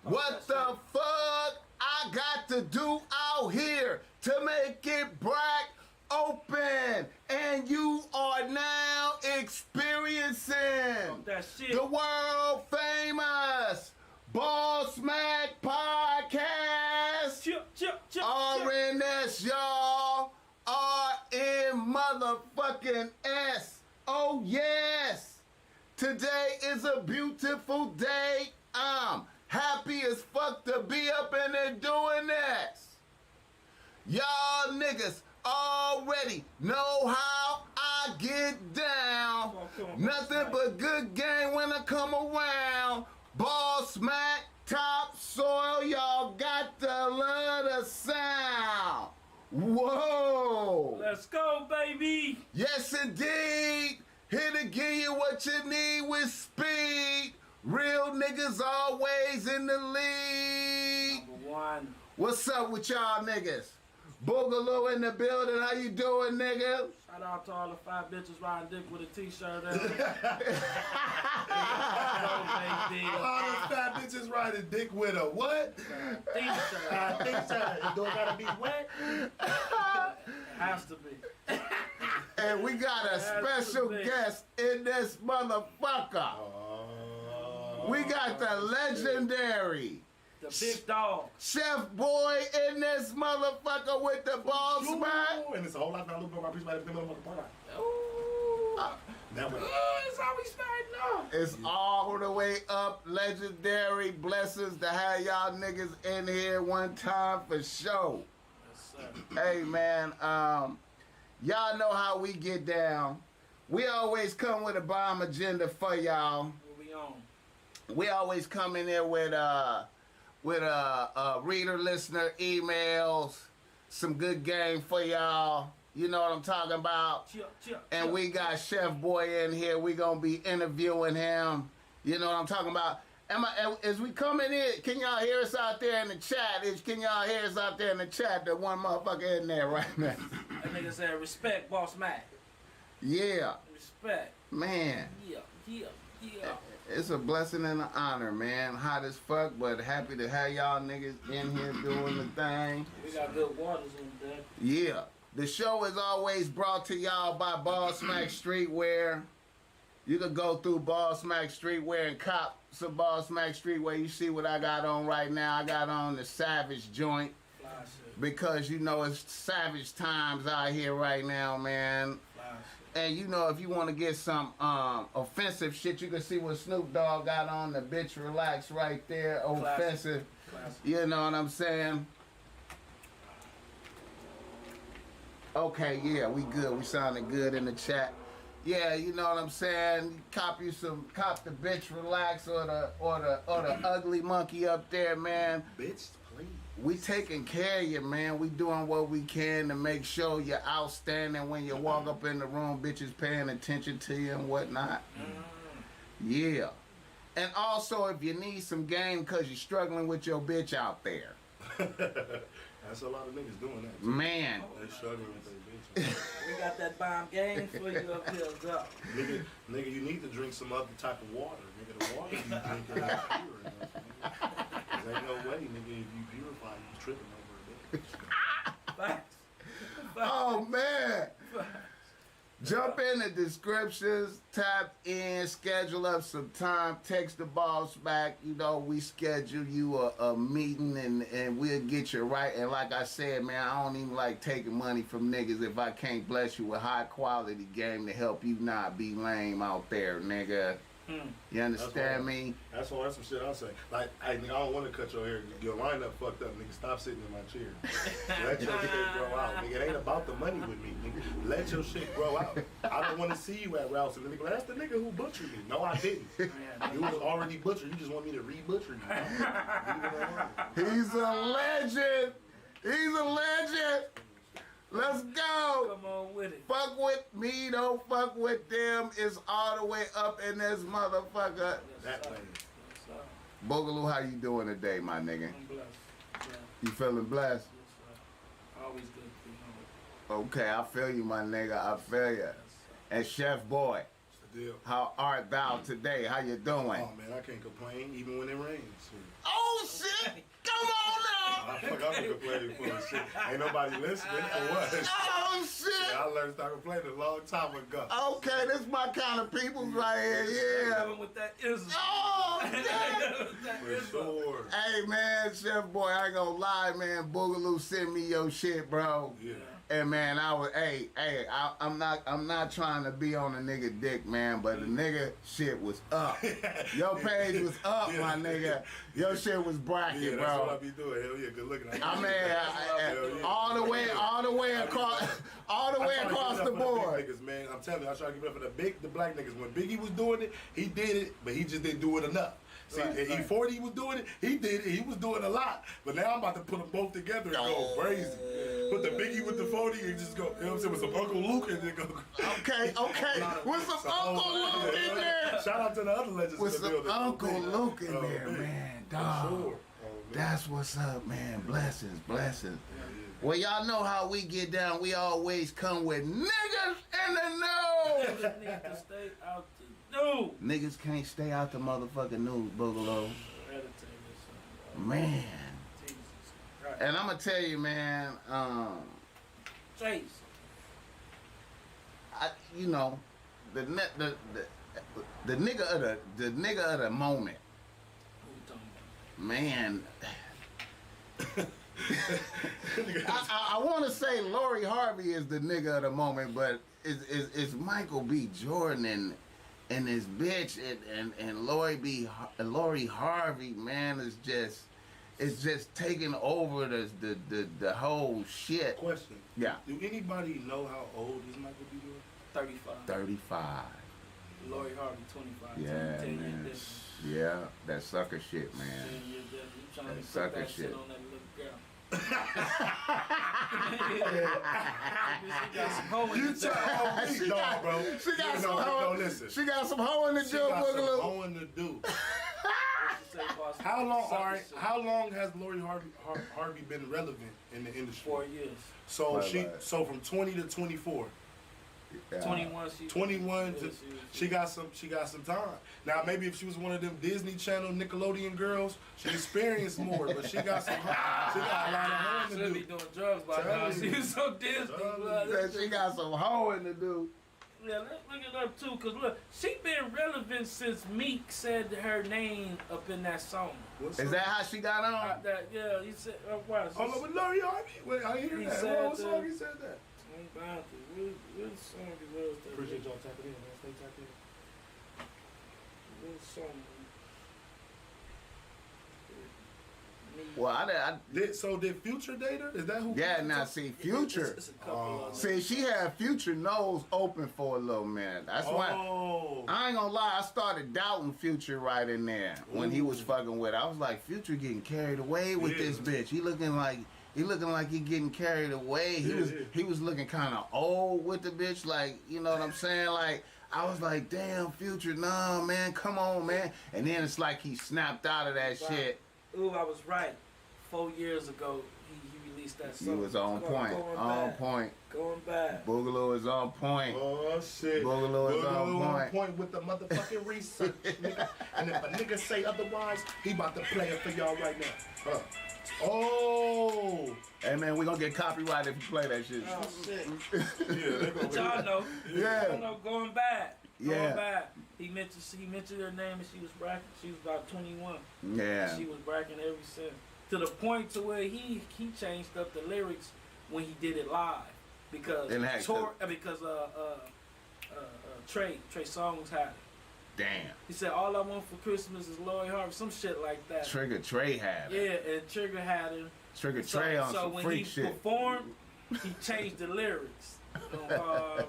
What the fuck I got to do out here to make it black open? And you are now experiencing that shit. the world famous Bossmack podcast. RNS, y'all. RN motherfucking S. Oh yes. Today is a beautiful day. I'm happy as fuck to be up in there doing this. Y'all niggas already know how I get down. Nothing but good game when I come around. Bossmack, topsoil, y'all got to love the sound. Whoa. Let's go, baby. Yes, indeed. Here to give you what you need with speed. Real niggas always in the lead. Number one. What's up with y'all niggas? Boogaloo in the building. How you doing, nigga? Shout out to all the 5 bitches riding dick with a t-shirt on. All the fat bitches riding dick with a what? T-shirt. T-shirt. It don't gotta be wet. Has to be. And we got a special guest in this motherfucker. We got the legendary The big dog. Chef Boy in this motherfucker with the Bossmack. And it's a whole lot of little bit of my motherfucker. Ooh. That's how we starting off. It's all the way up. Legendary blessings to have y'all niggas in here one time for sure. Yes, sir. Hey man, y'all know how we get down. We always come with a bomb agenda for y'all. What we on? We always come in there with reader, listener, emails, some good game for y'all. You know what I'm talking about? And we got Chef Boy in here. We gonna be interviewing him. You know what I'm talking about? As we coming in, can y'all hear us out there in the chat? Can y'all hear us out there in the chat? The one motherfucker in there right now. That nigga said respect, Bossmack. Yeah. Respect. Man. Yeah. It's a blessing and an honor, man. Hot as fuck, but happy to have y'all niggas in here doing the thing. We got good waters in there. Yeah. The show is always brought to y'all by Bossmack Streetwear. You can go through Bossmack Streetwear and cop some Bossmack Streetwear. You see what I got on right now. I got on the Savage joint. Fly shit. Because you know it's savage times out here right now, man. Fly shit. And you know, if you want to get some offensive shit, you can see what Snoop Dogg got on the bitch relax right there. Offensive. Classic. You know what I'm saying? Okay, yeah, we good. We sounded good in the chat. Yeah, you know what I'm saying? Cop the bitch relax or the ugly monkey up there, man. Bitch, please. We taking care of you, man. We doing what we can to make sure you're outstanding when you walk up in the room, bitches paying attention to you and whatnot. Yeah. And also, if you need some game because you're struggling with your bitch out there. That's a lot of niggas doing that. Man. They struggling with their bitch. We got that bomb game for you up here, go. Nigga, you need to drink some other type of water. Nigga, the water you drink is pure enough, nigga. There ain't no way, nigga, if you purify, you tripping over a bitch. Facts. Oh, man. Jump in the descriptions, tap in, schedule up some time, text the boss back. You know, we schedule you a meeting and we'll get you right. And like I said, man, I don't even like taking money from niggas if I can't bless you with high quality game to help you not be lame out there, nigga. You understand me? That's some shit I say. Like, I don't want to cut your hair. Your lineup fucked up, nigga. Stop sitting in my chair. Let your shit grow out, nigga. It ain't about the money with me, nigga. Let your shit grow out. I don't want to see you at Ralph's and the nigga. That's the nigga who butchered me. No, I didn't. You was already butchered. You just want me to re-butcher you. He's a legend. He's a legend. Let's go. Come on with it. Fuck with me, don't fuck with them. It's all the way up in this motherfucker. That way. Boogaloo, how you doing today, my nigga? I'm blessed. Yeah. You feeling blessed? Yes, sir. Always good to be home. Okay, I feel you, my nigga. I feel you. Yes, sir. And Chef Boy. It's the Deal. How art thou today? How you doing? Oh man, I can't complain even when it rains. Oh shit! Come on now! I fuck, I've been complaining for this shit. Ain't nobody listening or what? Oh shit! Yeah, I learned to start complaining a long time ago. Okay, this my kind of people right here. Yeah. Going with that ism. Oh damn! For sure. Hey man, Chef Boy, I ain't gonna lie, man. Boogaloo sent me your shit, bro. Yeah. And man, I'm not trying to be on a nigga dick, man, but the nigga shit was up. Your page was up, my nigga. Your shit was bracket, Yeah, bro. that's what I be doing. Hell yeah, good looking. I mean, all the way across the board. Niggas, man, I'm telling you, I try to give it up for the black niggas. When Biggie was doing it, he did it, but he just didn't do it enough. See, E40 was doing it, he did it, he was doing a lot. But now I'm about to put them both together and go crazy. Put the Biggie with the 40 and just go, you know what I'm saying, with some Uncle Luke and then go. Okay. With some Uncle Luke in there. Shout out to the other legends With in the some building. Uncle Luke in there, man. man. Dog. Sure. That's what's up, man. Blessings. Well, y'all know how we get down. We always come with niggas in the news. Niggas need to stay out the news. Niggas can't stay out the motherfucking news, Boogaloo. Man. Jesus Christ. And I'm gonna tell you, man. Chase. You know, the nigga of the moment, Who you talking about? man. I want to say Lori Harvey is the nigga of the moment, but it's Michael B. Jordan and his bitch and Lori Harvey, man, is just taking over the whole shit. Question. Yeah. Do anybody know how old is Michael B. Jordan? 35. 35. Lori Harvey, 25. Yeah, 10 years man. difference. Yeah, that sucker shit, man. 10 years difference. You trying That to put sucker that shit. shit on that little girl. She got some hoe in You the tell joint. me, no, bro. She got some no, hoe. listen. She got some hoe in the She joke, got some Boogaloo. hoeing to do. Say, boss, How long? sucker All right. shit. How long has Lori Harvey been relevant in the industry? 4 years. So Right. so from 20 to 24. Yeah. 21. She 21 to, yeah, she got some time. Now maybe if she was one of them Disney Channel Nickelodeon girls, she experienced more, but she got a lot of hoeing Should to be do. doing drugs by now. Tell She you. was so Disney. Tell blood. you. Said she got some hoe in the dude. Yeah, let's look it up too, cause look, she been relevant since Meek said her name up in that song. What's Is up? that how she got on? Yeah, he said, watch. Oh, no, but Lori Harvey. Wait, I hear He that. said What song he said that? What song it was that? Appreciate y'all tapping in, man. Stay tapped in. What song? Well, Did Future date her? Is that who? yeah. Now see, Future. It's a couple of See, she had Future nose open for a little minute. That's why. Oh. I ain't gonna lie, I started doubting Future right in there when he was fucking with her. I was like, Future getting carried away with Yeah. this bitch. He looking like he getting carried away. He was looking kind of old with the bitch, like, you know what I'm saying? Like, I was like, damn, Future, nah, man, come on, man. And then it's like he snapped out of that shit. Ooh, I was right. 4 years ago, he released that He song. was on point, on point. Going back. Boogaloo is on point. Oh shit. Boogaloo is on point. With the motherfucking research, nigga. And if a nigga say otherwise, he about to play it for y'all right now. Oh. Hey man, we gonna get copyrighted if you play that shit. Oh shit. Yeah, they But gonna y'all know. Yeah. Y'all know going back. Yeah. Going back. He mentioned her name and she was bracking. She was about 21. Yeah. She was bracking ever since. To the point to where he changed up the lyrics when he did it live. Because And had Trey Songz had it. Damn. He said all I want for Christmas is Lori Harvey, some shit like that. Trigger Trey had it. Yeah, and Trigger had her. Trigger Trey on so some when freak he shit. performed, he changed the lyrics. I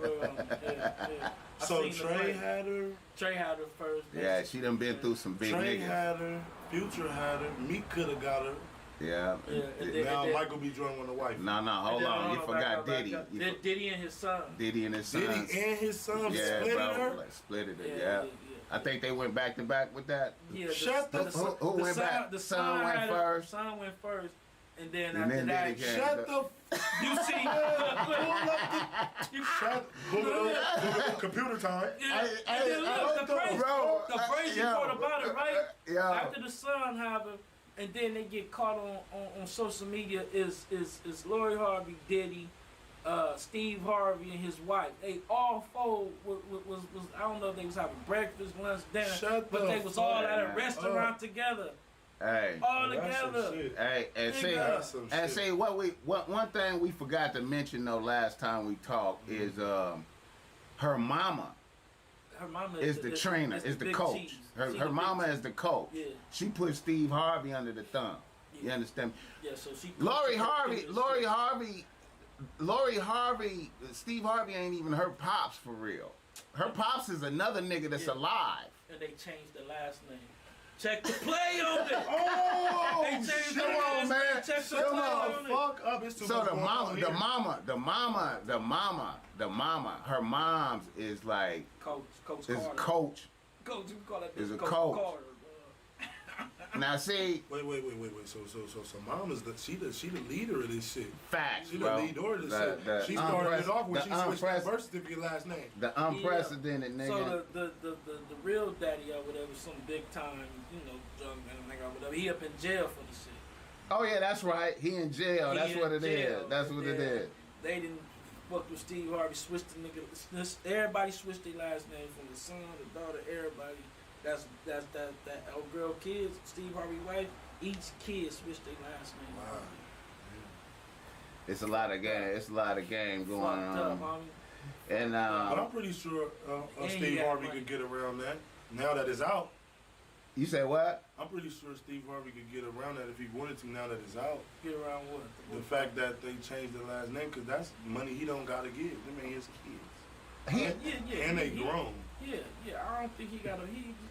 So seen the Trey break. had her. Trey had her first. Yeah, she done been through some big Trey niggas. had her. Future had her. Meek could have got her. Yeah. Yeah, and then- Now Michael B. Jordan want a wife. No, hold on. You forgot Diddy. Diddy and his son. Diddy and his Diddy sons. and his son Yeah, split bro. her. Like, split it, yeah. I think they went back to back with that. Yeah, Shut the Who went back? The Son went had first. Son went first. And then And after then that, Diddy came. Shut the you see, pull up computer time. and then look, the crazy part about it, right? Yeah. After the son happened, and then they get caught on social media is Lori Harvey, Diddy, Steve Harvey, and his wife. They all four was I don't know if they was having breakfast, lunch, dinner, but they was all at a restaurant together. Hey. All together. Hey, and see one thing we forgot to mention though last time we talked is her mama. Her mama is the trainer, is the big coach. cheese. Her mama is the coach. Yeah. She put Steve Harvey under the thumb. You understand? Yeah, so she. Lori Harvey, Steve Harvey ain't even her pops for real. Her pops is another nigga that's alive. And they changed the last name. Check the play on it. Oh, they changed come on, man. Check the Shut play on the fuck up. It's too So much the going on mama, her mom's is like Coach is Carter. coach. Coach, you call that Is a Coach coach. Carter. Now see, Wait. So mom is the leader of this shit. facts, She bro. the leader of this shit. She started it off when she switched that birth certificate last name. The unprecedented nigga. So the real daddy or whatever, some big time, drug nigga or whatever, he up in jail for the shit. Oh yeah, that's right. He in jail. He That's in what it is. jail. That's what it is. They didn't fuck with Steve Harvey, switched the nigga. Everybody switched their last name from the son, the daughter, everybody. That's that old girl kids, Steve Harvey wife, each kid switched their last name. Wow. It's a lot of game. It's a lot of game going Fucked up, on. homie. And But I'm pretty sure And he Steve got Harvey money. could get around that. Now that it's out, you say what? I'm pretty sure Steve Harvey could get around that if he wanted to. Now that it's out, Get around what? the fact that they changed the last name, because that's money he don't gotta give. Them ain't his kids, Yeah. and they grown. Yeah. I don't think he got a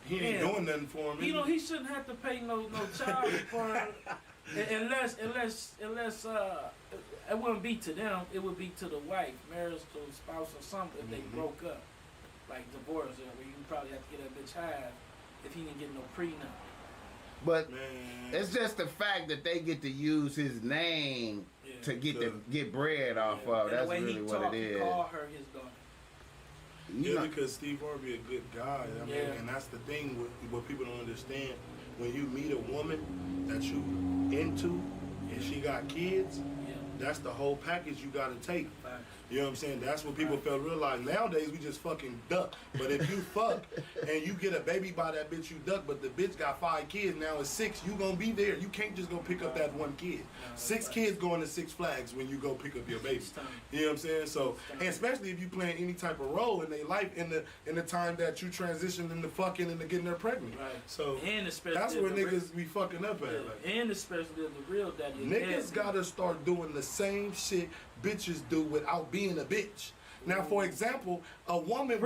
He ain't doing nothing for him. He shouldn't have to pay no child support unless it wouldn't be to them. It would be to the wife, marital spouse, or something if they broke up, like divorce, where you probably have to get that bitch half if he didn't get no prenup. But Man. it's just the fact that they get to use his name to get bread off of. And That's the way really he what talked, it he is. called her his daughter. You Yeah, know, because Steve Harvey a good guy. I mean, and that's the thing what people don't understand. When you meet a woman that you into and she got kids, that's the whole package you gotta take. Facts. You know what I'm saying? That's what people fail to realize. Nowadays, we just fucking duck. But if you fuck and you get a baby by that bitch, you duck. But the bitch got 5 kids, now it's 6. You gonna be there. You can't just go pick up that one kid. 6 kids going to 6 Flags when you go pick up your baby. You know what I'm saying? So, and especially if you playing any type of role in their life in the time that you transition into fucking and to getting her pregnant. Right. So And especially that's where niggas be fucking up at. Like, and especially if the real daddy. niggas gotta start doing the same shit bitches do without being a bitch. Now, for example, a woman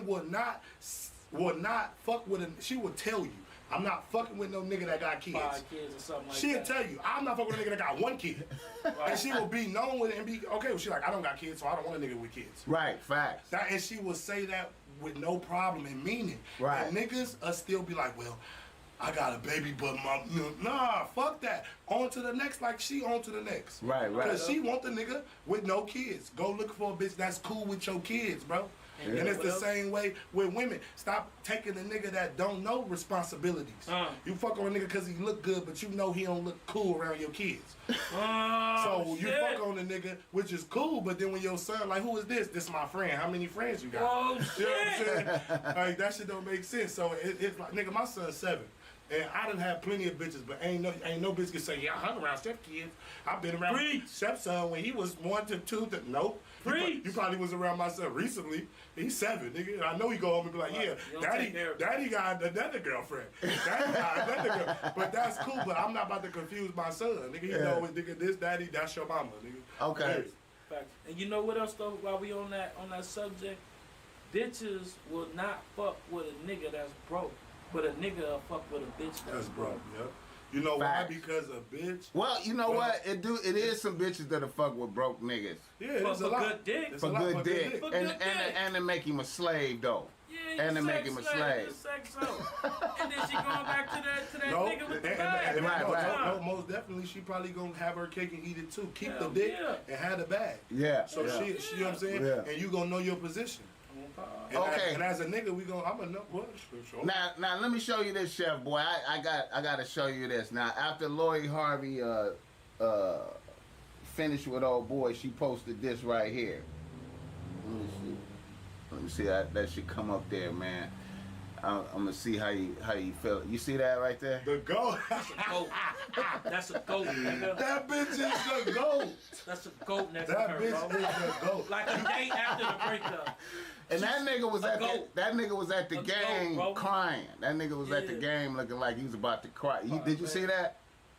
would not fuck with she would tell you, I'm not fucking with no nigga that got kids. 5 kids or something like She'll that. tell you, I'm not fucking with a nigga that got 1 kid. And she will be known with it and be, okay, well, she like, I don't got kids, so I don't want a nigga with kids. right, facts. And she will say that with no problem and meaning. Right. And niggas still be like, well, I got a baby, but nah, fuck that. On to the next, like she on to the next. Right. Because she want the nigga with no kids. Go look for a bitch that's cool with your kids, bro. Yeah. And it's the same way with women. Stop taking the nigga that don't know responsibilities. You fuck on a nigga because he look good, but you know he don't look cool around your kids. So you fuck on the nigga, which is cool, but then when your son, like, who is this? This my friend. How many friends you got? Oh, You know what I'm saying? Like, that shit don't make sense. So it's like, nigga, my son's 7. And I done had plenty of bitches, but ain't no bitch can say, yeah, I hung around step kids. I've been around stepson when he was 1 to 2 to nope. You probably was around my son recently. He's 7, nigga. And I know he go home and be like, yeah, daddy got another girlfriend. Daddy got another girl. But that's cool, but I'm not about to confuse my son. Nigga, you know, nigga, this daddy, that's your mama, nigga. Okay. Facts. And you know what else though? While we on that subject, bitches will not fuck with a nigga that's broke, but a nigga will fuck with a bitch that's broke. Yep. You know Facts. why? Because a bitch. Well, you know what? It is some bitches that'll fuck with broke niggas. Yeah, it's a lot. Good dick. For good dick. And to make him a slave though. Yeah. And they make him a slave. And then she going back to that No, nigga with the bag. no, most definitely she probably gonna have her cake and eat it too. Keep the dick and have the bag. Yeah. So she you know what I'm saying? Yeah. And you gonna know your position. And Okay. and as a nigga, I'm gonna know what. Sure. Now let me show you this, Chef Boy. I got to show you this. Now after Lori Harvey finished with old boy, she posted this right here. Let me see that should come up there, man. I'm gonna see how you feel. You see that right there? The goat. That's a goat. That's a goat, nigga. That bitch is the goat. That's a goat next That to her, bitch bro. is the goat. Like a day after the breakup. And that nigga was at goat. that nigga was at the A game goat, bro. crying. That nigga was at the game looking like he was about to cry. Did you see that?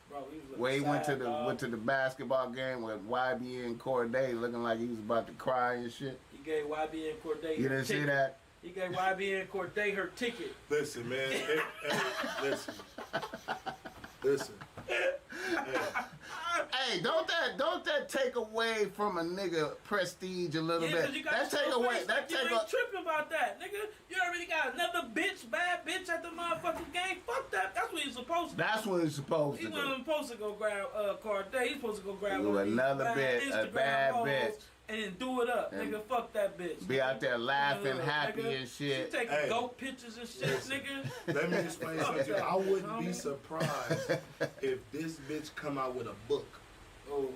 Bro, he was Where he went to sad, the dog. basketball game with YB and Corday looking like he was about to cry and shit. He gave YB and Corday You her didn't see ticket. that? He gave YB and Corday her ticket. Listen, man. Listen. Listen. Hey, don't that take away from a nigga prestige a little Yeah, 'cause bit? you got That take away. That you take ain't tripping about that, nigga. You already got another bad bitch at the motherfucking game. Fuck that. That's what he's supposed to do. That's what he's supposed He to wasn't do. supposed to go grab Corday. He's supposed to go grab Ooh, one of these another bad bitch, a Instagram bad hoes bitch. and then do it up, And nigga. Fuck that bitch. Be out there laughing, Nigga, happy nigga. and shit. She taking Hey. goat pictures and shit, nigga. Let me explain something. I wouldn't be surprised if this bitch come out with a book. Oh,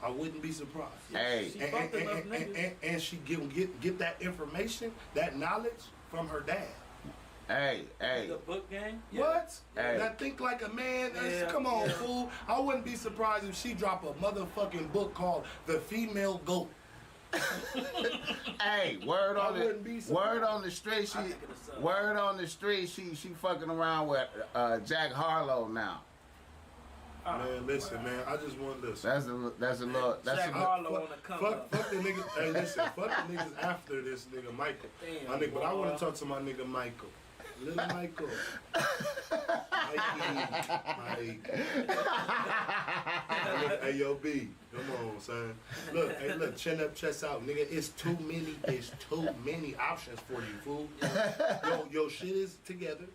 I wouldn't be surprised. Hey. she fucked enough niggas. And she get that information, that knowledge from her dad. Hey. The book game. What? Hey. Now think like a man. Yeah, Come on, yeah. fool. I wouldn't be surprised if she drop a motherfucking book called The Female Goat. Hey, word I on wouldn't be the surprised. word on the street. I think it'll sell. Word on the street. She fucking around with Jack Harlow now. Man, listen, man. I just want this. That's a little. That's Jack a Harlow wanna come up. Fuck the niggas. Hey, listen. Fuck the niggas after this nigga Michael. Damn, My nigga, but I boy. want to talk to my nigga Michael. Little Michael. Mike. Hey, yo, B. Come on, son. Look, chin up, chest out. Nigga, it's too many options for you, fool. Yo, shit is together.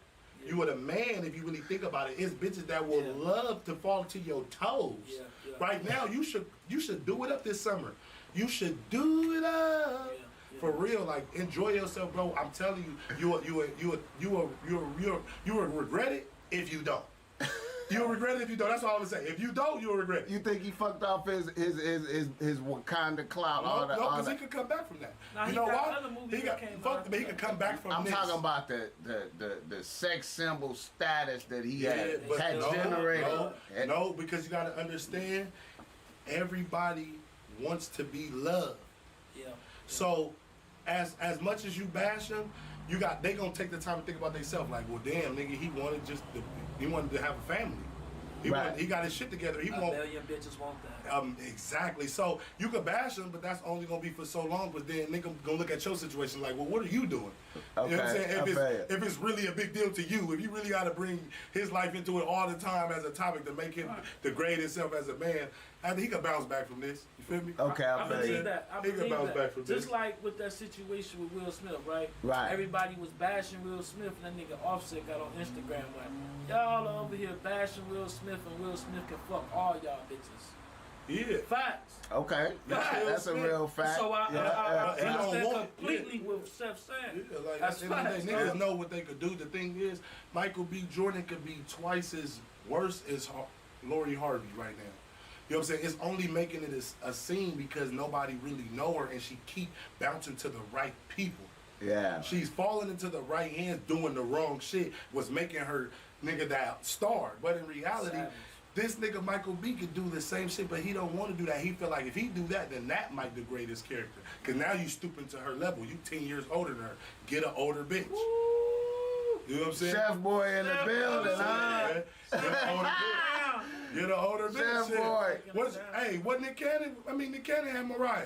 You are the man if you really think about it. It's bitches that will love to fall to your toes. Yeah. Right now, you should do it up this summer. You should do it up. Yeah. For real, like enjoy yourself, bro. I'm telling you, you will regret it if you don't. You'll regret it if you don't. That's all I'm gonna say. If you don't, you'll regret it. You think he fucked off his Wakanda clout? No, because he could come back from that. Nah, you he know got why? other movies He that got came fuck, out. but he could come back from I'm this. talking about the sex symbol status that he Yeah, had but no, generated. no, because you gotta understand, everybody wants to be loved. Yeah. So, as much as you bash him, they gonna take the time to think about themselves. Like, well, damn, nigga, he wanted to have a family. He got his shit together. He A won't. million bitches want that. Exactly. So you could bash him, but that's only gonna be for so long. But then nigga gonna look at your situation like, well, what are you doing? Okay, You know what I'm saying? I feel you. If it's really a big deal to you, if you really got to bring his life into it all the time as a topic to make him degrade himself as a man, I think he could bounce back from this. You feel me? Okay, I I feel believe you. that. I He could believe bounce that. back from this. Just like with that situation with Will Smith, right? Right. Everybody was bashing Will Smith, and that nigga Offset got on Instagram like, y'all are over here bashing Will Smith, and Will Smith can fuck all y'all bitches. Yeah. Facts. Okay, that's a real fact. So I He don't understand want- completely what Chef saying. Yeah, like That's at the end of the day, facts, niggas know what they could do. The thing is, Michael B. Jordan could be twice as worse as Lori Harvey right now. You know what I'm saying? It's only making it a scene because nobody really know her, and she keep bouncing to the right people. Yeah. She's falling into the right hands, doing the wrong shit, was making her nigga that star. But in reality, Savage. this nigga Michael B could do the same shit, but he don't want to do that. He feel like if he do that, then that might degrade his character. Cause now you stooping to her level. You 10 years older than her. Get an older bitch. You know what I'm saying? Chef boy in the Chef building, boy. huh? Get an older bitch. Get an older bitch. Chef shit. boy. What Nick Cannon? I mean, Nick Cannon and Mariah.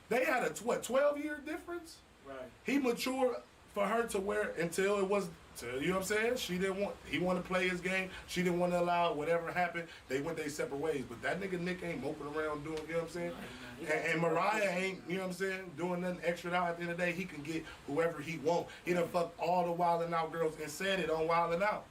They had a 12-year difference. Right. He matured for her to wear until it was. So, you know what I'm saying? He wanted to play his game. She didn't want to allow whatever happened. They went their separate ways. But that nigga Nick ain't moping around doing, you know what I'm saying? And Mariah ain't, you know what I'm saying, doing nothing extra out. At the end of the day, he can get whoever he want. He done fucked all the Wildin' Out girls and said it on Wildin' Out.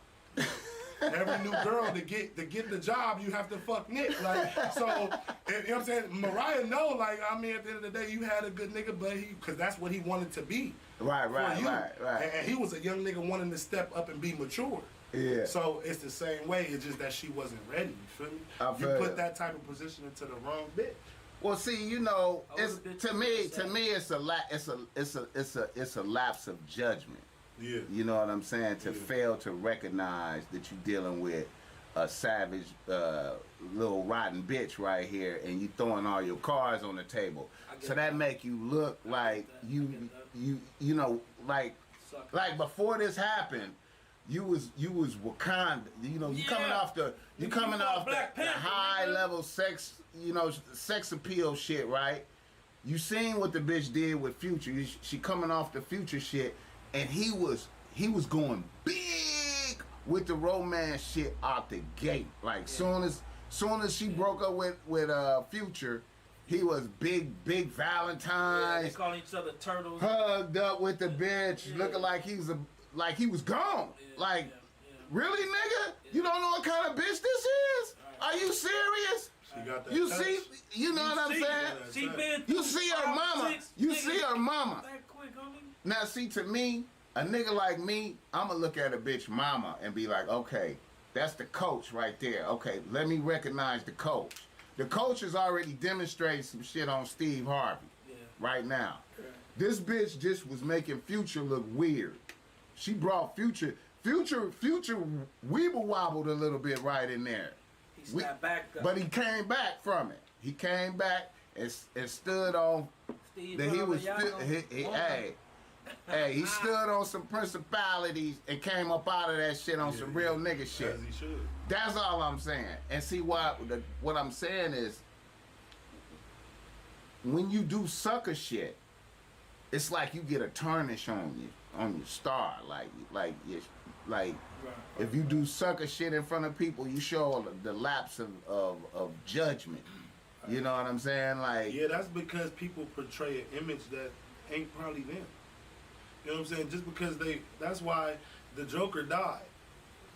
Every new girl to get the job, you have to fuck Nick. Like, so, you know what I'm saying? Mariah know, like, I mean, at the end of the day, you had a good nigga, but because that's what he wanted to be. Right. And he was a young nigga wanting to step up and be mature. Yeah. So it's the same way. It's just that she wasn't ready. You feel me? You put that type of position into the wrong bitch. Well, see, you know, it's to me, it's a lapse of judgment. Yeah. You know what I'm saying? To fail to recognize that you're dealing with a savage, little rotten bitch right here, and you throwing all your cards on the table. So that make you look like you know, like before this happened, you was Wakanda. You know, you coming off the high level sex, you know, sex appeal shit, right? You seen what the bitch did with Future. She coming off the Future shit. And he was going big with the romance shit out the gate. Like soon as she broke up with Future, he was big Valentine's. They call each other turtles. Hugged up with the bitch, looking like he was gone. Really, nigga? You don't know what kind of bitch this is? Are you serious? She got that you touch. See, you know what I'm saying? You see her mama. You see her mama. That quick, homie. Now, see, to me, a nigga like me, I'm going to look at a bitch mama and be like, okay, that's the coach right there. Okay, let me recognize the coach. The coach has already demonstrated some shit on Steve Harvey right now. Right. This bitch just was making Future look weird. She brought Future weeble wobbled a little bit right in there. He snapped back up. But he came back from it. He came back and stood on Steve that he was hey, he stood on some principalities and came up out of that shit on some real nigga shit. As he should. That's all I'm saying. And see what I'm saying is, when you do sucker shit, it's like you get a tarnish on your star. Like if you do sucker shit in front of people, you show the lapse of judgment. You know what I'm saying? Like, yeah, that's because people portray an image that ain't probably them. You know what I'm saying? Just because that's why the Joker died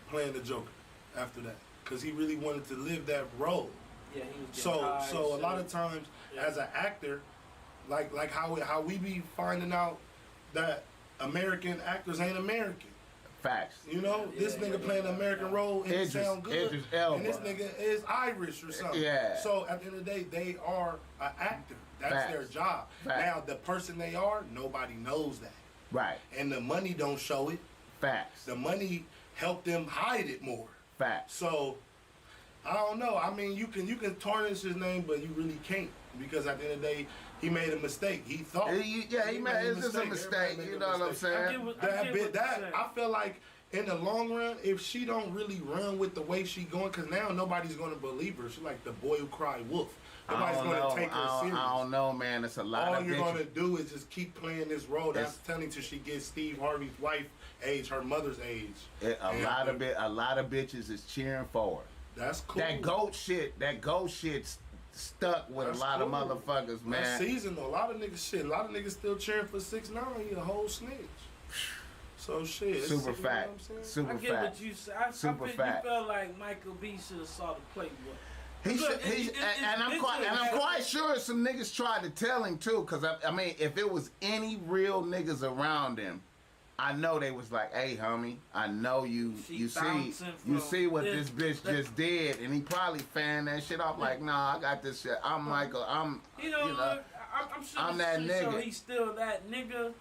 playing the Joker after that. Because he really wanted to live that role. Yeah, he was so a lot of times as an actor, like how we be finding out that American actors ain't American. Facts. You know, this nigga playing an American role and it sound good. And this nigga is Irish or something. Yeah. So at the end of the day, they are an actor. That's their job. Now, the person they are, nobody knows that. Right. And the money don't show it. Facts. The money helped them hide it more. Facts. So, I don't know. I mean, you can tarnish his name, but you really can't. Because at the end of the day, he made a mistake. He thought. He made it's just a mistake. You know what I'm saying? I feel like in the long run, if she don't really run with the way she going, because now nobody's going to believe her. She's like the boy who cried wolf. Nobody's going to take her serious. I don't know, man. It's a lot of All you're going to do is just keep playing this role. That's telling till she gets Steve Harvey's wife age, her mother's age. A lot of bitches is cheering for her. That's cool. That goat shit stuck with a lot of motherfuckers, man. That season, a lot of niggas still cheering for 6ix9ine. He a whole snitch. So shit. Super fat. Super fat. I get fat. what you say. I felt like Michael B should have saw the Playboy. I'm quite sure some niggas tried to tell him too, cause I mean, if it was any real niggas around him, I know they was like, "Hey, homie, I know you see what this bitch just did," and he probably fanned that shit off like, "Nah, I got this shit. I'm Michael. I'm sure I'm that nigga." So he's still that nigga,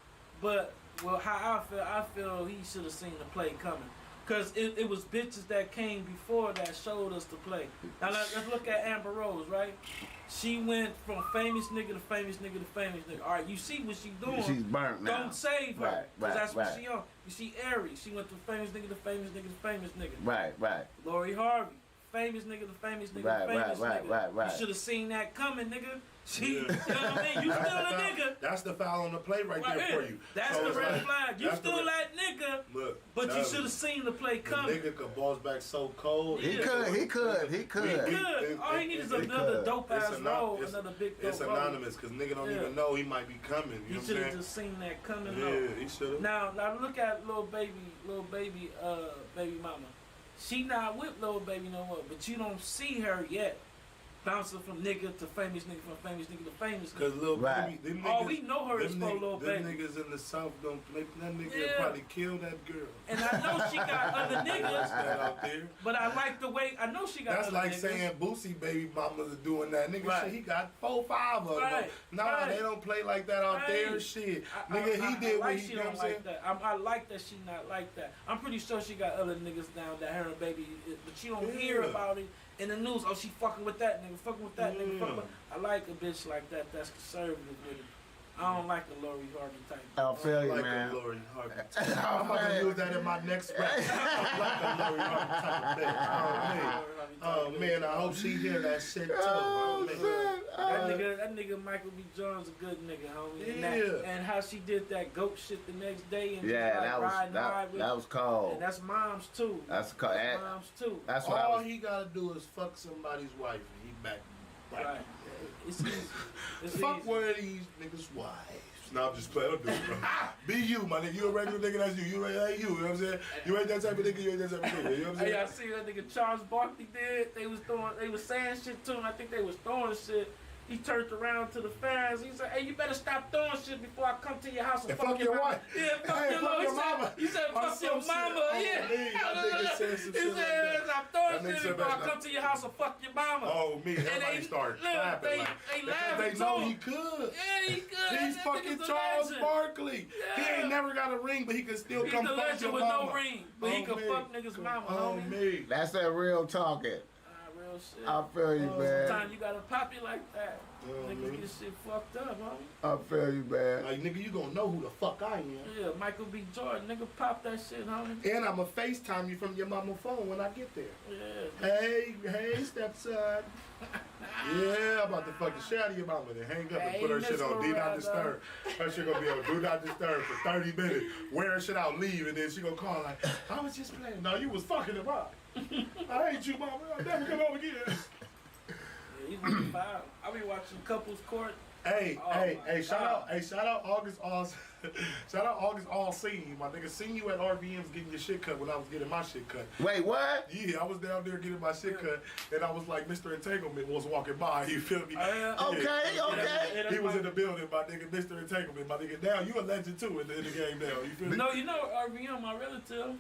but how I feel he should have seen the play coming. Because it was bitches that came before that showed us the play. Now let's look at Amber Rose, right? She went from famous nigga to famous nigga to famous nigga. All right, you see what she doing. She's burnt now. Don't save her. Because that's what she on. You see Aries. She went from famous nigga to famous nigga to famous nigga. Right. Lori Harvey. famous nigga, the famous nigga, Right, the famous right, nigga. right. You should have seen that coming, nigga. You know Yeah. what I mean? You still a nigga. That's the foul on the play right there for you. That's So the it's red like- flag. You that's the still red- that nigga, Look, but you tell should have seen the play the coming. nigga could boss back so cold. He Yeah. could. He Good. Good. All he needs is another could. dope It's ass ano- role, it's- another big dope It's role. anonymous because nigga don't Yeah. even know he might be coming. You He know what should I'm have saying? just seen that coming. Yeah, he should have. Now look at little baby, baby mama. She not with little baby no more, but you don't see her yet. Bouncing from nigga to famous nigga, from famous nigga to famous nigga. Cause little Right. baby, them All niggas, we know her is them for niggas- Lil them Baby. niggas in the South don't play. That nigga Yeah. probably kill that girl. And I know she got other That's niggas, that out there. but I like the way, I know she got That's other like niggas. saying Boosie baby mamas are doing that. Nigga, Right. shit, he got 4, 5 of them. Right. Nah, Right. they don't play like that out there. Right. Shit, I nigga, he like did what he she you know don't what I'm like saying. that. I like that she not like that. I'm pretty sure she got other niggas down that her and baby, but you don't hear Yeah. about it in the news. Oh, she fucking with that nigga, fucking with that nigga. Fucking Yeah. with. I like a bitch like that. That's conservative with it. I don't like the Lori Harvey type. I feel you, Like man. a Lori Harvey. I'm about to use that in my next rap. I'm like a Lori Harvey type of bitch. Oh man, I hope she hear that shit too. Oh, man. shit. That nigga Michael B. Jones a good nigga, homie. And, Yeah. and how she did that goat shit the next day and Yeah, just, like, that riding high was with that was cold. and that's moms too. That's cold. Moms too. That's what I All was. he gotta do is fuck somebody's wife and he back. Right. It's easy. It's Fuck easy. one of these niggas' wives. No, I'm just playing. Don't do it, bro. Be you, my nigga. You a regular nigga, that's you. You ain't you. You know what I'm saying? You ain't that type of nigga. You ain't that type of nigga. You know what I'm Hey, saying? I see that nigga Charles Barkley did. They was saying shit to him. I think they was throwing shit. He turned around to the fans. He said, "Hey, you better stop throwing shit before I come to your house and fuck your wife. Yeah, fuck Hey, your fuck mama. your mama. He said, On fuck your some shit. mama. Oh, Yeah. me. That nigga said some He shit like said, that. "Stop That throwing nigga shit said before I that. come to your house and fuck your mama." Oh, me. Everybody they- started look, clapping. they like, laughing because they know too. he could. Yeah, he could. He's That fucking nigga's a Charles legend. Barkley. He Yeah. ain't never got a ring, but he can still He's come the fuck legend your with mama. no ring, but he Oh, can me. fuck niggas' mama, Oh, homie. me. That's that real talking. Real shit. I feel you, man. Sometimes you gotta pop it like that. Oh, Niggas man. get shit fucked up, homie. I feel you, man. Like, nigga, you gonna know who the fuck I am. Yeah, Michael B. Jordan, nigga, pop that shit, homie. And I'ma FaceTime you from your mama phone when I get there. Yeah. Hey, stepson. Yeah, I'm about to fuck the shit out of your mama and hang up and Hey, put her shit on Do Not Miss Disturb. Her shit gonna be on Do Not Disturb for 30 minutes. Wear her shit out, leave, and then she gonna call like, I was just playing. No, you was fucking him up. I hate you, mama. I'll never come home again. Yeah, he's looking foul. I be watching Couples Court. Hey, Oh hey, my hey, shout God. out, shout out August All, shout out August All Seen. My nigga seen you at RVM's getting your shit cut when I was getting my shit cut. Wait, what? Yeah, I was down there getting my shit cut, and I was like, Mr. Entanglement was walking by. You feel me? Yeah. Okay, okay. Yeah, He was in the building, my nigga, Mr. Entanglement, my nigga. Now you a legend too in the game now. You feel me? No, you know RVM, my relative,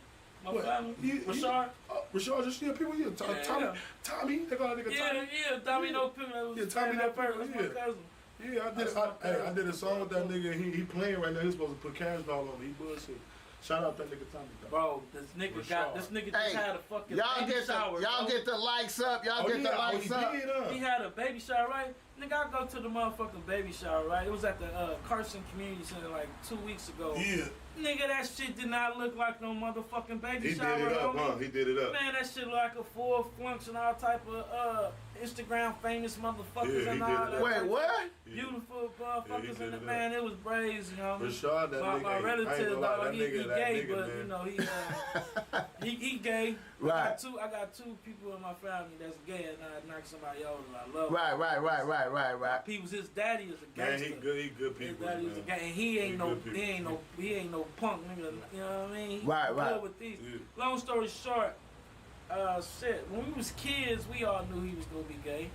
my What? family, He- Rashard. Rashard just yeah, people. Yeah, Yeah, Tommy, yeah. Tommy. They call that nigga Yeah, Tommy. yeah, Tommy no people that was Yeah, Tommy that no person. That's people, my cousin. Yeah, I did. That's my I did a song with that nigga. He playing right now. He's supposed to put cash doll on me. He bullshit. Shout out that nigga Tommy. Though. Bro, this nigga Rashard. just Hey, had a fucking Y'all baby get the shower. y'all bro. get the likes up. Y'all get the likes he up. did, He had a baby shower, right? Nigga, I go to the motherfucking baby shower, right? It was at the Carson Community Center like 2 weeks ago. Yeah, Nigga, that shit did not look like no motherfucking baby he shower. did it up, homie. huh? He did it up. Man, that shit look like a full function, all type of Instagram famous motherfuckers Yeah, he and did all it that. up. Wait, what? Beautiful Yeah, motherfuckers he in did the it man. It was brazy, homie. Rashard, that nigga. My I ain't relative, gonna lie, dog, that he nigga, that gay, nigga, but man. you know he gay. Right. I got two people in my family that's gay, and I knock somebody over. I love. Right. He was his daddy is a Man, gangster. he good His people, daddy was a man. gay, and he ain't He no good people. he ain't no punk nigga. You know what I mean? He Right. good with these. Yeah. Long story short, shit. When we was kids, we all knew he was gonna be gay,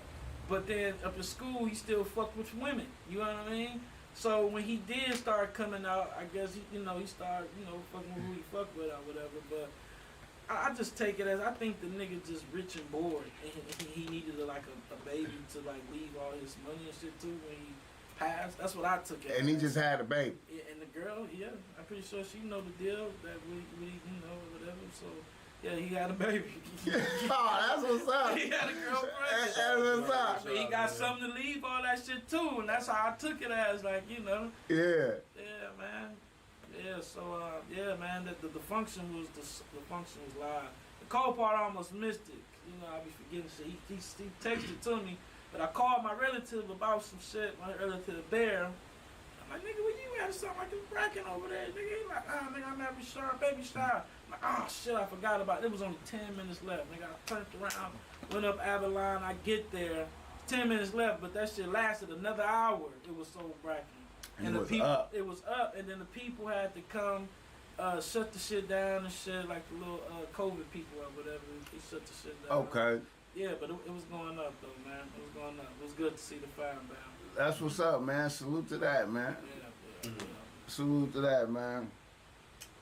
but then up in school, he still fucked with women. You know what I mean? So when he did start coming out, I guess he started fucking with who he fucked with or whatever. But I just take it as I think the nigga just rich and bored, and he needed a baby to like leave all his money and shit too when he passed. That's what I took it. And he as. just had a baby. Yeah, and the girl, yeah, I'm pretty sure she know the deal that we whatever. So yeah, he had a baby. Oh, that's what's up. He had a girlfriend. That's what's up. I mean, he got something to leave all that shit too, and that's how I took it as Yeah. yeah, man. Yeah, so yeah, man. The function was the function was live. The cold part, I almost missed it. You know, I be forgetting shit. He texted to me, but I called my relative about some shit. My relative Bear. I'm like, nigga, where you at? Or something like it's bracket over there. Nigga, he like, nigga, I'm at baby shower. I'm like, oh shit, I forgot about it. It was only 10 minutes left. Nigga, I turned around, went up Avalon. I get there, 10 minutes left, but that shit lasted another hour. It was so bracket. And the it was people, up. It was up, and then the people had to come. Shut the shit down and shit, like the little COVID people or whatever. They shut the shit down. Okay. Yeah, but it was going up though, man. It was going up. It was good to see the fire bound. That's what's up, man. Salute to that, man. Yeah. Salute to that, man.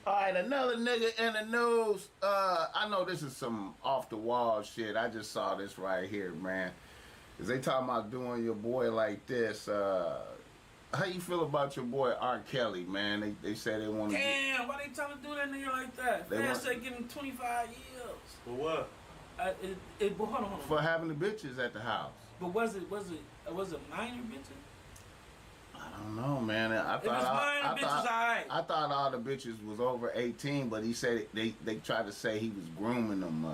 All right, another nigga in the news. I know this is some off the wall shit. I just saw this right here, man. Cause they talking about doing your boy like this. How you feel about your boy R. Kelly, man? They say they want to. Damn, why they trying to do that nigga like that? Fans say give him 25 years. For what? But hold on. For having the bitches at the house. But was it minor bitches? I don't know, man. I thought all the bitches was over 18, but he said they tried to say he was grooming them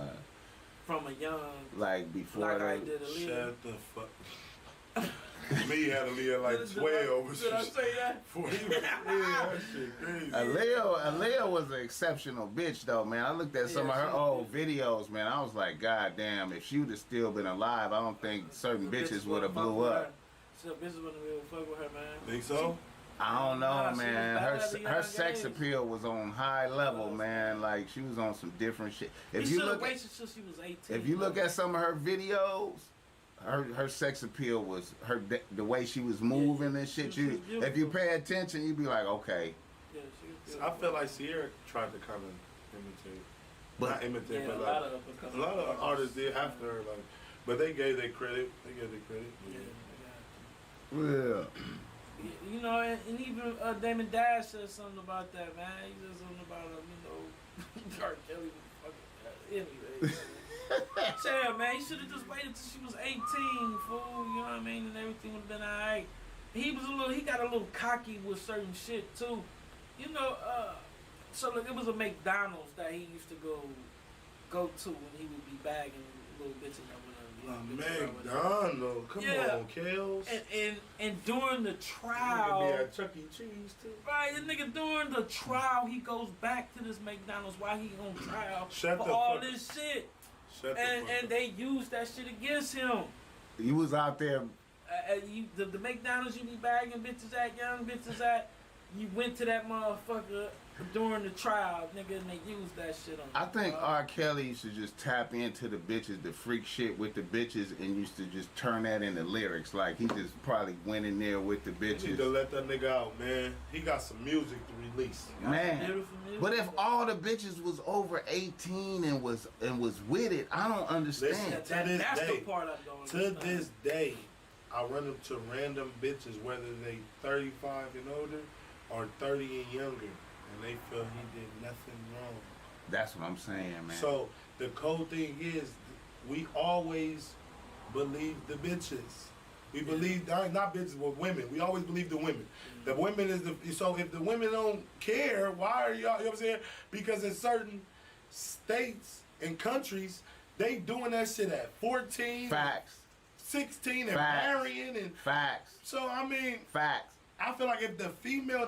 from a young, like before like they. I did Aaliyah. Shut the fuck. Me had Aaliyah like 12. Did I say that? 40. Yeah, that shit crazy. Aaliyah was an exceptional bitch, though, man. I looked at some of her old videos, man. I was like, God damn, if she would have still been alive, I don't think certain bitches would have blew up. So bitches wouldn't be able to fuck with her, man. Think so? I don't know, Nah, man. Her sex age. appeal was on high level, man. Like she was on some different shit. If you look, waited till she was 18. if you look at some of her videos, her sex appeal was the way she was moving and shit. If you pay attention, you'd be like, okay. Yeah, she I feel like Sierra tried to kind of imitate. Not imitate, yeah, but a lot of artists did after her, like, but they gave their credit. Yeah. You know, and even Damon Dash said something about that, man. He said something about R. Kelly. Anyway. Yeah, man, he should have just waited till she was 18, fool. You know what I mean? And everything would have been alright. He got a little cocky with certain shit too. You know, so look, it was a McDonald's that he used to go to when he would be bagging little bitches or whatever. McDonald's, come on, Kels. And during the trial, yeah, Chuck E. Cheese too. Right, this nigga during the trial, he goes back to this McDonald's while he on trial Shut for all this shit. And they used that shit against him. He was out there. The McDonald's you be bagging bitches at, young bitches at, you went to that motherfucker during the trial, nigga, and they used that shit on I think R. Kelly used to just tap into the bitches, the freak shit with the bitches, and used to just turn that into lyrics. Like, he just probably went in there with the bitches. You need to let that nigga out, man. He got some music to release. Man, but if all the bitches was over 18 and was with it, I don't understand. Listen, that's the part I don't understand. To this day, I run into random bitches, whether they 35 and older or 30 and younger, and they feel he did nothing wrong. That's what I'm saying, man. So the cold thing is, we always believe the bitches. We believe, not bitches, but women. We always believe the women. The women is so if the women don't care, why are y'all, you know what I'm saying? Because in certain states and countries, they doing that shit at 14, Facts. 16 and Facts. marrying and Facts. So I mean, Facts. I feel like if the female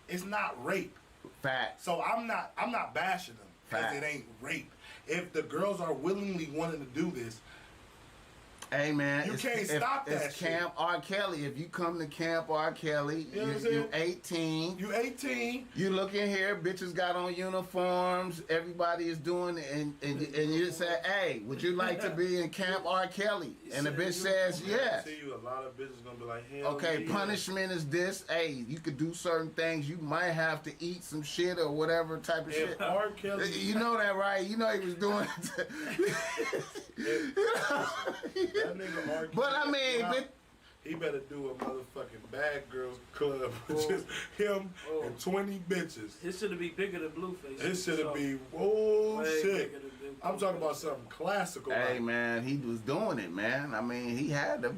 it's not rape. Facts. So I'm not bashing them because it ain't rape. If the girls are willingly wanting to do this, hey man, you can't stop that it's shit. Camp R. Kelly. If you come to Camp R. Kelly, You know what I'm you're saying? 18. You 18. You look in here, bitches got on uniforms. Everybody is doing it, and you say, "Hey, would you like to be in Camp R. Kelly?" And the bitch says, "Yes." I see you. A lot of bitches gonna be like, "Hell Okay, yeah." punishment is this. Hey, you could do certain things. You might have to eat some shit or whatever type of shit. If R. Kelly, You know that, right? You know he was doing it. that nigga R. Kelly, But I mean, he better do a motherfucking Bad Girls Club with just him and 20 bitches. It should be bigger than Blueface. It should be Way shit. bigger than I'm talking about something classical. hey like, man, he was doing it, man. I mean, he had it.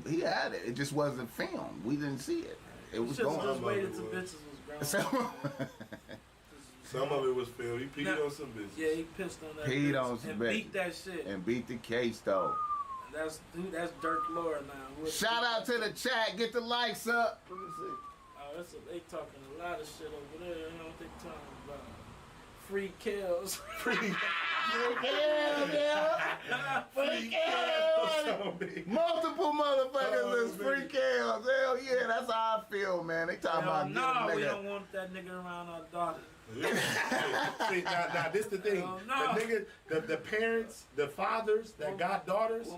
It just wasn't filmed. We didn't see it. It was just going. waited till bitches was grown. So, Some of it was filmed. He peed on some bitches. Yeah, he pissed on that Peed bitch on some and bitches. beat that shit. And beat the case though. That's Dirk Lore now. Shout out to the chat. Get the likes up. Let me see. Oh, they talking a lot of shit over there. You know what they talking about? Free kills. Free Multiple motherfuckers is man. free kills. Hell yeah, that's how I feel, man. They talking about no, we getting don't want that nigga around our daughter. See, now this the thing. No. The nigga, the parents, the fathers that got daughters,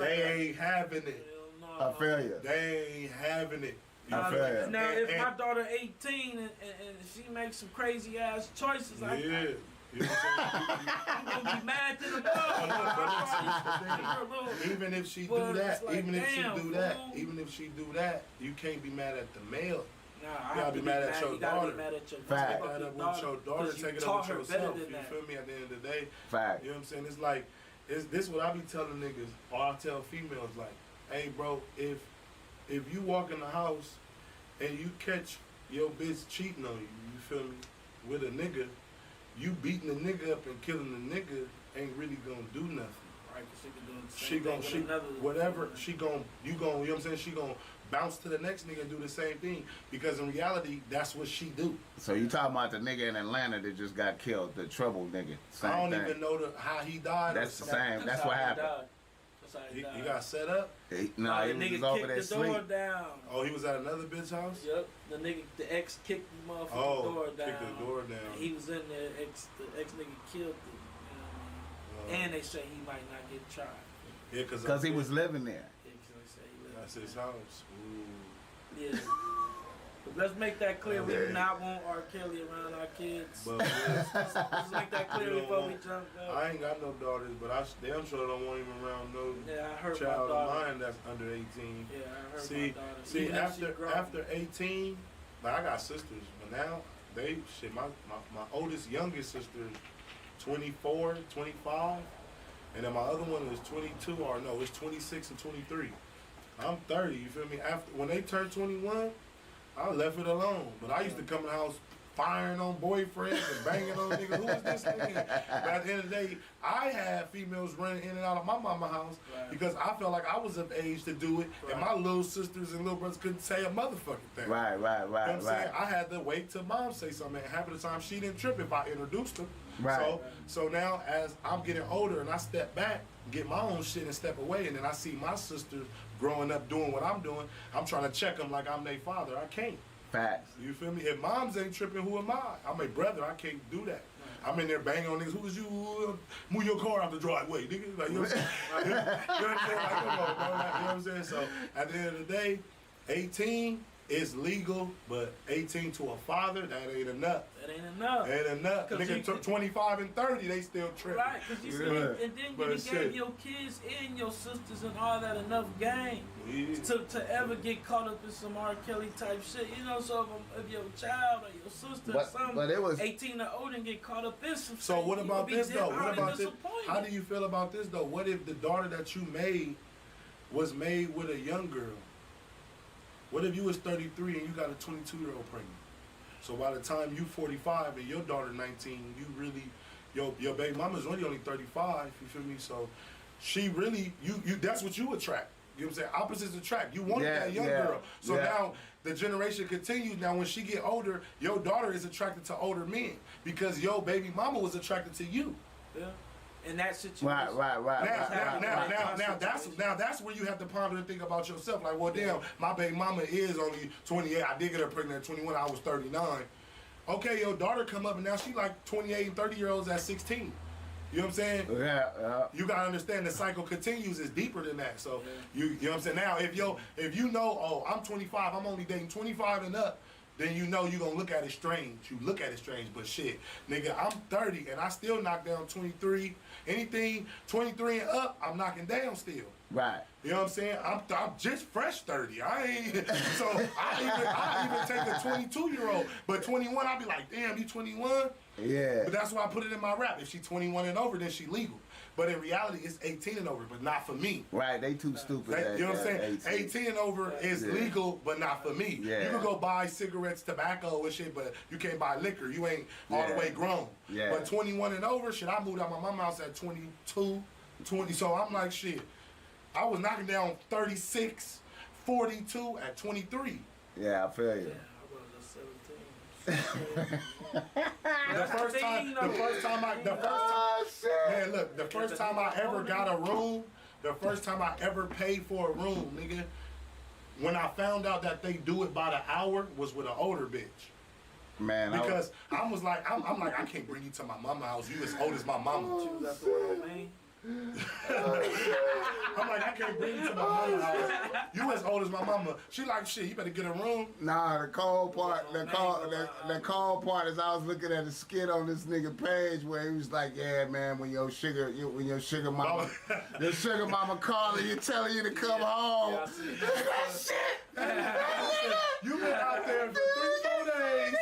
they ain't having it. Hell no, I feel you. They ain't having it. I feel ya. Now, if my daughter 18 and she makes some crazy ass choices, yeah. You know what I'm gonna be mad to the dog. even if she But do that, it's like, even if she damn, do that, fool. even if she do that, you can't be mad at the male. Nah, You gotta be mad at your you gotta daughter. be mad at your Fact. You gotta with your daughter, 'cause you take it taught up her with better yourself. than You that. feel me? At the end of the day, Fact. you know what I'm saying? It's like, this what I be telling niggas, or I tell females, like, hey bro, if you walk in the house and you catch your bitch cheating on you, you feel me, with a nigga, you beating the nigga up and killing the nigga ain't really gonna do nothing. Right, 'cause she can do the She same gon' thing with another. whatever she gon' you gon' you know what I'm saying, she gon' bounce to the next nigga and do the same thing, because in reality that's what she do. So you talking about the nigga in Atlanta that just got killed, the trouble nigga? Same I don't thing. even know how he died. That's or the something. same. That's what happened. That's how he He died. got set up. Nah, he the was nigga just over kicked there the door sleep. down. Oh, he was at another bitch house. Yep, the ex kicked the motherfucking door down. kicked the door down. And he was in there. The ex nigga killed him. You know what I mean? And they say he might not get tried. Yeah, Cause he was living there. Yeah, 'cause they say he lived That's in his there. house. Ooh. Yeah. But let's make that clear. We Yeah. do not want R. Kelly around our kids. But Let's make that clear You don't before we want- jump up. I ain't got no daughters, but I damn sure don't want him around no Yeah, I heard child my of daughter. mine that's under 18. Yeah, I heard See, my daughter. see, Even if she grown. after 18, like I got sisters, but now my oldest, youngest sister is 24, 25, and then my other one is 22, or no, it's 26 and 23. I'm 30, you feel me? After when they turned 21, I left it alone. But I used to come in the house firing on boyfriends and banging on niggas. Who is this nigga? But at the end of the day, I had females running in and out of my mama house Right. because I felt like I was of age to do it, and my little sisters and little brothers couldn't say a motherfucking thing. Right, You know what I'm saying? right. I had to wait till mom say something. And half of the time she didn't trip if I introduced her. Right. So now as I'm getting older and I step back, get my own shit and step away, and then I see my sisters growing up doing what I'm doing, I'm trying to check them like I'm their father. I can't. Facts. You feel me? If moms ain't tripping, who am I? I'm a brother. I can't do that. I'm in there banging on niggas. Who is you? Move your car out the driveway, nigga. Like, you know what I'm saying? You know what I'm saying? Like, come on, bro. Like, you know what I'm saying? So at the end of the day, 18 is legal, but 18 to a father, that ain't enough. That ain't enough. Ain't enough. 'Cause Nigga, you- 25 and 30, they still tripping. Right, because you see, Yeah. and then But you shit. gave your kids and your sisters and all that enough game Yeah. to ever get caught up in some R. Kelly type shit. You know, so if your child or your sister or something, But it was 18 or older and get caught up in some So shit, what you about would be this though? What highly about this? disappointed. How do you feel about this though? What if the daughter that you made was made with a young girl? What if you was 33 and you got a 22-year-old pregnant? So by the time you 45 and your daughter 19, you really, your baby mama's only 35. You feel me? So she really, you that's what you attract. You know what I'm saying? Opposites attract. You wanted that young girl. So now the generation continues. Now when she get older, your daughter is attracted to older men because your baby mama was attracted to you. Yeah. In that situation. right. Now that's where you have to ponder and think about yourself. Like, well, damn, my baby mama is only 28. I did get her pregnant at 21. I was 39. Okay, your daughter come up and now she like 28 and 30-year-olds at 16. You know what I'm saying? Yeah. You gotta understand the cycle continues. It's deeper than that. So you know what I'm saying. Now if you know, oh, I'm 25, I'm only dating 25 and up, then you know you gonna look at it strange. You look at it strange, but shit, nigga, I'm 30 and I still knock down 23. Anything 23 and up, I'm knocking down still. Right. You know what I'm saying? I'm just fresh 30. I ain't so I even take a 22-year-old, but 21, I'll be like, damn, you 21? Yeah. But that's why I put it in my rap. If she 21 and over, then she legal. But in reality, it's 18 and over, but not for me. Right, they too stupid. You know what I'm saying? 18 and over is legal, but not for me. Yeah. You can go buy cigarettes, tobacco, and shit, but you can't buy liquor. You ain't all the way grown. Yeah. But 21 and over, shit, I moved out my mama's house at 22, 20. So I'm like, shit, I was knocking down 36, 42 at 23. Yeah, I feel you. The first time I ever got a room, the first time I ever paid for a room, nigga, when I found out that they do it by the hour was with an older bitch. Man, because I was like, I'm like, I can't bring you to my mama's house. You as old as my mama. I'm like, I can't bring you to my mama's house. You as old as my mama. She like, shit, you better get a room. Nah, the cold part is I was looking at a skit on this nigga page where he was like, yeah, man, when your sugar mama calling you, telling you to come home. You been out there for 3-4 days.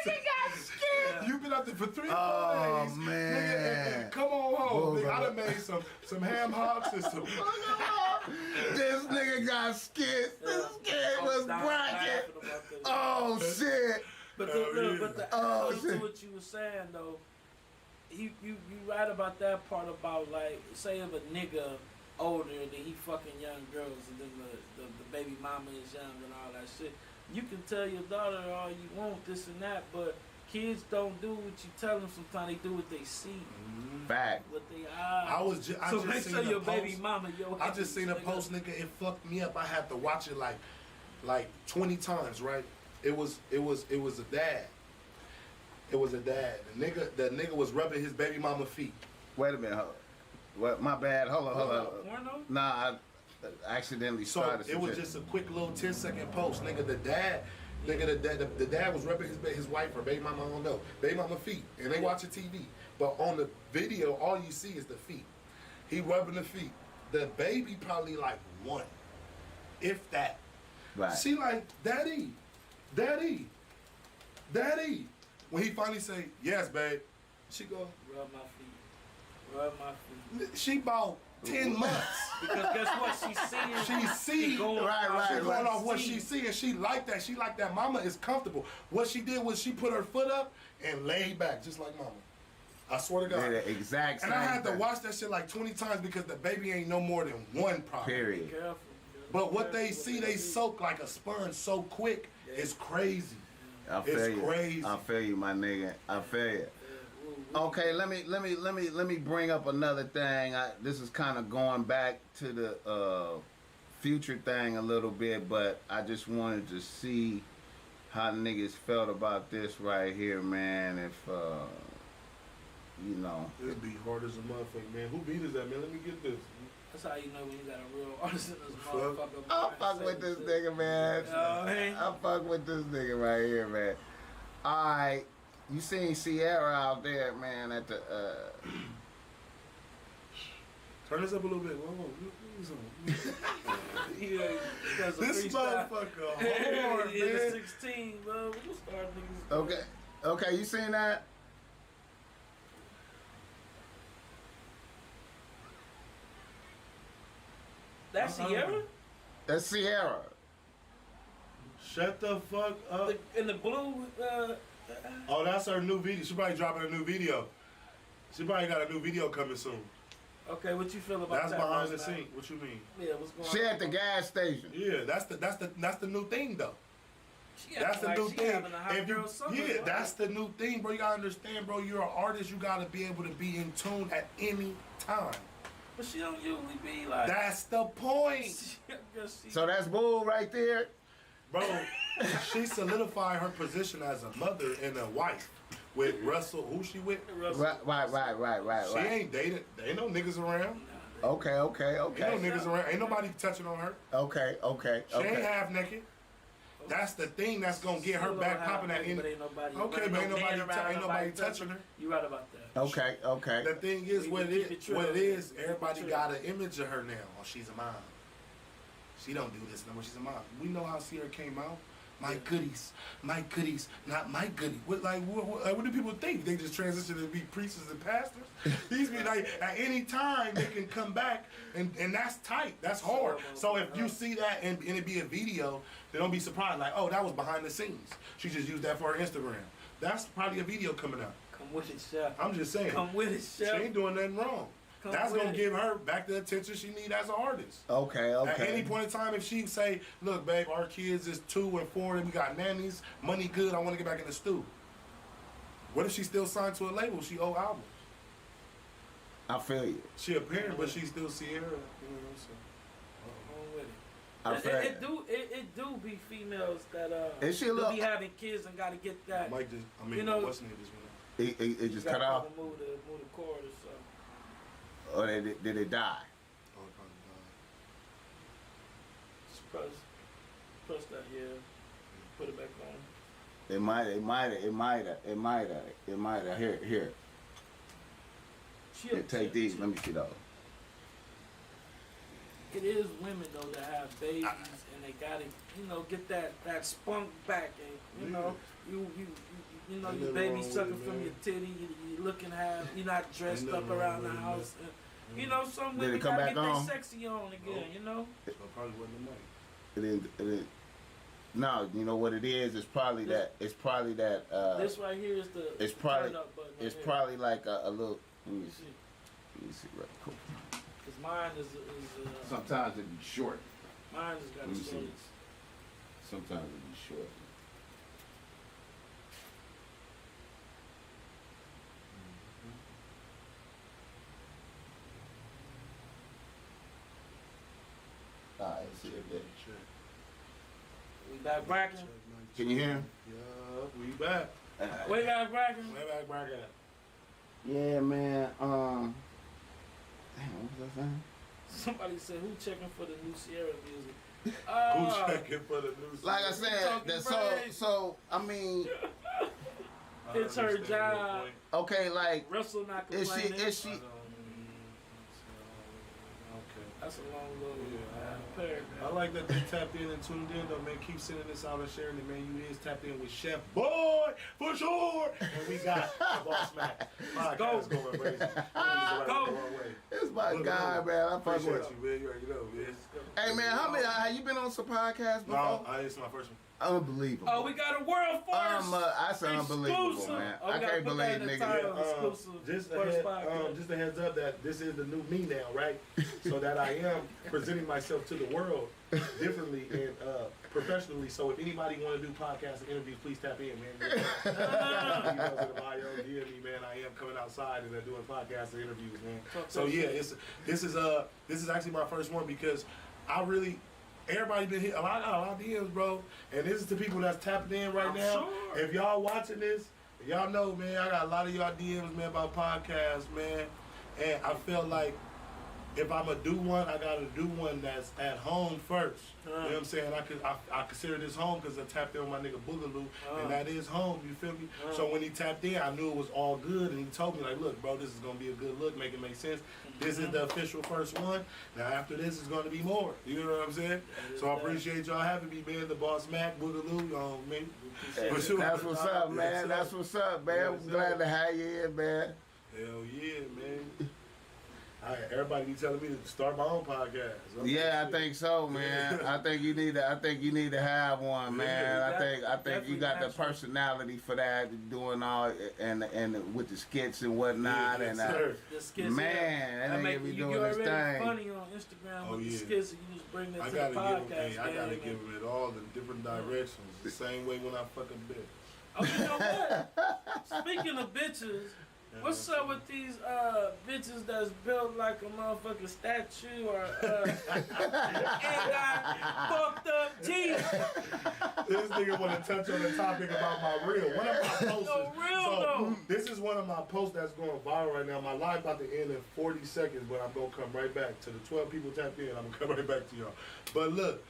You been out there for 3-4 days. Oh, man. Nigga, and come on home. Nigga, I done made some ham hocks and some. This nigga got skits. This skit was bracket. Oh, shit. But to what you were saying though, you right about that part about like, say if a nigga older and then he fucking young girls and then the baby mama is young and all that shit. You can tell your daughter all you want, this and that, but kids don't do what you tell them. Sometimes they do what they see. Fact. What they eyes. I just make seen sure a your post. baby mama, I just seen a post, nigga. It fucked me up. I had to watch it like 20 times, right? It was a dad. It was a dad. The nigga was rubbing his baby mama feet. Wait a minute. What? My bad. Hold on. Porno? Nah, I accidentally started. So it was just a quick little 10-second post, nigga. The dad was rubbing his wife or baby mama, I don't know, baby mama feet, and they watching TV. But on the video, all you see is the feet. He rubbing the feet. The baby probably like 1, if that. Right. She like, daddy. When he finally say, yes, babe, she go, Rub my feet. She about 10 months. Because guess what? She's seeing. going off what she seeing. She like that. She like that. Mama is comfortable. What she did was she put her foot up and laid back just like mama. I swear to God. Yeah, the exact same And I had to thing. watch that shit like 20 times because the baby ain't no more than 1 problem. Period. Be careful. But what they see, they soak like a sponge so quick. It's crazy. I feel It's you. crazy. I feel you, my nigga. I feel you. Okay, let me bring up another thing. This is kind of going back to the future thing a little bit, but I just wanted to see how niggas felt about this right here, man. If you know, This beat hard as a motherfucker, man. Who beat is that, man? Let me get this. That's how you know when you got a real artist in this Fuck. motherfucker. I fuck with this nigga, man. I fuck with this nigga right here, man. All right, you seen Sierra out there, man, at the. Turn this up a little bit. Whoa. This motherfucker hard, man. 16, bro. We can start niggas. Okay, you seen that? That's Sierra? That's Sierra. Shut the fuck up. In the blue. Oh, that's her new video. She probably dropping a new video. She probably got a new video coming soon. Okay, what you feel about That's that? behind the scene. What you mean? Yeah, what's going on? She at the gas station. Yeah, that's the new thing though. She That's the like new she thing. having a hot If girl you, summer, yeah, right? that's the new thing, bro. You gotta understand, bro. You're an artist. You gotta be able to be in tune at any time. But she don't usually be like. That's the point, So that's bull right there. bro. She solidified her position as a mother and a wife with Russell. Who she with? Right. She ain't dated. There ain't no niggas around. Okay. Ain't no niggas around. Ain't nobody touching on her. Okay. She ain't half naked. That's the thing that's gonna get her back popping at any. But ain't nobody. Okay, but ain't nobody touching her. You right about that. Okay. The thing is, We what keep it it true. is, everybody Keep it got an image of her now. Oh, she's a mom. She don't do this no more. She's a mom. We know how Sierra came out. my goodies, not my goodie. What do people think? They just transition to be priests and pastors? These be like, at any time they can come back, and that's tight. That's hard. So if you see that and it be a video, then don't be surprised. Like, oh, that was behind the scenes. She just used that for her Instagram. That's probably a video coming out. Come with it, chef. I'm just saying. Come with it, chef. She ain't doing nothing wrong. That's gonna give her back the attention she need as an artist. Okay. At any point in time, if she say, "Look, babe, our kids is 2 and 4, and we got nannies, money good. I want to get back in the stew." What if she still signed to a label? She owe albums. I feel you. She a parent, but she still Sierra. You know what I'm saying? It do be females that Is she be having kids and gotta get that. Mike just, what's name just went out? It just cut off. Move the cord or something. Or did it die? Oh, it probably died. Press that, yeah. Put it back on. It might have. Here. Take these. Let me see those. It is women though that have babies and they gotta, get that spunk back, and you know your baby sucking from your titty, you looking half, you're not dressed up around the house. And, some women gotta get their sexy on again, So it probably wasn't the money. It is. No, you know what it is? It's probably that. This right here is the. It's probably. Turn up button It's right probably like a little. Let me see. Right, cool. Cause mine is. Sometimes it be short. Mine has got a short. Sometimes it be short. Alright, see it there. We back bracking. Can you hear him? Yeah, we back. We back bracking. Yeah, man. Damn, what was I saying? Somebody said, who checking for the new Sierra music? Who checking for the new Sierra? Like I said, so I mean, it's her job. Okay, like Russell not complaining. Is she? That's a long little paragraph. I like that they tapped in and tuned in though, man. Keep sending this out and sharing it, man. You is tapped in with Chef Boy for sure. And we got the Bossmack podcast going crazy. Go. It's my guy, man. I fuck with you, man. You already know, man. Hey, man, have you been on some podcasts before? No, it's my first one. Unbelievable. Oh, we got a world first. That's unbelievable, man. I can't believe, nigga. Just a heads up that this is the new me now, right? So that I am presenting myself to the world differently and professionally. So if anybody want to do podcasts and interviews, please tap in, man. You know, to the bio, DM me, man. I am coming outside and doing podcasts and interviews, man. So yeah, this is actually my first one because I really. Everybody been hit. I got a lot of DMs, bro. And this is the people that's tapping in right now. Sure. If y'all watching this, y'all know, man, I got a lot of y'all DMs, man, about podcasts, man. And I feel like if I'm going to do one, I got to do one that's at home first. You know what I'm saying? I consider this home because I tapped in with my nigga Boogaloo, and that is home, you feel me? So when he tapped in, I knew it was all good, and he told me, like, look, bro, this is going to be a good look, make it make sense. This is the official first one. Now, after this, is going to be more. You know what I'm saying? So I appreciate y'all having me, man. The Bossmack, Boogaloo, man. That's what's up, man. That's what's up, man. I'm glad to have you in, man. Hell yeah, man. Everybody be telling me to start my own podcast. Yeah, I think so, man. I think you need to have one, man. I think you got the personality for that, doing all and with the skits and whatnot, and the skits, man, that nigga be doing this thing. Funny on Instagram with the skits, and you just bring that to the podcast. I gotta give them it all the different directions. The same way when I fuck a bitch. Oh, you know what? Speaking of bitches. What's up with these bitches that's built like a motherfucking statue or and got fucked up teeth? This nigga want to touch on the topic about my reel. One of my posts. This is one of my posts that's going viral right now. My live about to end in 40 seconds, but I'm gonna come right back to the 12 people tapped in. I'm gonna come right back to y'all. But look,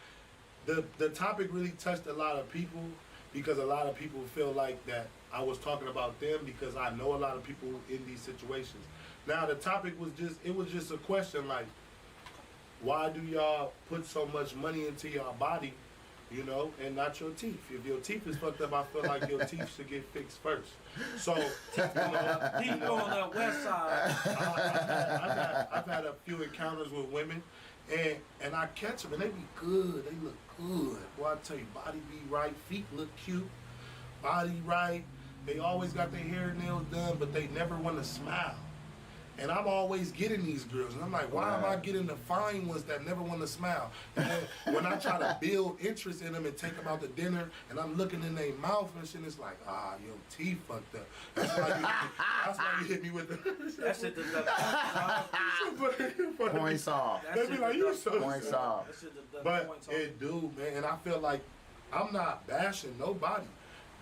the topic really touched a lot of people because a lot of people feel like that I was talking about them because I know a lot of people in these situations. Now the topic was just a question like, why do y'all put so much money into y'all body you know, and not your teeth. If your teeth is fucked up, I feel like your teeth should get fixed first. So, Deep on the west side. I've had a few encounters with women, and I catch them, and they be good. They look good. Boy, I tell you, body be right, feet look cute, body right. They always got their hair and nails done, but they never want to smile. And I'm always getting these girls, and I'm like, why am I getting the fine ones that never want to smile? And then when I try to build interest in them and take them out to dinner, and I'm looking in their mouth and shit, it's like, your teeth fucked up. That's why you hit me with the. That shit Points off. They be like, you so Points off. But it do, man, and I feel like I'm not bashing nobody.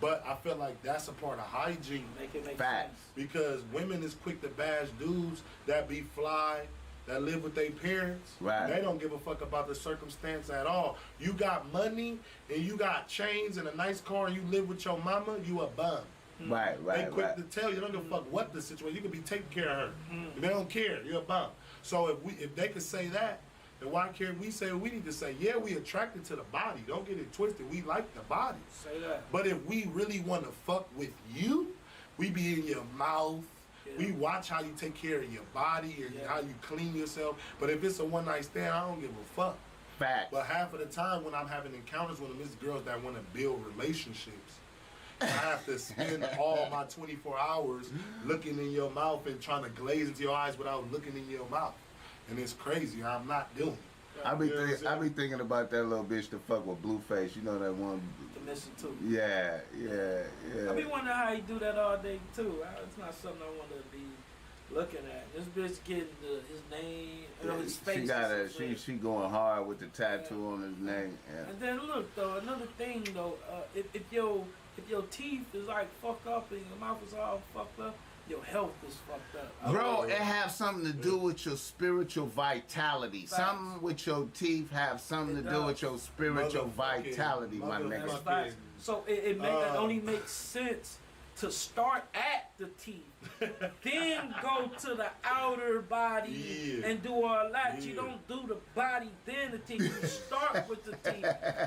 But I feel like that's a part of hygiene. Make it make Facts. sense. Because women is quick to bash dudes that be fly, that live with their parents. Right. They don't give a fuck about the circumstance at all. You got money and you got chains and a nice car and you live with your mama, you a bum. Right, They quick to tell you, don't give a fuck what the situation. You could be taking care of her. If they don't care, you're a bum. So if they could say that, then why can't we say what we need to say? Yeah, we attracted to the body. Don't get it twisted. We like the body. Say that. But if we really want to fuck with you, we be in your mouth. Yeah. We watch how you take care of your body and how you clean yourself. But if it's a one-night stand, I don't give a fuck. Facts. But half of the time when I'm having encounters with them, it's girls that want to build relationships. I have to spend all my 24 hours looking in your mouth and trying to glaze into your eyes without looking in your mouth. And it's crazy. I'm not doing it. I be thinking about that little bitch to fuck with Blueface. You know that one. The missing too. Yeah. I be wondering how he do that all day too. It's not something I want to be looking at. This bitch getting his name, his face. She going hard with the tattoo on his neck. Yeah. And then look though, another thing though, if your teeth is like fucked up and your mouth is all fucked up, your health is fucked up. Bro, it have something to do with your spiritual vitality. Facts. Something with your teeth have something to do with your spiritual vitality, my nigga. Facts. So it only makes sense to start at the teeth, then go to the outer body and do all that. You don't do the body, then the teeth. You start with the teeth,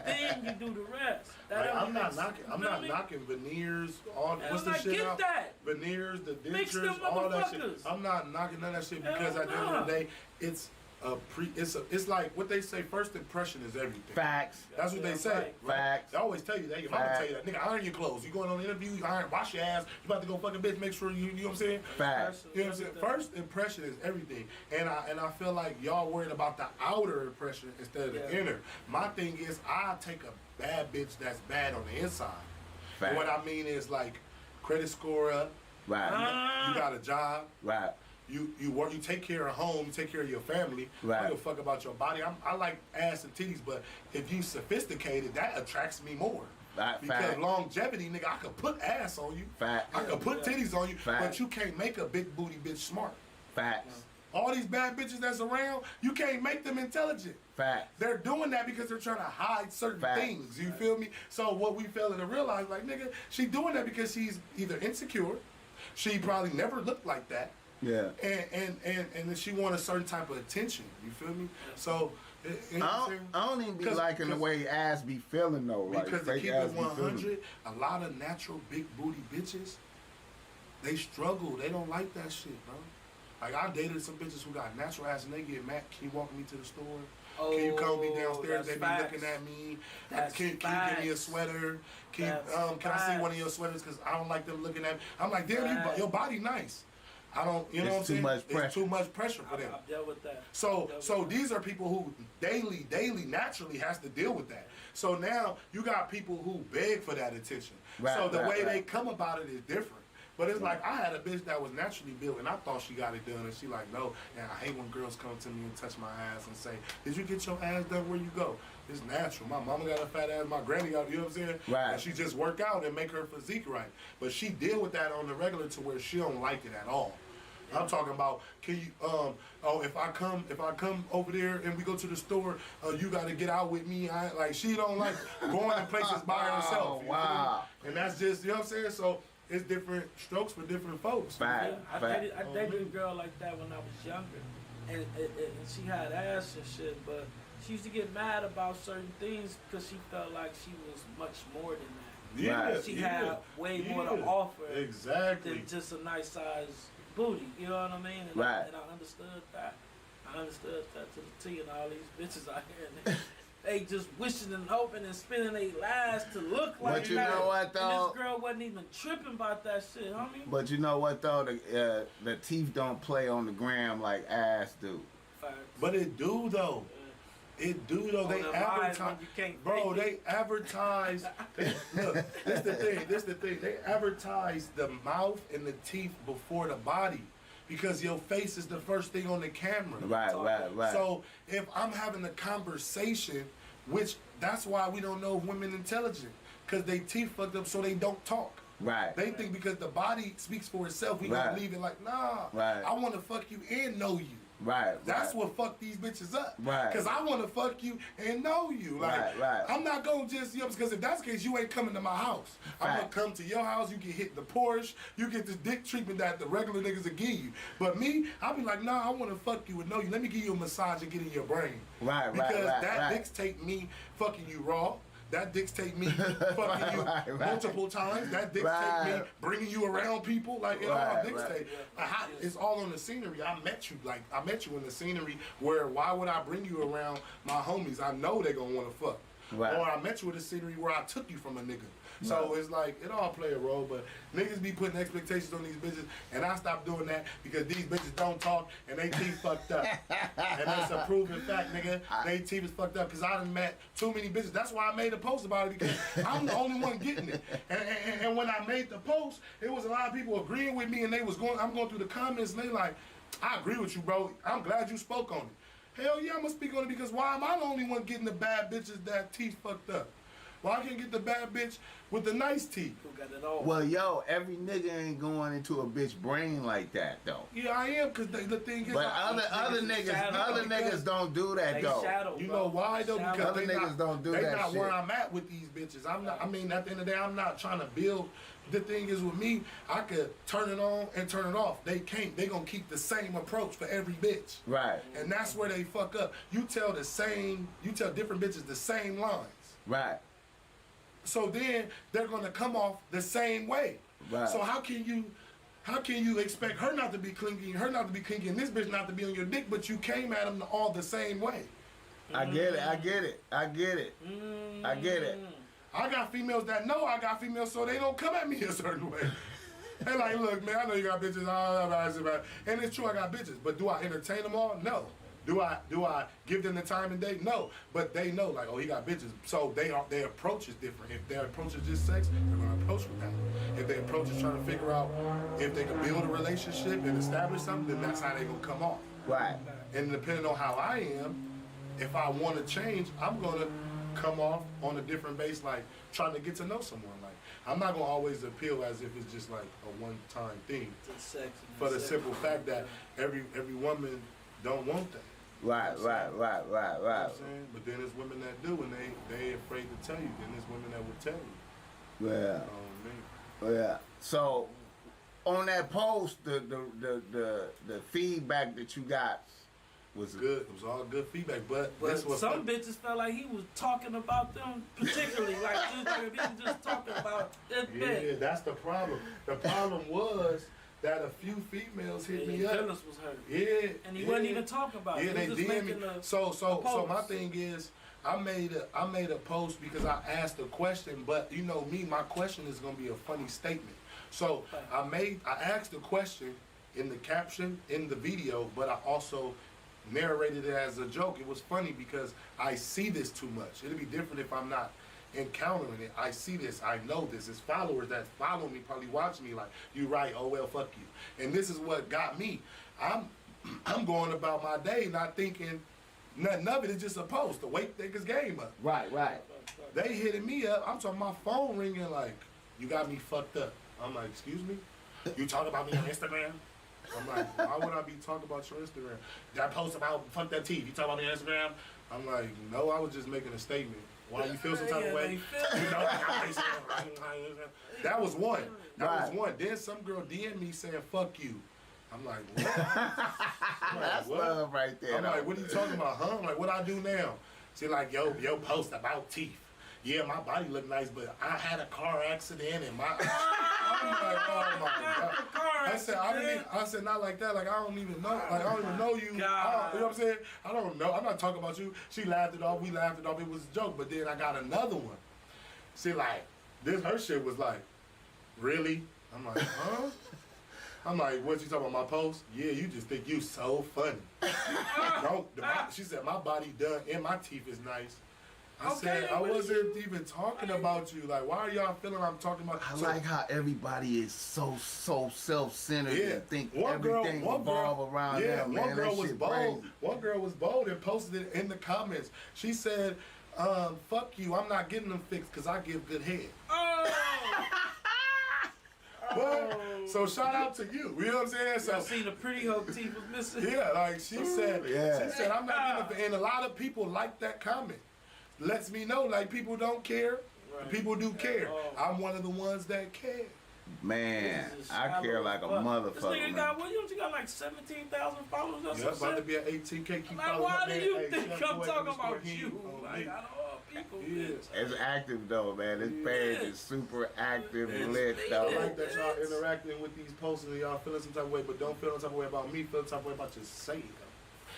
then you do the rest. I'm not knocking veneers, what's the shit out? Veneers, the dentures, all that shit. I'm not knocking none of that shit because at the end of the day, it's like what they say, first impression is everything. Facts. That's what they say. Right? Facts. They always tell you that. Your mama tell you that. Nigga, iron your clothes. You going on an interview, you iron, wash your ass. You about to go fuck a bitch, make sure you know what I'm saying? Facts. You know what I'm saying? First impression is everything. And I feel like y'all worried about the outer impression instead of the inner. My thing is I take a bad bitch that's bad on the inside. And what I mean is like credit score up. Right. You got a job. Right. You work, you take care of home, you take care of your family. Right. I don't give a fuck about your body. I like ass and titties, but if you sophisticated, that attracts me more. Because longevity, nigga, I could put ass on you. Fact. I could put titties on you, but you can't make a big booty bitch smart. Facts. All these bad bitches that's around, you can't make them intelligent. Facts. They're doing that because they're trying to hide certain things. You feel me? So what we failing to realize, like, nigga, she doing that because she's either insecure, she probably never looked like that. Yeah. And she want a certain type of attention. You feel me? So I don't even be liking the way ass be feeling though. Because to keep it 100, a lot of natural big booty bitches, they struggle. They don't like that shit, bro. Like I dated some bitches who got natural ass and they get mad. Can you walk me to the store? Can you come me downstairs? They be looking at me. Can you give me a sweater? Can I see one of your sweaters? Because I don't like them looking at me. I'm like, damn, your body nice. I don't, you know what I'm saying? It's too much pressure for them. I've dealt with that. So these are people who daily, naturally has to deal with that. So now you got people who beg for that attention. So the way they come about it is different. But it's like, I had a bitch that was naturally built, and I thought she got it done, and she like, no. And I hate when girls come to me and touch my ass and say, did you get your ass done where you go? It's natural. My mama got a fat ass, my granny got, you know what I'm saying? Right. And she just work out and make her physique right. But she deal with that on the regular to where she don't like it at all. I'm talking about, can you, if I come over there and we go to the store, you got to get out with me. She don't like going to places by herself. Wow. And that's just, you know what I'm saying? So it's different strokes for different folks. Fact. I dated a girl like that when I was younger, and she had ass and shit, but She used to get mad about certain things because she felt like she was much more than that. Yeah, She had way more to offer than just a nice size booty. You know what I mean? And I understood that. I understood that to the T. And all these bitches out here, they just wishing and hoping and spending their lives to look like But you that. know what though? And this girl wasn't even tripping about that shit, homie. But you know what though? The teeth don't play on the gram like ass do. Facts. But it do though. It do though. They advertise, bro. They advertise. Look, this the thing. They advertise the mouth and the teeth before the body, because your face is the first thing on the camera. Right. So if I'm having a conversation, which that's why we don't know if women intelligent, because they teeth fucked up, so they don't talk. Right. They think because the body speaks for itself, we gonna leave it like, nah. Right. I want to fuck you and know you. Right. That's what fucked these bitches up. Right. Because I want to fuck you and know you. Like, I'm not going to just, because if that's the case, you ain't coming to my house. I'm going to come to your house. You can hit the Porsche. You get this dick treatment that the regular niggas will give you. But me, I'll be like, nah, I want to fuck you and know you. Let me give you a massage and get in your brain. Because that dictate me fucking you raw. That dictate me fucking you multiple times. That dictate me bringing you around people. Like, it all dictate. It's all on the scenery. I met you in the scenery where why would I bring you around my homies? I know they gonna want to fuck. Right. Or I met you in the scenery where I took you from a nigga. So it's like, it all play a role, but niggas be putting expectations on these bitches, and I stopped doing that because these bitches don't talk and they teeth fucked up. And that's a proven fact, nigga. They teeth is fucked up because I done met too many bitches. That's why I made a post about it, because I'm the only one getting it. And when I made the post, it was a lot of people agreeing with me, and I'm going through the comments, and they like, I agree with you, bro. I'm glad you spoke on it. Hell yeah, I'm gonna speak on it, because why am I the only one getting the bad bitches that teeth fucked up? Well, I can't get the bad bitch with the nice teeth. Who got it all? Well, yo, every nigga ain't going into a bitch brain like that, though. Yeah, I am, because the thing is... But other niggas don't do that, though. Shadow, you know why, though? Because other niggas don't do that They not shit. where I'm at with these bitches. I'm not. I mean, at the end of the day, I'm not trying to build. The thing is with me, I could turn it on and turn it off. They can't. They gonna keep the same approach for every bitch. Right. And that's where they fuck up. You tell different bitches the same lines. Right. So then they're gonna come off the same way. Right. So how can you expect her not to be clingy, and this bitch not to be on your dick, but you came at them all the same way? I get it. I got females that know I got females, so they don't come at me a certain way. They like, look, man, I know you got bitches, and it's true I got bitches, but do I entertain them all? No. Do I give them the time and day? No. But they know, like, oh, he got bitches. So their approach is different. If their approach is just sex, they're gonna approach with that. If their approach is trying to figure out if they can build a relationship and establish something, then that's how they gonna come off. Right. And depending on how I am, if I want to change, I'm gonna come off on a different base, like trying to get to know someone. Like, I'm not gonna always appeal as if it's just like a one-time thing. For the simple fact that every woman don't want that. Right. You know what I'm saying? But then there's women that do, and they afraid to tell you. Then there's women that will tell you. Yeah. Yeah. So on that post, the feedback that you got was good. It was all good feedback, but some bitches felt like he was talking about them particularly, like he was just talking about that. Yeah, that's the problem. The problem was that a few females hit me up. Phyllis was hurt. Yeah, and he wasn't even talking about it. Yeah, they did me. So my thing is, I made a post because I asked a question, but you know me, my question is gonna be a funny statement. So I asked a question in the caption in the video, but I also narrated it as a joke. It was funny because I see this too much. It'd be different if I'm not encountering it. I see this, I know this. It's followers that follow me, probably watch me like, you right, oh well, fuck you. And this is what got me. I'm going about my day not thinking nothing of it. It's just a post to wake niggas' game up. Right. They hitting me up. I'm talking my phone ringing like, you got me fucked up. I'm like, excuse me? You talk about me on Instagram? I'm like, why would I be talking about your Instagram? That post about fuck that teeth, you talk about me on Instagram? I'm like, no, I was just making a statement. Why you feel some type of way? That was one. Was one. Then some girl DM me saying, fuck you. I'm like, what? That's love right there. I'm like, what are you talking about, huh? I'm like, what I do now? See, like, yo post about teeth. Yeah, my body look nice, but I had a car accident and my. I'm like, oh my God. I said, not like that. Like, I don't even know. Like, I don't even know you. You know what I'm saying? I don't know. I'm not talking about you. She laughed it off. We laughed it off. It was a joke. But then I got another one. See, like, her shit was like, really? I'm like, huh? I'm like, what you talking about, my post? Yeah, you just think you so funny. She said, my body done and my teeth is nice. I said, I wasn't even talking about you. Like, why are y'all feeling I'm talking about you? I like how everybody is so self-centered and think everything revolve around them, man. One girl was bold. One girl was bold and posted it in the comments. She said, fuck you, I'm not getting them fixed because I give good head. So shout out to you. You know what I'm saying? So I seen the pretty hoe teeth was missing. Yeah, like she said, I'm not getting it. And a lot of people like that comment. Lets me know, like, people don't care. Right. People do care. I'm one of the ones that care. Man, I care like a motherfucker. This nigga got, you got like 17,000 followers or something? Yeah, about to be at 18K. Keep like, why do you think I'm talking about you? Like, I don't know people. It's active, though, man. This page is super active and lit, though. I like that y'all interacting with these posts and y'all feeling some type of way, but don't feel some type of way about me, feel some type of way about your saying.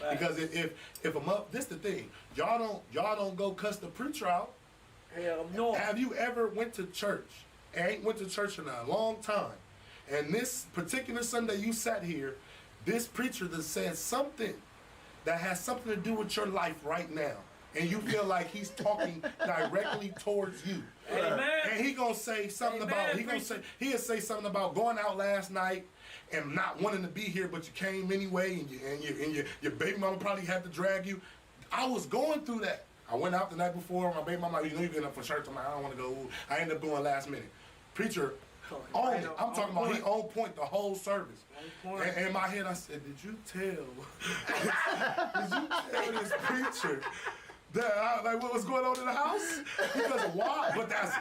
Because if I'm up, this the thing. Y'all don't go cuss the preacher out. Hell no. Have you ever went to church? Ain't went to church in a long time. And this particular Sunday you sat here, this preacher that said something that has something to do with your life right now. And you feel like he's talking directly towards you. Amen. And he gonna say something he'll say something about going out last night and not wanting to be here, but you came anyway, and your baby mama probably had to drag you. I was going through that. I went out the night before. My baby mama, you know, you getting up for church. I'm like, I don't want to go. I ended up doing last minute. Preacher owned it. I'm talking about he on point the whole service. And in my head, I said, did you tell this preacher that like what was going on in the house? Because of why? But that's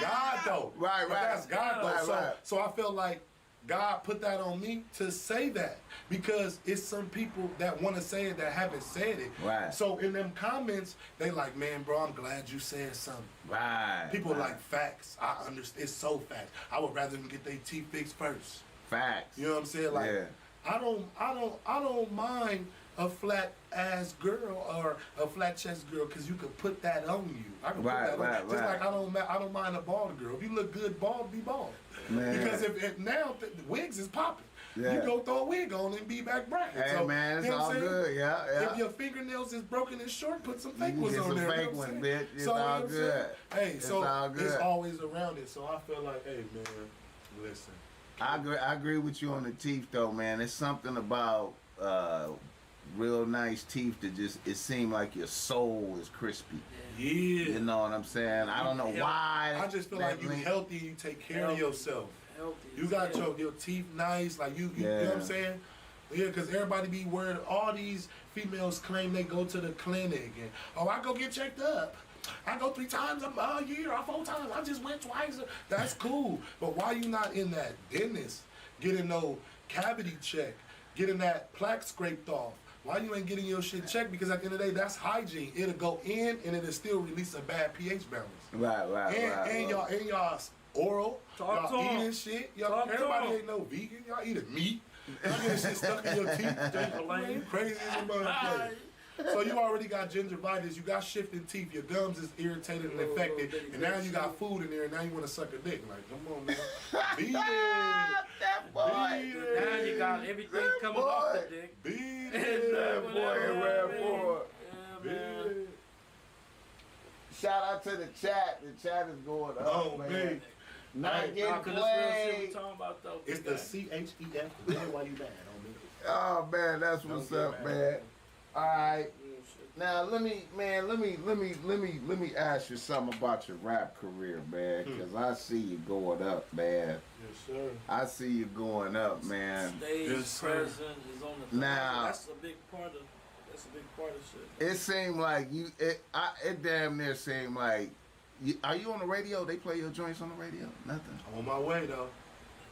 God though. Right. That's God though. Right. So I felt like God put that on me to say that because it's some people that want to say it that haven't said it. Right. So in them comments, they like, man, bro, I'm glad you said something. Right. People like facts. I understand. It's so facts. I would rather them get their teeth fixed first. Facts. You know what I'm saying? Like, I don't mind a flat ass girl or a flat chest girl because you could put that on you. I can put that on. Just like I don't mind a bald girl. If you look good bald, be bald. Man. Because if now the wigs is popping. Yeah. You go throw a wig on and be back bright. Hey, so, man, it's you know all good. Yeah. If your fingernails is broken and short, put some fake ones Get on there. some fake ones, bitch. It's all good. Hey, it's always around it. So I feel like, hey, man, listen. I agree with you on the teeth, though, man. It's something about real nice teeth that just, it seems like your soul is crispy. Yeah. You know what I'm saying? I don't know why. I just feel like you healthy, you take care of yourself. You got your teeth nice, like you know what I'm saying? Yeah, because everybody be worried. All these females claim they go to the clinic and, I go get checked up. I go 3 times a year or 4 times. I just went twice. That's cool. But why you not in that dentist getting no cavity check, getting that plaque scraped off? Why you ain't getting your shit checked? Because at the end of the day, that's hygiene. It'll go in and it'll still release a bad pH balance. And y'all oral, y'all eating shit. Everybody ain't no vegan. Y'all eating meat. Y'all getting shit stuck in your teeth. You crazy as a motherfucker. So you already got gingivitis, you got shifting teeth, your gums is irritated and infected, and now you got food in there, and now you want to suck a dick. Like, come on, man. Beat it. That boy. Now you got everything coming off the dick. Beat it. That boy. Beat it. Shout out to the chat. The chat is going up, oh, man. Not getting played. It's the CHEF. Why you bad on me? Oh, man, that's what's up, man. All right. Now let me ask you something about your rap career, man, because I see you going up, man. Yes, sir. I see you going up, man. Stage presence is on the now. That's a big part of shit. It seemed like it damn near seemed like. Are you on the radio? They play your joints on the radio? Nothing. I'm on my way though.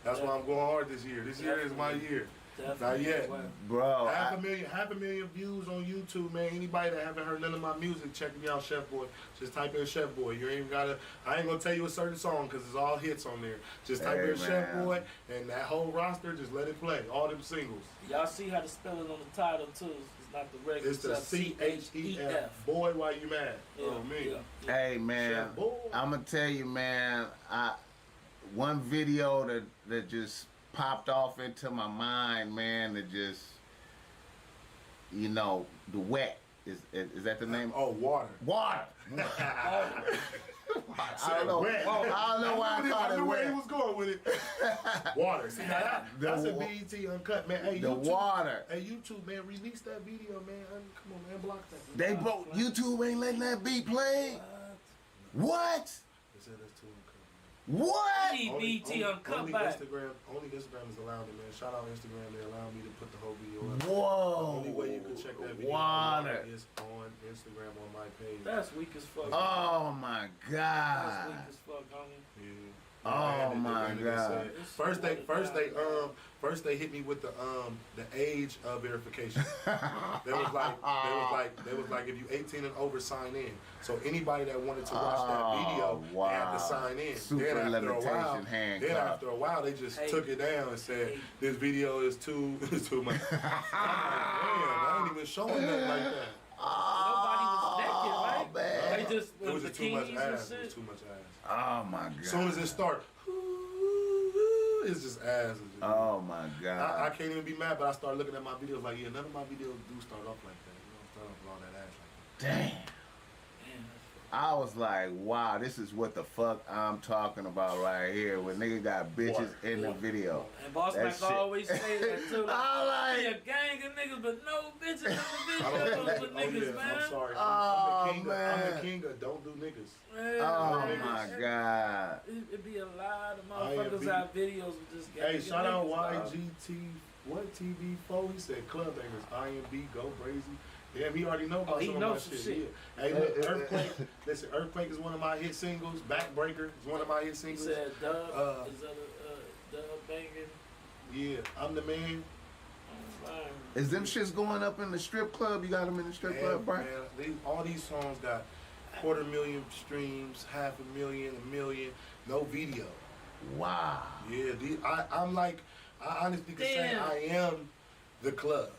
That's why I'm going hard this year. This year is my year. Definitely. Not yet. Bro. Half a million views on YouTube, man. Anybody that haven't heard none of my music, check me out, Chef Boy. Just type in Chef Boy. You ain't gotta. I ain't gonna tell you a certain song because it's all hits on there. Just type in Chef Boy, and that whole roster, just let it play. All them singles. Y'all see how to spell it on the title too. It's not the regular. It's the CHEF. Boy, why you mad? Yeah, Oh me. yeah. Hey man, I'm gonna tell you, man. One video that just popped off into my mind, man. That just, you know, the wet is that the name? Oh, water. Water. I don't know. I don't know why I thought it where he wet. was going with it. Water. See, that's a BET Uncut, man. Hey, The YouTube, water. Hey, YouTube, man, release that video, man. Come on, man, block that. They broke. YouTube ain't letting that beat play. What? They said that's too uncut. What? BT Uncut only back. Only Instagram is allowed it, man. Shout out Instagram, they allow me to put the whole video up. Whoa. The only way you can check that video Water. is on Instagram on my page. That's weak as fuck. Oh my That's God. weak as fuck, homie. Yeah. Oh my God. First they hit me with the age of verification. They was like if you 18 and over, sign in. So anybody that wanted to watch that video, they had to sign in. Super then limitation handcuff. after a while, they just took it down and said this video is too much. I'm like, damn, I ain't even showing nothing like that. Nobody was naked, right? Man. They just It was just too much bikinis and ass. shit. It was too much ass. Oh my God. As soon as it started, it's just ass. Oh my I God. can't even be mad, but I started looking at my videos like, yeah, none of my videos do start off like that. You know, start off with all that ass like that. Damn. I was like, wow, this is what the fuck I'm talking about right here. When nigga got bitches in the video. And Bossmack always say that too. I Like, like. a gang of niggas, but no bitches in the video with niggas, man. I'm sorry. Oh, I'm man. the king of don't do niggas. Man, Oh man, my it- God. It'd be a lot of I am motherfuckers beat. have videos with this gang. Hey, of shout out niggas, dog. YGT. What TV4? He said club bangers. IMB, go crazy. Damn, he already know about he some of knows my some shit. shit. Yeah. Hey, look, Earthquake. Listen, Earthquake is one of my hit singles. Backbreaker is one of my hit He singles. said, Dub, Uh, is that a Dub banging? Yeah, I'm the man. Is them shits going up in the strip club? You got them in the strip club, bro? All these songs got 250,000 streams, 500,000, 1 million, no video. Wow. Yeah, I'm like, I honestly can say Damn. I am the club.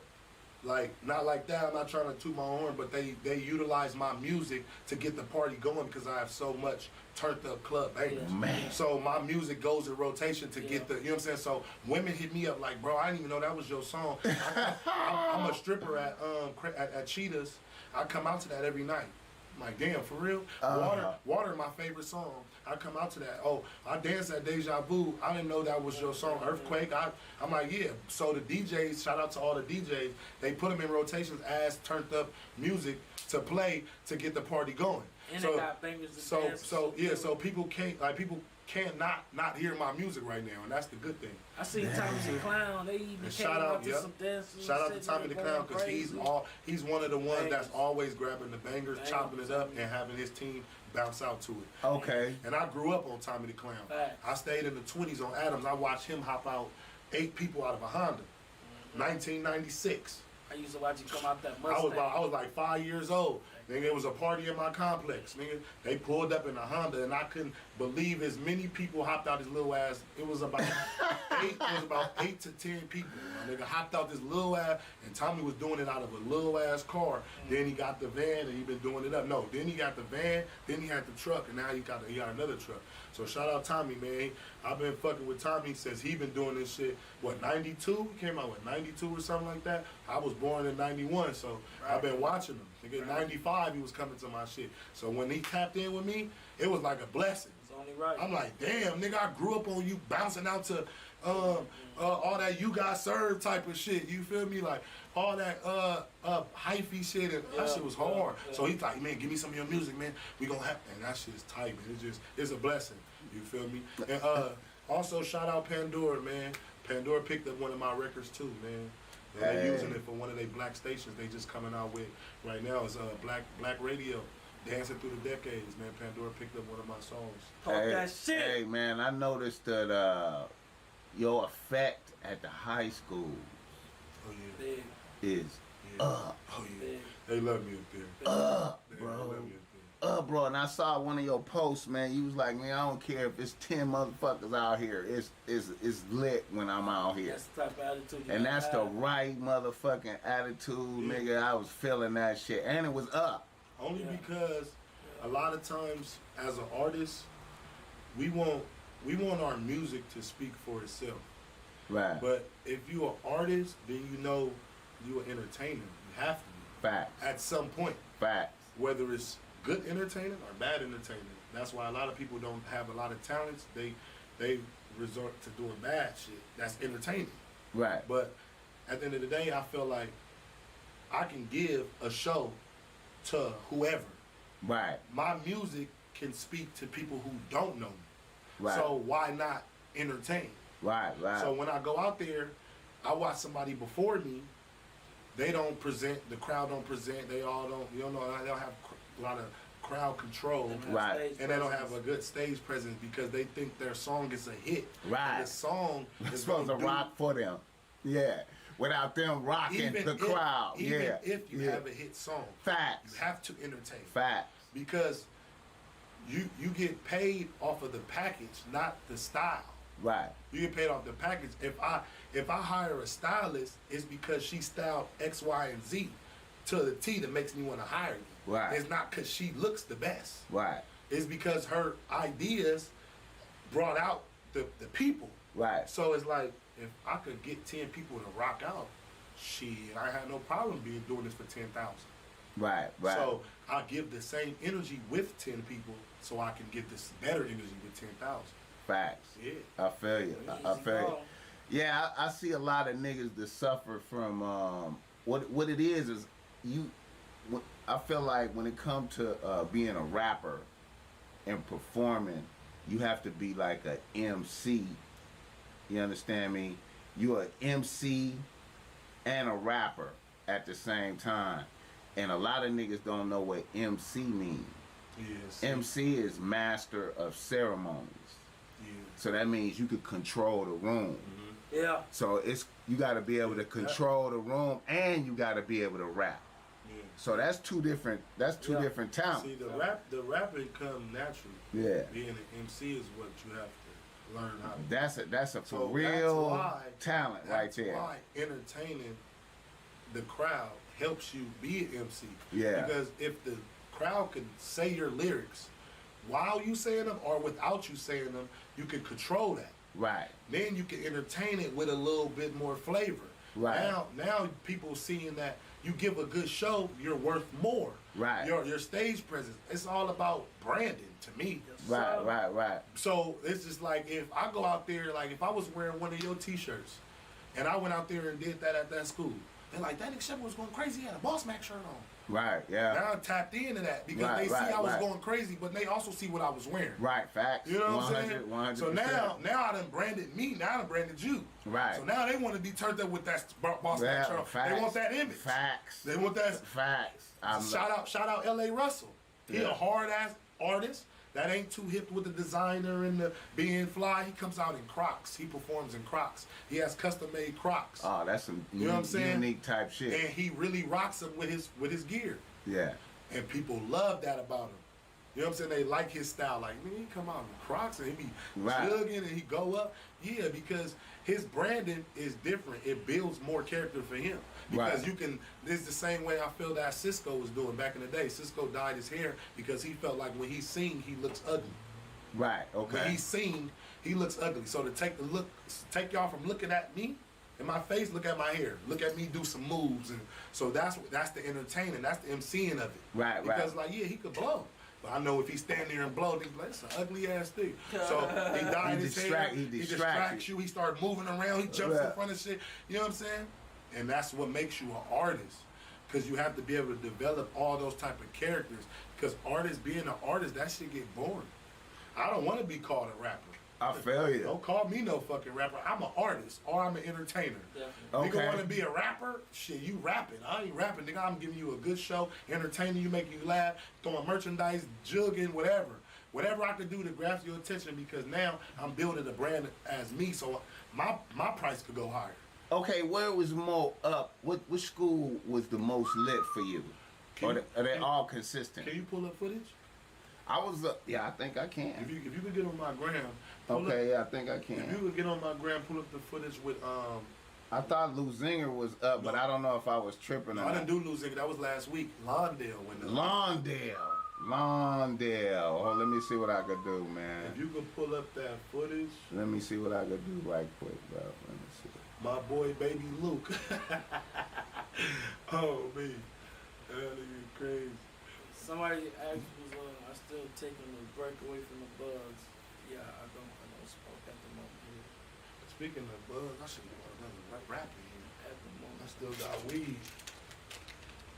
Like, not like that, I'm not trying to toot my horn, but they utilize my music to get the party going because I have so much turned up club bangers. Man. So my music goes in rotation to get the, you know what I'm saying? So women hit me up like, bro, I didn't even know that was your song. I'm a stripper at Cheetahs. I come out to that every night. I'm like, damn, for real? Water, my favorite song. I come out to that. Oh, I dance at Deja Vu. I didn't know that was your song. Earthquake. I'm like, yeah. So the DJs, shout out to all the DJs, they put them in rotations as turned up music to play to get the party going. And so, they got bangers to dance. So people can't not hear my music right now, and that's the good thing. I seen Tommy the Clown. They even came shout out, out to some dances. Shout out to Tommy the Clown because he's one of the ones that's always grabbing the bangers, chopping it up, and having his team bounce out to it. Okay. And I grew up on Tommy the Clown. Facts. I stayed in the 20s on Adams. I watched him hop out 8 people out of a Honda. 1996. I used to watch you come out that Mustang. I was like 5 years old. Nigga, it was a party in my complex. Nigga, they pulled up in a Honda, and I couldn't believe as many people hopped out his little ass. It was about 8 to 10 people. My nigga hopped out this little ass, and Tommy was doing it out of a little ass car. Then he got the van, and he been doing it up. No, then he got the van, then he had the truck, and now he got another truck. So shout out Tommy, man. I've been fucking with Tommy since he been doing this shit. What, 92? He came out with 92 or something like that. I was born in 91, so I've been watching him. Nigga, 95, he was coming to my shit. So when he tapped in with me, it was like a blessing. It's only right. I'm like, damn, nigga, I grew up on you bouncing out to all that you got served type of shit. You feel me? Like all that hyphy shit, and that shit was hard. Yeah. So he's like, man, give me some of your music, man. We gonna have, and that shit is tight, man. It's a blessing. You feel me? And also shout out Pandora, man. Pandora picked up one of my records too, man. And they're using it for one of their black stations they just coming out with right now. It's black radio. Dancing through the decades, man. Pandora picked up one of my songs. Talk that shit. Hey, man, I noticed that your effect at the high school, is up. Oh yeah. They love me up there. They Bro. love me up there. Bro, and I saw one of your posts, man. You was like, man, I don't care if it's 10 motherfuckers out here. It's lit when I'm out here. That's the type of attitude you And gotta that's the have. right motherfucking attitude, nigga. I was feeling that shit. And it was up. Only because a lot of times as an artist, we want our music to speak for itself. Right. But if you an artist, then you know you an entertainer. You have to be. Facts. At some point. Facts. Whether it's good entertainment or bad entertainment. That's why a lot of people don't have a lot of talents. They resort to doing bad shit. That's entertaining. Right. But at the end of the day, I feel like I can give a show to whoever. Right. My music can speak to people who don't know me. Right. So why not entertain? Right. Right. So when I go out there, I watch somebody before me. They don't present. The crowd don't present. They all don't. You know, they don't have a lot of crowd control. Right. And they don't have a good stage presence because they think their song is a hit. Right. And the song it's is supposed to gonna do- rock for them. Yeah. Without them rocking the crowd. Even yeah. if you yeah. have a hit song, Facts. you have to entertain. Facts. Because you get paid off of the package, not the style. Right. You get paid off the package. If I hire a stylist, it's because she styled X, Y, and Z to the T that makes me want to hire you. Right. It's not because she looks the best. Right. It's because her ideas brought out the people. Right. So it's like, if I could get 10 people to rock out, shit, I had no problem doing this for 10,000. Right. Right. So I give the same energy with 10 people so I can get this better energy with 10,000. Facts. Yeah. I feel you. I Easy feel you. go. Yeah, I see a lot of niggas that suffer from what it is you. I feel like when it comes to being a rapper and performing, you have to be like a MC. You understand me? You're an MC and a rapper at the same time, and a lot of niggas don't know what MC means. Yes. MC is master of ceremonies. Yeah. So that means you could control the room. Yeah. So you got to be able to control the room, and you got to be able to rap. Yeah. So that's two different different talents. See, the rapping come naturally. Yeah. Being an MC is what you have to learn how to do. That's a for So real that's why- talent right That's there. why entertaining the crowd helps you be an MC. Yeah. Because if the crowd can say your lyrics while you saying them or without you saying them, you can control that. Right. Then you can entertain it with a little bit more flavor. Right. Now people seeing that you give a good show, you're worth more. Right. Your stage presence. It's all about branding to me. Right. Right. Right. So it's just like if I go out there, like if I was wearing one of your T-shirts, and I went out there and did that at that school, they're like, that nigga Shepard was going crazy. He had a Bossmack shirt on. Right. Yeah. Now I tapped into that because Right, they see right, I was right. going crazy, but they also see what I was wearing. Right. Facts. You know what I'm saying? 100%. So now I done branded me. Now I done branded you. Right. So now they want to be turned up with that Bossmack Yeah, shirt. facts. They want that image. Facts. They want that. Facts. Shout out L.A. Russell. He Yeah. a hard ass artist that ain't too hip with the designer and the being fly. He comes out in Crocs. He performs in Crocs. He has custom made Crocs. Oh, that's some You know what I'm saying? unique type shit. And he really rocks them with his gear. Yeah. And people love that about him. You know what I'm saying? They like his style. Like, man, he come out in Crocs and he be Right. jugging and he go up. Yeah, because his branding is different. It builds more character for him. Because Right. you can, this is the same way I feel that Cisco was doing back in the day. Cisco dyed his hair because he felt like when he sing, he looks ugly. Right. When Okay. he sing, he looks ugly. So to take y'all from looking at me in my face, look at my hair. Look at me do some moves. And so that's the entertaining. That's the MCing of it. Right, right. Because like, yeah, he could blow. But I know if he stand there and blow, he's like, it's an ugly ass thing. So he dyed his hair. He He distracts distracts you. He starts moving around. He jumps Yeah. in front of shit. You know what I'm saying? And that's what makes you an artist. Because you have to be able to develop all those type of characters. Because being an artist, that shit get boring. I don't want to be called a rapper. I feel you. Don't call me no fucking rapper. I'm an artist or I'm an entertainer. Definitely. Nigga Okay. want to be a rapper? Shit, you rapping. I ain't rapping, nigga. I'm giving you a good show, entertaining you, making you laugh, throwing merchandise, jugging, whatever. Whatever I could do to grasp your attention because now I'm building a brand as me, so my price could go higher. Okay, where was more up? Which school was the most lit for you? Are they all consistent? Can you pull up footage? I was yeah, I think I can. If you could get on my gram. Okay, yeah, I think I can. If you could get on my gram, pull up the footage with I thought Luzinger was up, but I don't know if I was tripping No, or I not. didn't do Luzinger. That was last week. Lawndale went up. Lawndale. Oh, let me see what I could do, man. If you could pull up that footage. Let me see what I could do right quick, bro. Let me see. My boy, baby Luke. Oh, me. That nigga crazy. Somebody asked was I still taking the break away from the Bbl'S. Yeah, I don't smoke at the moment. Speaking of buzz, I should have another rapping here. At the I moment. still got weed,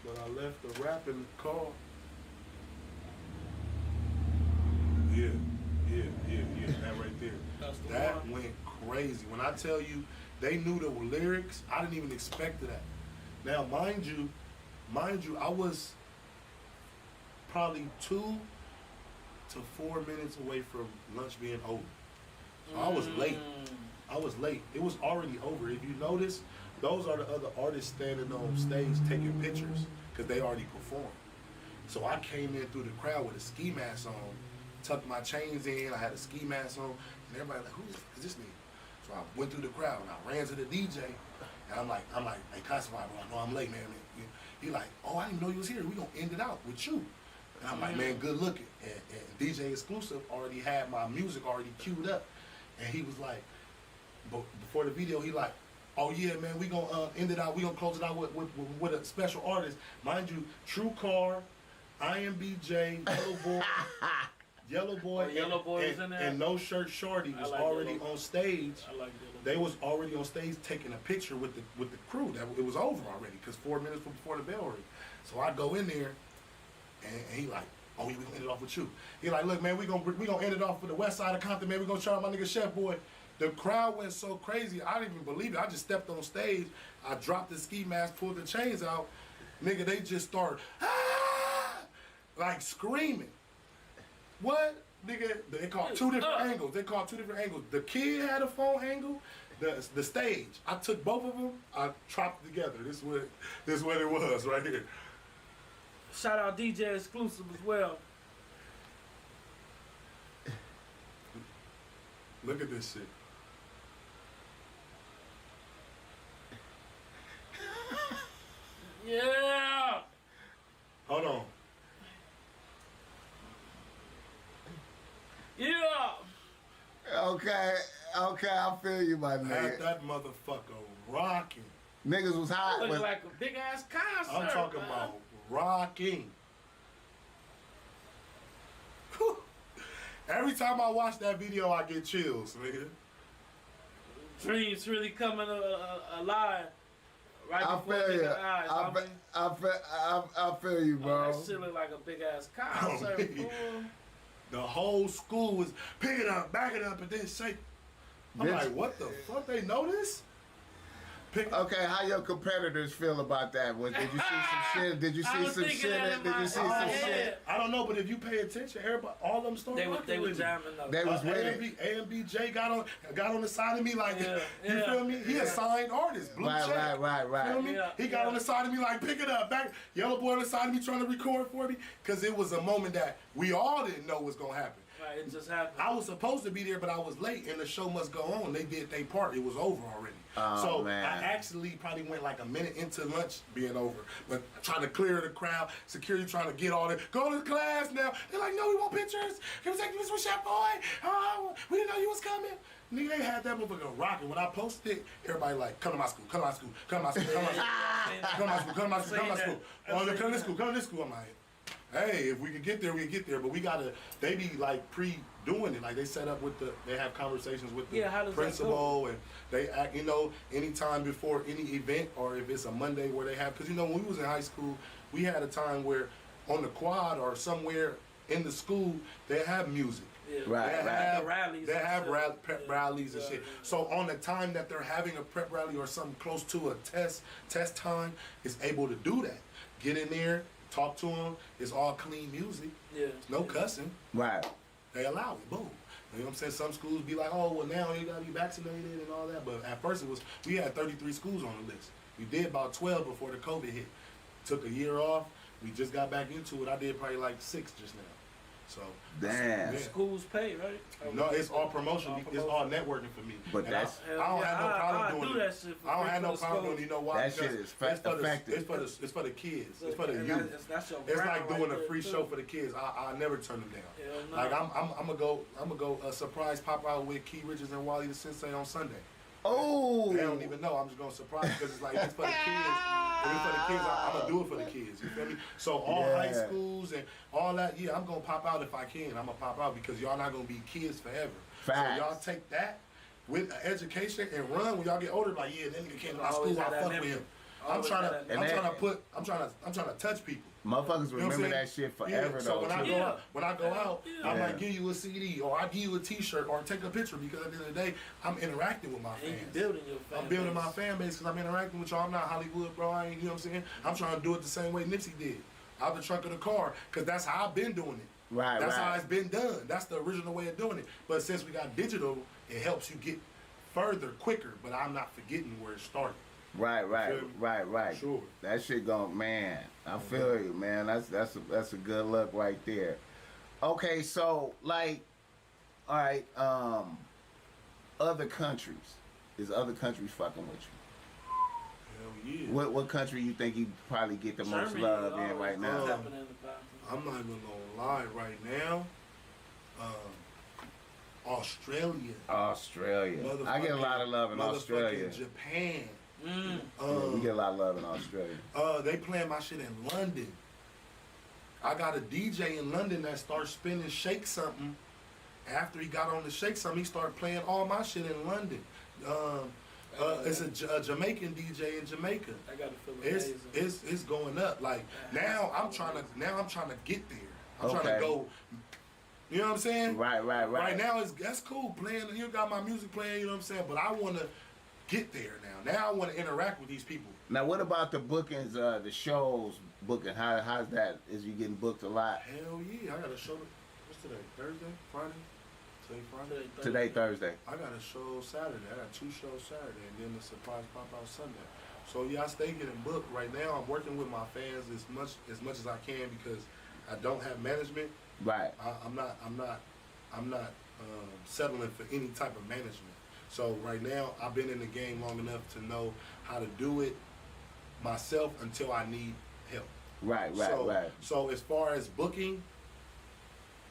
but I left the rap in the car. Yeah, that right there. That's the That one. went crazy. When I tell you, they knew the lyrics, I didn't even expect that. Now, mind you, I was probably 2 to 4 minutes away from lunch being over. So I was late. It was already over. If you notice, those are the other artists standing on stage taking pictures because they already performed. So I came in through the crowd with a ski mask on, tucked my chains in, I had a ski mask on, and everybody like, who is this nigga? So I went through the crowd and I ran to the DJ, and I'm like, hey, classify, bro, I know I'm late, man. He like, oh, I didn't know you was here. We gonna end it out with you. And I'm like, man, good looking. And DJ Exclusive already had my music already queued up, and he was like, but before the video, he like, oh yeah, man, we gonna end it out. We gonna close it out with a special artist, mind you, True Car, IMBJ, Yellow Boy, Yellow Boy was in there? and No Shirt Shorty was like already Yellow. on stage. I like that. They was already on stage taking a picture with the crew. That it was over already because 4 minutes before the bell ring. So I go in there, and he like, oh, we gonna end it off with you. He like, look, man, we gonna end it off with the west side of Compton, man. We gonna shout out my nigga Chef Boy. The crowd went so crazy, I didn't even believe it. I just stepped on stage, I dropped the ski mask, pulled the chains out. Nigga, they just started, like screaming. What? Nigga, they caught two different angles. The kid had a phone angle, the stage. I took both of them, I chopped it together. This is what it was right here. Shout out DJ Exclusive as well. Look at this shit. Yeah. Hold on. Yeah. Okay, I feel you, my Had nigga. that motherfucker rocking. Niggas was hot. Look But like a big ass concert. I'm talking man. about rocking. Whew. Every time I watch that video, I get chills, nigga. Dreams really coming alive. Right I before feel you. nigga eyes. I feel you, bro. That shit look like a big ass concert, Oh, fool. The whole school was pick it up, back it up, and then shake. I'm Bitch. like, what the fuck? They know this? Okay, how your competitors feel about that? Did you see some shit? Did you I see was some thinking shit? that in Did my you see head. some Yeah. shit? I don't know, but if you pay attention, everybody, all of them started They rocking were with me. jamming up. They was with it. AMBJ got on the side of me like, Yeah, you yeah, feel me? He a signed artist, blue check. Right. Feel me? Yeah, He got yeah. on the side of me like, pick it up, back. Yellow Boy on the side of me trying to record for me, because it was a moment that we all didn't know was gonna happen. Right, it just happened. I was supposed to be there, but I was late, and the show must go on. They did their part. It was over already. Oh, So man. I actually probably went like a minute into lunch being over, but trying to clear the crowd, security trying to get all that. Go to class now. They're like, no, we want pictures. He was like, this was Chef Boy. Oh, we didn't know you was coming. Nigga, they had that motherfucker rocking. When I posted it, everybody like, come to my school, come to my school, come to my school, come to my school, come to my school, come to my school, come to my school. Oh, come to this school, come to this school. I'm like, hey, if we could get there, we could get there. But we gotta, they be like pre-doing it. Like they set up with they have conversations with the how does that principal, and they act, anytime before any event, or if it's a Monday where they have, because when we was in high school, we had a time where on the quad or somewhere in the school, they have music. Yeah. Right, They right. have Rallies They and have shit. prep rallies and shit. So on the time that they're having a prep rally or something close to a test time, is able to do that. Get in there, talk to them. It's all clean music. Yeah. No cussing. Right. They allow it. Boom. You know what I'm saying? Some schools be like, oh, well, now you got to be vaccinated and all that. But at first, we had 33 schools on the list. We did about 12 before the COVID hit. Took a year off. We just got back into it. I did probably like 6 just now. So damn. Yeah. Schools pay, right? No, it's all promotion. It's all networking for me. But and that's I don't have no problem doing that it. shit for I don't have no free for problem the doing it. You know why? That shit is effective. It's for the kids. So, It's for the and youth. that's your It's ground like doing right a free there, show too. for the kids. I never turn them down. Hell no. Like I'm gonna go surprise pop out with Key Richards and Wally the Sensei on Sunday. Oh. They don't even know. I'm just gonna surprise because it's like it's for the kids. If it's for the kids, I'm gonna do it for the kids. You feel me? So all high schools and all that, yeah, I'm gonna pop out if I can. I'm gonna pop out because y'all not gonna be kids forever. Facts. So y'all take that with education and run when y'all get older. Like, yeah, that nigga came to my school. I fuck with him. I'm trying to touch people. Motherfuckers You know what I'm remember saying? that shit forever So though. when I too. go out, I Yeah. might give you a CD or I give you a T-shirt or take a picture because at the end of the day, I'm interacting with my And you fans. building your fan I'm building base. my fan base because I'm interacting with y'all. I'm not Hollywood, bro. I ain't, you know what I'm saying? I'm trying to do it the same way Nipsey did, out the trunk of the car, because that's how I've been doing it. Right, That's right. how it's been done. That's the original way of doing it. But since we got digital, it helps you get further quicker. But I'm not forgetting where it started. Right. Feel me? Right. Sure. That shit gon' man. I feel you, man. That's a good look right there. Okay, so like, all right, other countries. Is other countries fucking with you? Hell yeah. What country you think you probably get the most Germany, love in right now? tapping in the bathroom. I'm not even gonna lie right now. Australia. Australia. I get a lot of love in Motherfucking Australia. Japan. Mm. Yeah, we get a lot of love in Australia. They playing my shit in London. I got a DJ in London that starts spinning Shake Something. After he got on the Shake Something, he started playing all my shit in London. It's a Jamaican DJ in Jamaica. I gotta feel amazing. It's going up. Like now I'm trying to get there. I'm trying Okay. to go. You know what I'm saying? Right. Right now that's cool playing. You got my music playing. You know what I'm saying? But I want to get there now. Now I want to interact with these people. Now, what about the bookings, the shows booking? How's that? Is you getting booked a lot? Hell yeah! I got a show. What's today? Thursday? Friday? Today Friday? Today, Thursday. I got a show Saturday. I got 2 shows Saturday, and then the surprise pop out Sunday. So yeah, I stay getting booked. Right now, I'm working with my fans as much as I can because I don't have management. Right. I'm not settling for any type of management. So right now, I've been in the game long enough to know how to do it myself until I need help. Right. So as far as booking,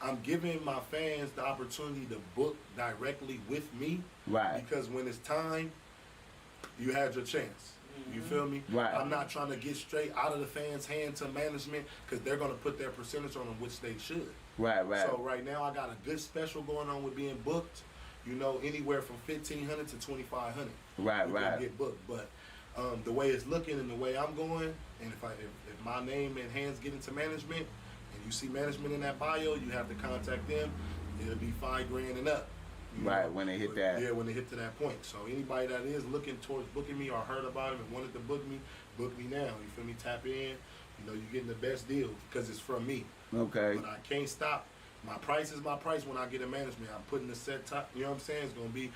I'm giving my fans the opportunity to book directly with me. Right. Because when it's time, you had your chance. You feel me? Right. I'm not trying to get straight out of the fans' hand to management because they're going to put their percentage on them, which they should. Right. So right now, I got a good special going on with being booked. You know, anywhere from $1,500 to $2,500. Right. You can get booked, but the way it's looking and the way I'm going, and if my name and hands get into management, and you see management in that bio, you have to contact them. It'll be $5,000 and up. Right, when they hit that. Yeah, when they hit to that point. So anybody that is looking towards booking me or heard about it and wanted to book me now. You feel me? Tap in. You know, you're getting the best deal because it's from me. Okay. But I can't stop. My price is my price when I get a management. I'm putting the set top. You know what I'm saying? It's gonna be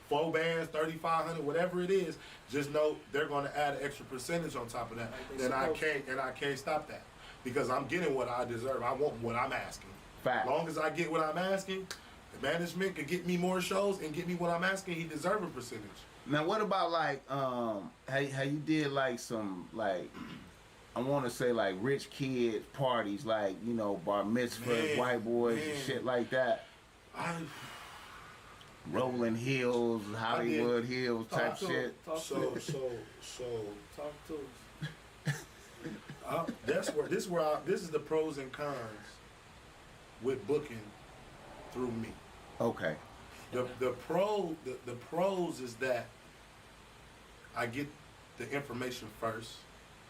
4 bands, 3,500, whatever it is. Just know they're gonna add an extra percentage on top of that. And I can't stop that because I'm getting what I deserve. I want what I'm asking. Fact. As long as I get what I'm asking, the management could get me more shows and get me what I'm asking. He deserves a percentage. Now, what about like how you did like some like I want to say like rich kid parties, like you know bar mitzvahs, white boys and shit like that. Rolling Hills, Hollywood Hills type shit. Talk to us. This is the pros and cons with booking through me. Okay. The pros is that I get the information first.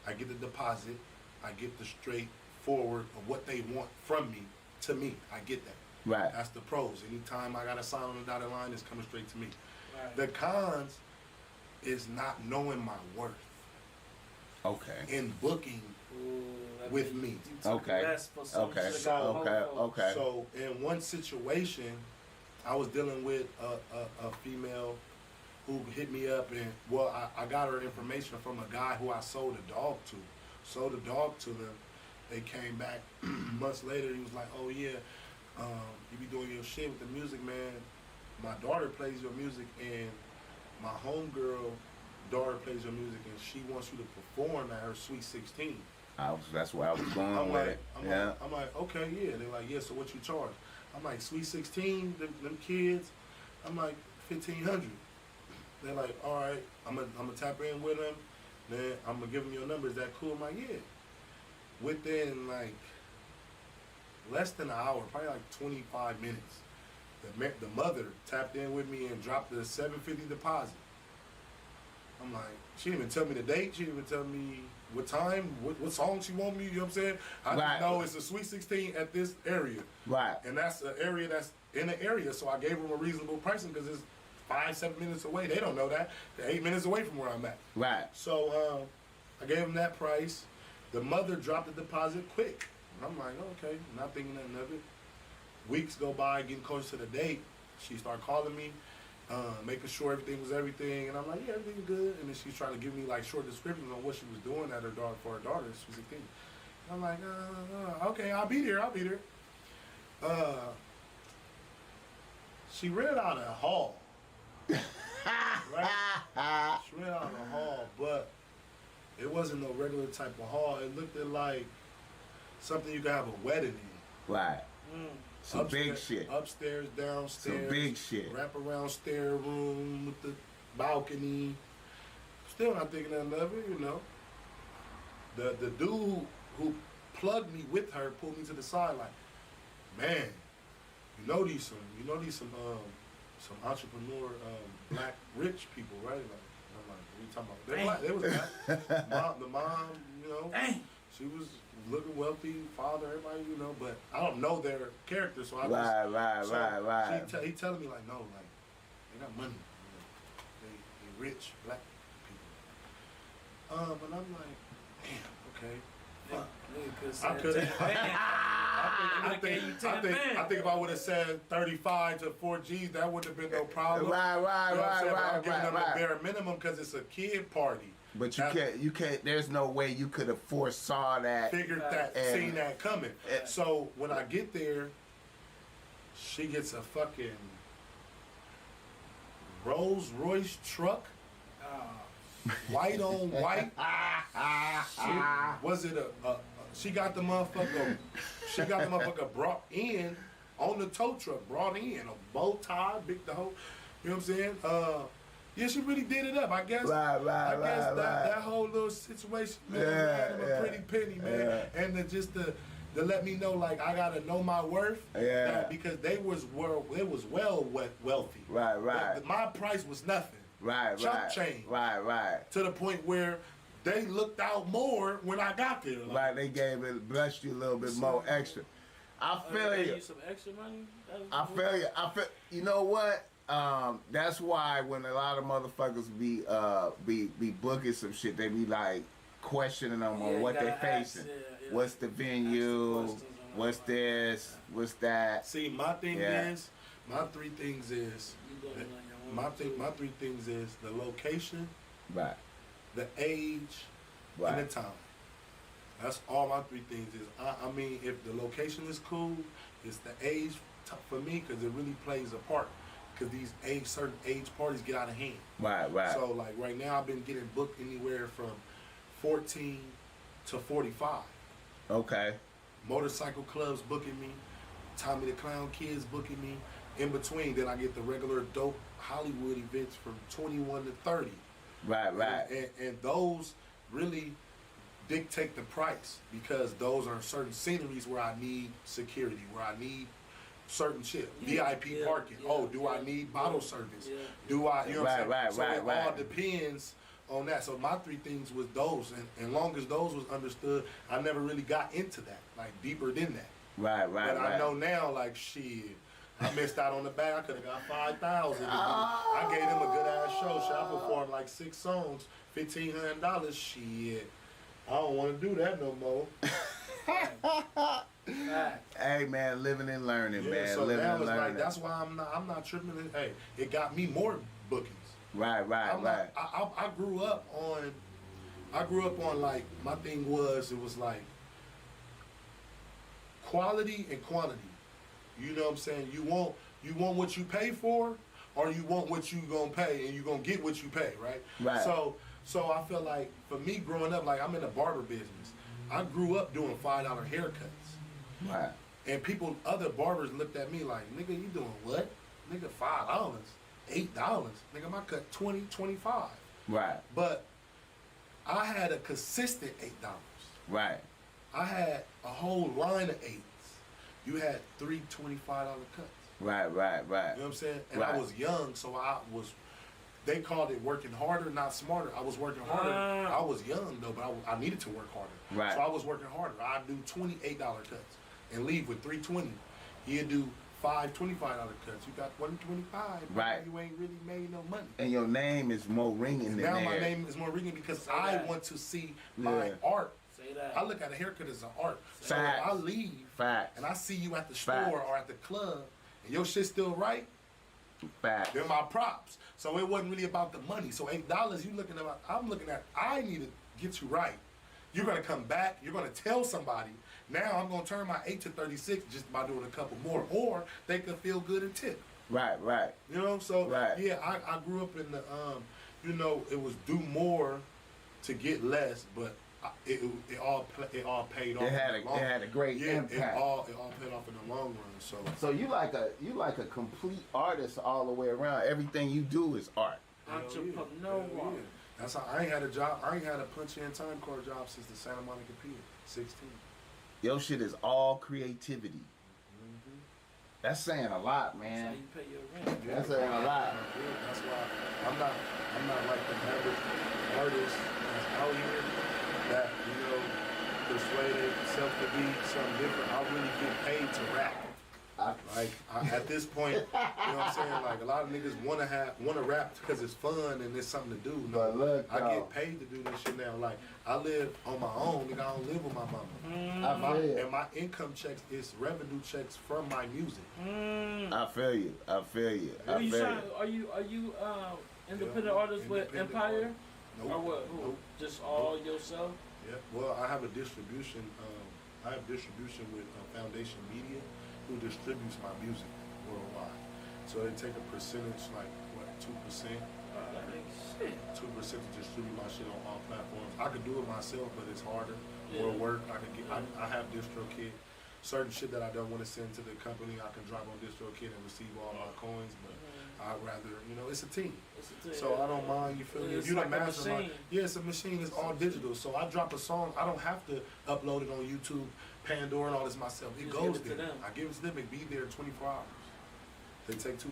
I get the deposit. I get the straightforward of what they want from me to me. I get that. Right. That's the pros. Anytime I got to sign on the dotted line, it's coming straight to me. Right. The cons is not knowing my worth Okay. in booking with me. Okay. Okay. Okay. So in one situation, I was dealing with a female who hit me up, and I got her information from a guy who I sold a dog to. Sold a dog to them. They came back months later. He was like, "Oh yeah, you be doing your shit with the music, man. My daughter plays your music, and my homegirl daughter plays your music, and she wants you to perform at her Sweet 16." That's where I was going I'm with like, it. Yeah. I'm like, okay, yeah. They're like, yeah. So what you charge? I'm like, Sweet 16, them kids. I'm like, 1,500. They're like, all right, I'm gonna tap in with them. Then I'm gonna give them your number. Is that cool? I'm like, yeah. Within like less than an hour, probably like 25 minutes, the mother tapped in with me and dropped the $750 deposit. I'm like, she didn't even tell me the date. She didn't even tell me what time, what song she want me. You know what I'm saying? I just know it's a Sweet 16 at this area. Right. And that's an area that's in the area. So I gave them a reasonable pricing because it's 5-7 minutes away. They don't know that. They're 8 minutes away from where I'm at. Right. So I gave them that price. The mother dropped the deposit quick. And I'm like, okay, not thinking nothing of it. Weeks go by, getting close to the date. She started calling me, making sure everything was everything. And I'm like, yeah, everything's good. And then she's trying to give me like short descriptions on what she was doing at her daughter for her daughter. She was 16. I'm like, okay, I'll be there. She rented out a hall. Right? She rented out a hall, but it wasn't no regular type of hall. It looked like something you could have a wedding in. Right. Some big shit. Upstairs, downstairs. Some big shit. Wrap around stair room with the balcony. Still not thinking nothing of it, you know. The dude who plugged me with her pulled me to the side like, man, you know these some entrepreneur black rich people, right? Like, I'm like, what are you talking about? They was black. The mom, you know, she was looking wealthy, father, everybody, you know, but I don't know their character, so I right. He telling me like, no, like they got money, you know, they rich black people. But I'm like, damn, okay. I think if I would have said 35 to 4Gs, that wouldn't have been no problem. Right. I'm giving them a bare minimum because it's a kid party. But you can't. There's no way you could have foresaw that, figured that, seen that coming. So when I get there, she gets a fucking Rolls Royce truck. White on white. Was it she got the motherfucker brought in on the tow truck, brought in a bow tie, big the whole, you know what I'm saying? Yeah, she really did it up. I guess that whole little situation, man, had him a pretty penny, man. And to let me know, like, I gotta know my worth. Yeah. Because they was wealthy. Right. My price was nothing. Chump change. Right. To the point where they looked out more when I got there. Like, right, they blessed you a little bit more extra. I feel you. Some extra money? I feel you know what? That's why when a lot of motherfuckers be booking some shit, they be like questioning them on what they facing. What's the venue? What's this? What's that? See, my three things is the location, right, the age, and the time. That's all my three things is. I mean, if the location is cool, it's the age for me because it really plays a part. Because these certain age parties get out of hand. Right. So like right now, I've been getting booked anywhere from 14 to 45. Okay. Motorcycle clubs booking me, Tommy the Clown kids booking me. In between, then I get the regular dope Hollywood events from 21 to 30. Right. And those really dictate the price because those are certain sceneries where I need security, where I need certain shit, VIP parking. Do I need bottle service? Do I, you know what I'm saying? So it all depends on that. So my three things was those, and long as those was understood, I never really got into that, like deeper than that. Right. But I know now, like shit, I missed out on the bag. I could have got 5,000. I gave them a good ass show. Shit, I performed like 6 songs, $1,500. Shit, I don't want to do that no more. Hey man, living and learning, man. So living now and it's learning. like that's why I'm not tripping. Hey, it got me more bookings. Right. I grew up on like my thing was it was like quality and quantity. You know what I'm saying? You want what you pay for, or you want what you gonna pay, and you gonna get what you pay, right? Right. So I feel like for me growing up, like I'm in the barber business. I grew up doing $5 haircuts. Right. And other barbers looked at me like, nigga, you doing what? Nigga, $5, $8. Nigga, my cut 20, 25. Right. But I had a consistent $8. Right. I had a whole line of 8s. You had 3 $25 cuts. Right. You know what I'm saying? And I was young, so they called it working harder, not smarter. I was working harder. I was young though, but I needed to work harder. Right. So I was working harder. I'd do $28 cuts and leave with 320. He'd do 5 $25 cuts. You got 125. Right. You ain't really made no money. And your name is more ringing than Now theirs. my name is more ringing because I want to see my art. Say that. I look at a haircut as an art. So Facts. if I leave Facts. and I see you at the Facts. store or at the club and your shit's still right, Facts. they're my props. So it wasn't really about the money. So $8, I'm looking at, I need to get you right. You're gonna come back, you're gonna tell somebody, now I'm gonna turn my 8 to 36 just by doing a couple more, or they could feel good and tip. Right. You know, so Right. yeah, I grew up in the, it was do more to get less, but it all paid off. It had a great impact. It all paid off in the long run. So you like a complete artist all the way around. Everything you do is art. Entrepreneur. That's how I ain't had a job. I ain't had a punch in time card job since the Santa Monica Pier, 16. Your shit is all creativity. That's saying a lot, That's how man. you pay your rent. That's saying a lot. That's why I'm not like the average artist that's out here that, persuaded himself to be something different. I really get paid to rap. At this point, you know what I'm saying? Like a lot of niggas wanna rap because it's fun and it's something to do. No, But look, I get paid to do this shit now. Like I live on my own, nigga. I don't live with my mama. And my income checks is revenue checks from my music. I feel you. Are you independent artist with Independent Empire? Nope. Or what? Who? Nope. Just all yourself? Yeah. Well, I have a distribution. I have distribution with Foundation Media, who distributes my music worldwide. So they take a percentage, like what, 2%? That makes shit. 2% to distribute my shit on all platforms. I could do it myself, but it's harder. Yeah. More work. I have DistroKid. Certain shit that I don't want to send to the company, I can drop on DistroKid and receive all my coins. But I'd rather, it's a team. So I don't mind. You feel me? If you like the a mastermind, machine. yeah, it's a machine. It's all digital. So I drop a song. I don't have to upload it on YouTube, Pandora, and all this myself. It Just goes give it to there. them. I give it to them. It be there in 24 hours. They take 2%.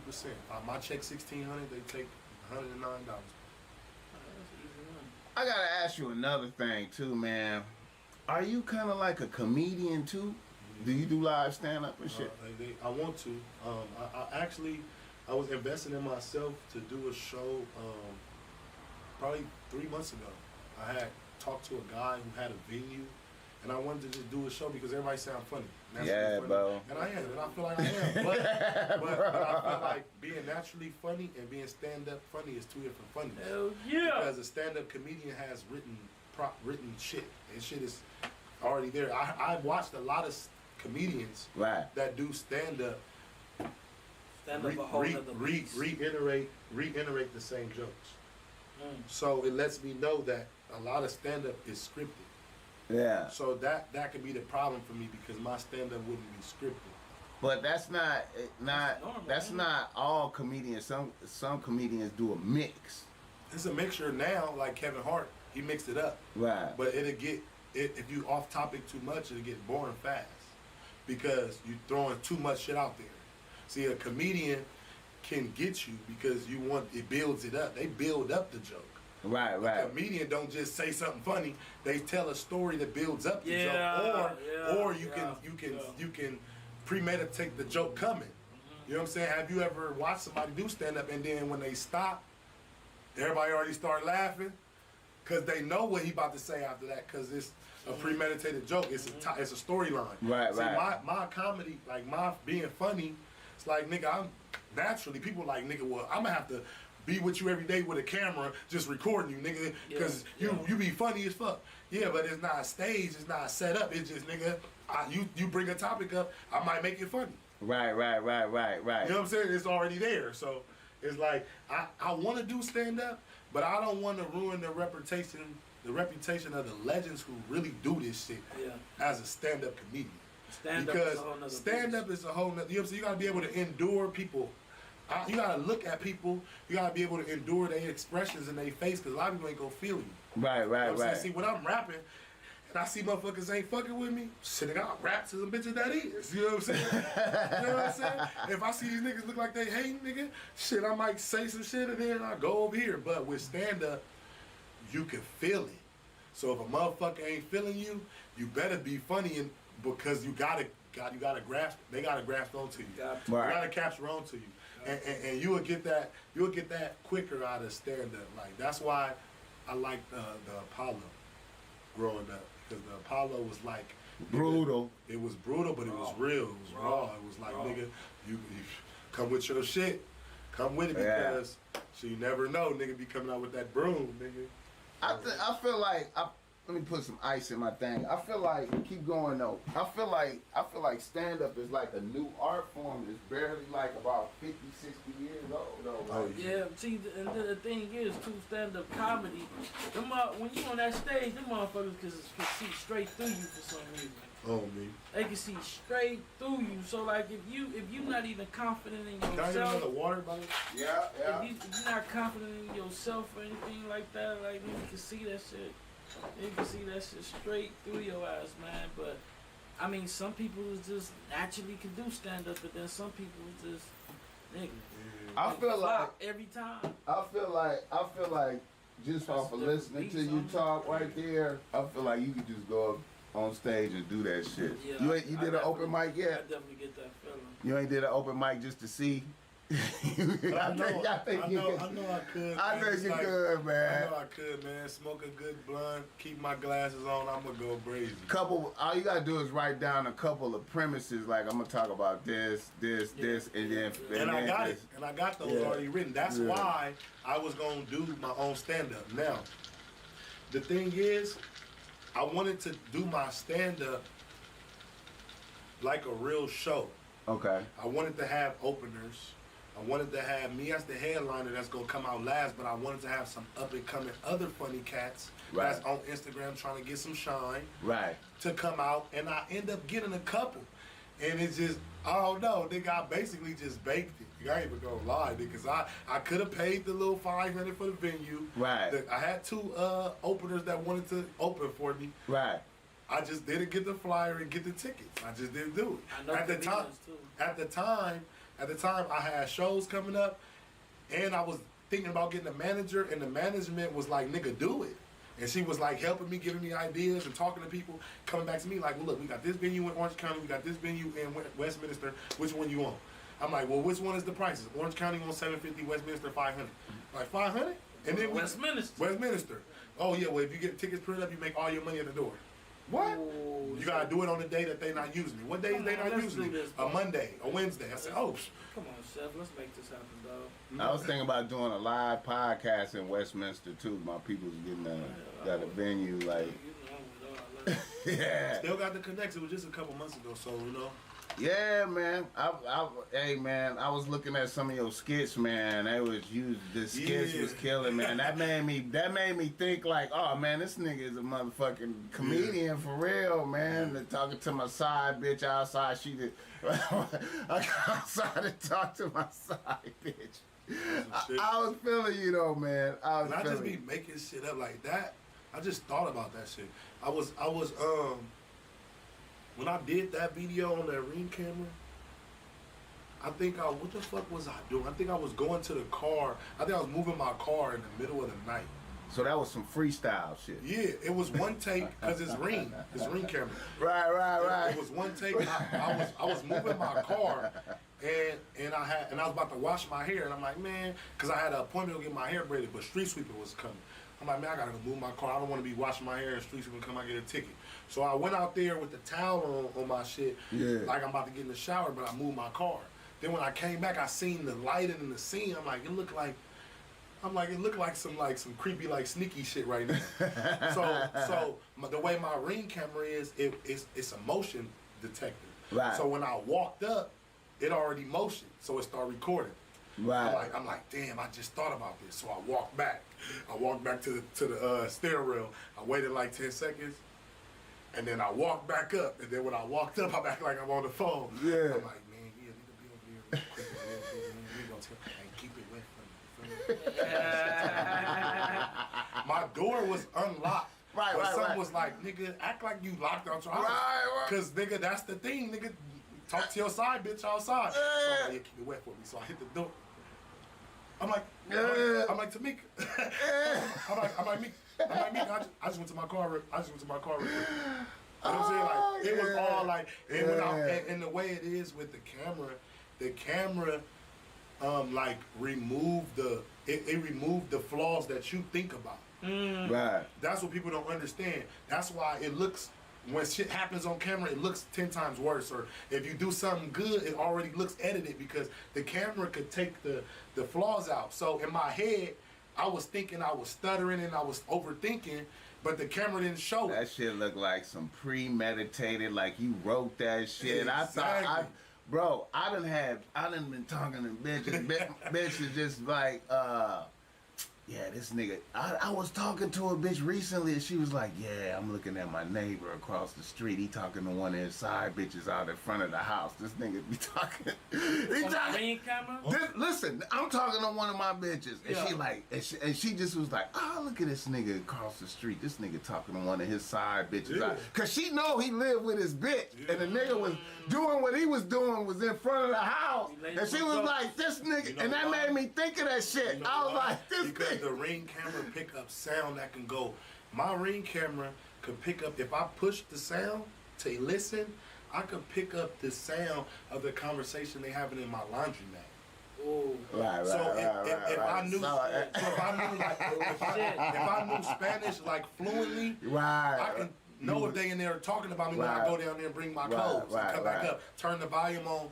My check $1,600. They take $109. I gotta ask you another thing too, man. Are you kind of like a comedian too? Do you do live stand up and shit? I want to. I was investing in myself to do a show probably 3 months ago. I had talked to a guy who had a venue, and I wanted to just do a show because everybody sound funny. Yeah, funny. bro. And I am, and I feel like I am. But I feel like being naturally funny and being stand-up funny is two different funnies. Hell yeah. Because a stand-up comedian has written shit. And shit is already there. I watched a lot of comedians that do stand-up Stand up a whole nother beast. reiterate the same jokes. So it lets me know that a lot of stand-up is scripted. Yeah. So that could be the problem for me because my stand-up wouldn't be scripted. But that's not normal, that's man. not all comedians. Some comedians do a mix. It's a mixture now, like Kevin Hart, he mixed it up. Right. But if you off topic too much, it'll get boring fast because you're throwing too much shit out there. See, a comedian can get you because it builds it up. They build up the joke. Right. A comedian don't just say something funny. They tell a story that builds up the joke, or you can premeditate the joke coming. You know what I'm saying? Have you ever watched somebody do stand up and then when they stop, everybody already start laughing? Cause they know what he about to say after that. Cause it's a premeditated joke. It's it's a storyline. Right, See, right. My comedy, like my being funny, it's like nigga, I'm naturally people like nigga. Well, I'm gonna have to be with you every day with a camera, just recording you, nigga. Cause you be funny as fuck. Yeah, but it's not a stage. It's not set up. It's just nigga. You bring a topic up, I might make it funny. Right. You know what I'm saying? It's already there. So it's like I want to do stand up, but I don't want to ruin the reputation of the legends who really do this shit as a stand up comedian. Because stand up is a whole nother. You know what I'm saying? You gotta be able to endure people. You gotta look at people. You gotta be able to endure their expressions in their face, because a lot of people ain't gonna feel you. Right. You know what I'm saying? See, when I'm rapping, and I see motherfuckers ain't fucking with me, shit, I got rap to some bitches that is. You know what I'm saying? You know what I'm saying? If I see these niggas look like they hate nigga, shit, I might say some shit and then I go over here. But with stand up, you can feel it. So if a motherfucker ain't feeling you, you better be funny, and because you gotta grasp. They gotta grasp onto you. Right. You gotta capture onto you, and you will get that quicker out of stand up. Like that's why I like the Apollo growing up, because the Apollo was like Brutal. It was brutal, but it was real. It was raw. It was like nigga, you come with your shit. Come with it, because so you never know, nigga be coming out with that broom, nigga. I feel like let me put some ice in my thing. I feel like keep going though. I feel like stand up is like a new art form that's barely like about 50, 60 years old though. Like, Yeah, see, and the thing is, too, stand up comedy. When you on that stage, them motherfuckers can see straight through you for some reason. Oh me. They can see straight through you. So like if you not even confident in Can I get yourself, another water, buddy? yeah. if you're not confident in yourself or anything like that, like you can see that shit. You can see that shit straight through your eyes, man. But I mean, some people just naturally can do stand up, but then some people just nigga. I feel like every time. I feel like just off of listening to you talk right there, I feel like you could just go up on stage and do that shit. Yeah, You did an open mic I yet? definitely get that feeling. You ain't did an open mic just to see? But I know I could. I think you could, man. I know I could, man. Smoke a good blunt, keep my glasses on, I'm gonna go crazy. All you gotta do is write down a couple of premises, like I'm gonna talk about this, and then And I got it. And I got those already written. That's why I was gonna do my own stand-up. Now, the thing is, I wanted to do my stand-up like a real show. Okay. I wanted to have openers. I wanted to have me as the headliner that's gonna come out last, but I wanted to have some up and coming other funny cats that's on Instagram trying to get some shine to come out, and I end up getting a couple. And it's just, I don't know, nigga, I basically just baked it. I ain't even gonna lie, nigga, because I could have paid the little $500 for the venue. Right. I had two openers that wanted to open for me. Right. I just didn't get the flyer and get the tickets. I just didn't do it. I know At the time, I had shows coming up, and I was thinking about getting a manager, and the management was like, "Nigga, do it." And she was like helping me, giving me ideas, and talking to people, coming back to me like, "Well, look, we got this venue in Orange County, we got this venue in Westminster. Which one you want?" I'm like, "Well, which one is the prices? Orange County on $750, Westminster $500." Like $500, and then Westminster. Oh yeah, well if you get tickets printed up, you make all your money at the door. What? Ooh, you gotta do it on the day that they not using it. What day is they not using it? A Monday, a Wednesday. I said, oh. Come on, Chef, let's make this happen, dog. I was thinking about doing a live podcast in Westminster too. My people's getting got a venue like. Yeah. Still got the connection. It was just a couple months ago, so you know. Yeah, man. Hey, man. I was looking at some of your skits, man. The skits was killing, man. That made me think like, oh man, this nigga is a motherfucking comedian for real, man. They're talking to my side bitch outside. She did. I got outside to talk to my side bitch. I was feeling you though, man. I just be making shit up like that. I just thought about that shit. I was when I did that video on that Ring camera, I think what the fuck was I doing? I think I was going to the car. I think I was moving my car in the middle of the night. So that was some freestyle shit. Yeah, it was one take because it's Ring camera. Right. It was one take. I was moving my car, and I was about to wash my hair, and I'm like, man, because I had an appointment to get my hair braided, but Street Sweeper was coming. I'm like, man, I gotta go move my car. I don't want to be washing my hair in the streets when come out and get a ticket. So I went out there with the towel on my shit, like I'm about to get in the shower, but I moved my car. Then when I came back, I seen the lighting in the scene. I'm like, it looked like some creepy, like sneaky shit right now. so the way my Ring camera is, it's a motion detector. Right. So when I walked up, it already motioned, so it started recording. Right. I'm like, damn, I just thought about this. So I walked back. I walked back to the steering wheel. I waited like 10 seconds, and then I walked back up. And then when I walked up, I'm acting like I'm on the phone. Yeah. I'm like, man, yeah, need to be over here real quick. We gonna tell, hey, keep it wet for me. My door was unlocked. Right, but right, something right. was like, nigga, act like you locked out your house. Right. Cause nigga, that's the thing, nigga. Talk to your side bitch outside. So I'm like, yeah, keep it wet for me. So I hit the door. I'm like, Tamika. I'm like, Meek. I just went to my car. I just went to my car. Real quick. You know what I'm saying? Like, it was all like, and when and the way it is with the camera, like removed it removed the flaws that you think about. Right. That's what people don't understand. That's why it looks, when shit happens on camera, it looks 10 times worse. Or if you do something good, it already looks edited because the camera could take the flaws out. So in my head, I was thinking I was stuttering and I was overthinking, but the camera didn't show it. That shit looked like some premeditated, like you wrote that shit. Exactly. I done been talking to bitches. Bitches just like, yeah, this nigga. I was talking to a bitch recently and she was like, yeah, I'm looking at my neighbor across the street. He talking to one of his side bitches out in front of the house. This nigga be talking. Ring camera? Listen, I'm talking to one of my bitches. And she like, and she just was like, oh, look at this nigga across the street. This nigga talking to one of his side bitches. Yeah. Cause she know he lived with his bitch. Yeah. And the nigga was doing what he was doing was in front of the house. And she was like, this nigga, you know and that why? made me think of that shit. You know I was why? like, this because nigga. the Ring camera pick up sound that can go. My Ring camera could pick up, if I push the sound to listen, I could pick up the sound of the conversation they having in my laundromat. Oh. Right. So if I knew Spanish like fluently, I can know if they in there talking about me when I go down there and bring my clothes and come back up, turn the volume on,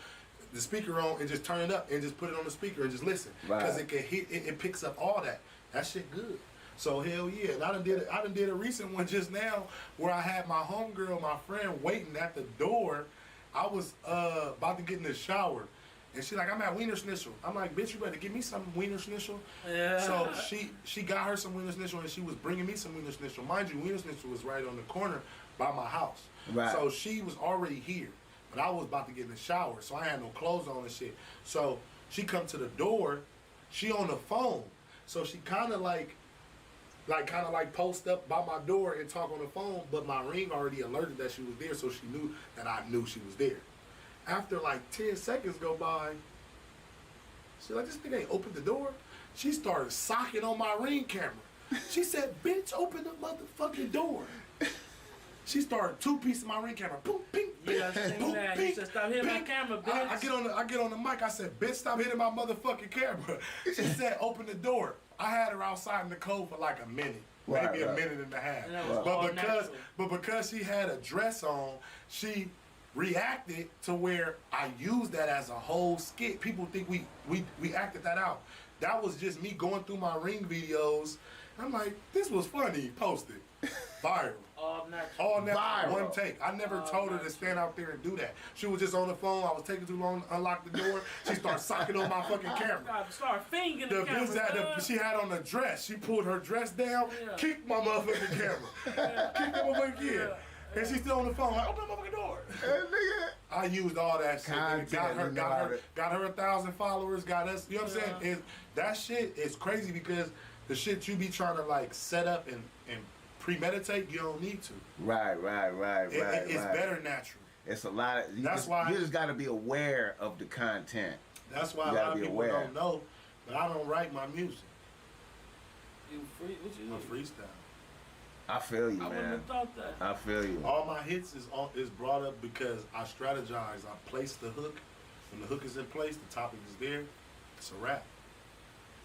the speaker on, and just turn it up and just put it on the speaker and just listen because it can hit. It picks up all that. That shit good. So hell yeah, and I done did a recent one just now where I had my homegirl, my friend, waiting at the door. I was about to get in the shower, and she like, I'm at Wiener Schnitzel. I'm like, bitch, you better give me some Wiener Schnitzel. Yeah. So she got her some Wiener Schnitzel, and she was bringing me some Wiener Schnitzel. Mind you, Wiener Schnitzel was right on the corner by my house. Right. So she was already here, but I was about to get in the shower, so I had no clothes on and shit. So she come to the door, she on the phone. So she kind of like post up by my door and talk on the phone, but my Ring already alerted that she was there, so she knew that I knew she was there. After like 10 seconds go by, she's like, this nigga ain't opened the door. She started socking on my Ring camera. She said, bitch, open the motherfucking door. She started two pieces of my Ring camera. Boom, ping, Yeah, I seen boom, that. ping, You said, stop hitting my ping. camera, bitch. I get on the mic. I said, bitch, stop hitting my motherfucking camera. She said, open the door. I had her outside in the cold for like a minute, maybe a minute and a half. And that was all natural. But because she had a dress on, she reacted to where I used that as a whole skit. People think we acted that out. That was just me going through my Ring videos. I'm like, this was funny. Posted. Viral. All natural. All natural. Viral. One take. I never told her to stand out there and do that. She was just on the phone. I was taking too long to unlock the door. She started socking on my fucking camera. Start fingering the The camera. bitch that she had on the dress. She pulled her dress down, kicked my motherfucking camera. Kicked the motherfucking kid. And she's still on the phone, like, open the motherfucking door. I used all that shit. Content, Got her 1,000 followers, got us, you know what I'm saying? That shit is crazy because the shit you be trying to like set up and premeditate, you don't need to. Right. It's better natural. It's a lot of, you just got to be aware of the content. That's why a lot of people don't know, but I don't write my music. You free? What you I freestyle. I feel you, I wouldn't man. have thought that. I feel you. All my hits is brought up because I strategize. I place the hook. When the hook is in place, the topic is there. It's a wrap.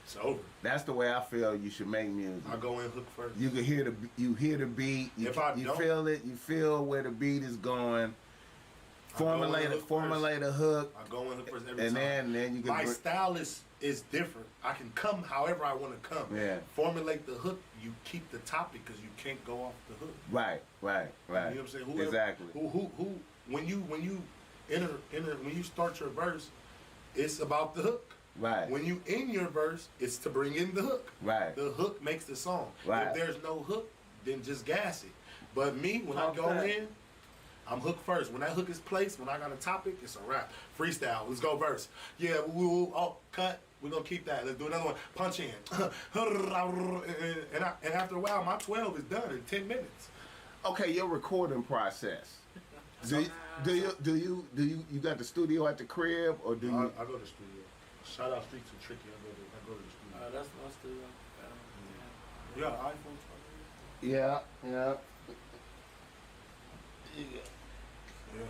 It's over. That's the way I feel you should make music. I go in hook first. You can hear the beat. You feel it. You feel where the beat is going. Formulate a hook. I go in hook first every and time. then you can. My style is different. I can come however I want to come. Yeah. Formulate the hook. You keep the topic because you can't go off the hook. Right. You know what I'm saying? Exactly. Who when you enter when you start your verse, it's about the hook. Right. When you in your verse, it's to bring in the hook. Right. The hook makes the song. Right. If there's no hook, then just gas it. But me, when I go in, I'm hook first. When that hook is placed, when I got a topic, it's a rap. Freestyle. Let's go verse. Yeah. Oh, cut. We're gonna keep that. Let's do another one. Punch in. and after a while, my 12 is done in 10 minutes. Okay, your recording process. Do you got the studio at the crib or do you? I go to the studio. Shout out Streets and Tricky. I go to the studio. That's my studio. You got an iPhone? Yeah.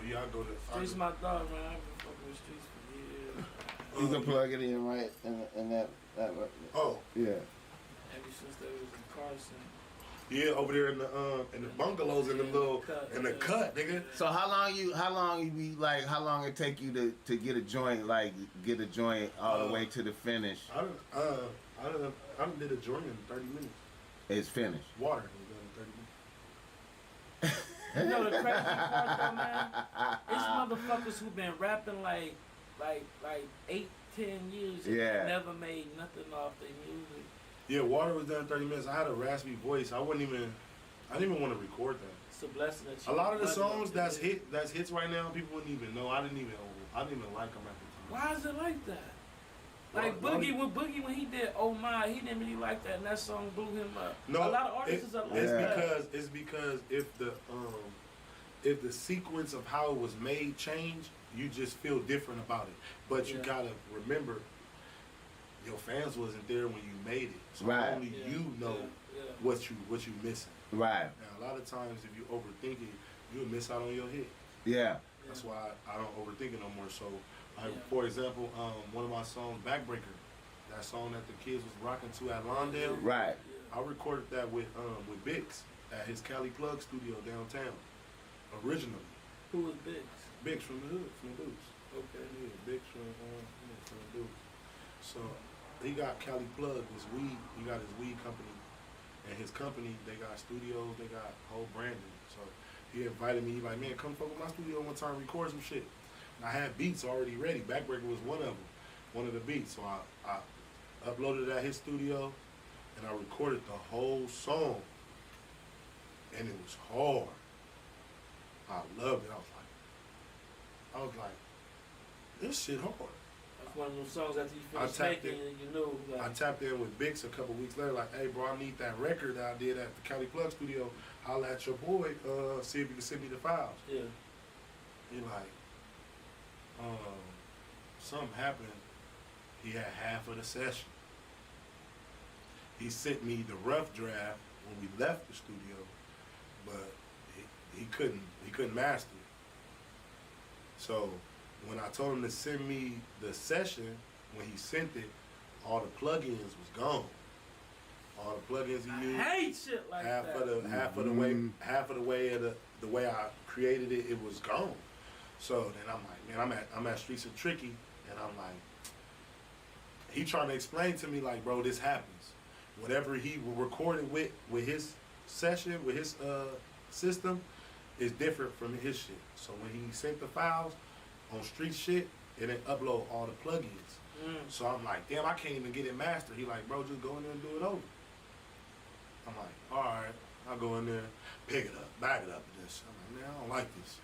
Yeah, I go to. Streets my dog, man. I've been fucking with Streets for years. You can plug it in right in that. Oh. Yeah. Ever since they was in Carson. Yeah, over there in the bungalows in the cut, nigga. So how long it take you to get a joint all the way to the finish? I done did a joint in 30 minutes. It's finished. Water was done in 30 minutes. You know the crazy part though, man? It's motherfuckers who been rapping like 8, 10 years and never made nothing off their music. Yeah, Water was done in 30 minutes. I had a raspy voice. I didn't even want to record that. It's a blessing that a lot of the songs that's hits right now, people wouldn't even know. I didn't even like them at the time. Why is it like that? Like Boogie when he did Oh My, he didn't really like that, and that song blew him up. No, a lot of artists are like that. It's because if the sequence of how it was made changed, you just feel different about it. But you gotta remember, your fans wasn't there when you made it, so only you know what you missing. Right. Now a lot of times, if you overthink it, you'll miss out on your hit. Yeah. That's why I don't overthink it no more. So, for example, one of my songs, Backbreaker, that song that the kids was rocking to at Lawndale. Right. I recorded that with Bbl'S at his Cali Plug studio downtown. Originally. Who was Bbl'S? Bbl'S from the hood, from the Dukes. Okay. Yeah, Bbl'S from the Dukes. So he got Cali Plug, he got his weed company. And his company, they got studios, they got whole branding. So he invited me, like, man, come fuck with my studio one time, record some shit. And I had beats already ready. Backbreaker was one of the beats. So I uploaded it at his studio and I recorded the whole song. And it was hard. I loved it. I was like, this shit hard. That's one of those songs after you finished making it, you know. Like, I tapped in with Bbl'S a couple weeks later, like, hey bro, I need that record that I did at the Cali Plug studio. Holla at your boy, see if you can send me the files. Yeah. He like, something happened. He had half of the session. He sent me the rough draft when we left the studio, but he couldn't master it. So when I told him to send me the session, when he sent it, all the plugins was gone. All the plugins he used. I hate shit like that. Half of the way I created it, it was gone. So then I'm like, man, I'm at Streets and Tricky, and I'm like, he trying to explain to me like, bro, this happens. Whatever he recorded with his session, with his system, is different from his shit. So when he sent the files on street shit, it didn't upload all the plugins. So I'm like, damn, I can't even get it mastered. He like, bro, just go in there and do it over. I'm like, all right. I'll go in there, pick it up, back it up with this. I'm like, man, I don't like this.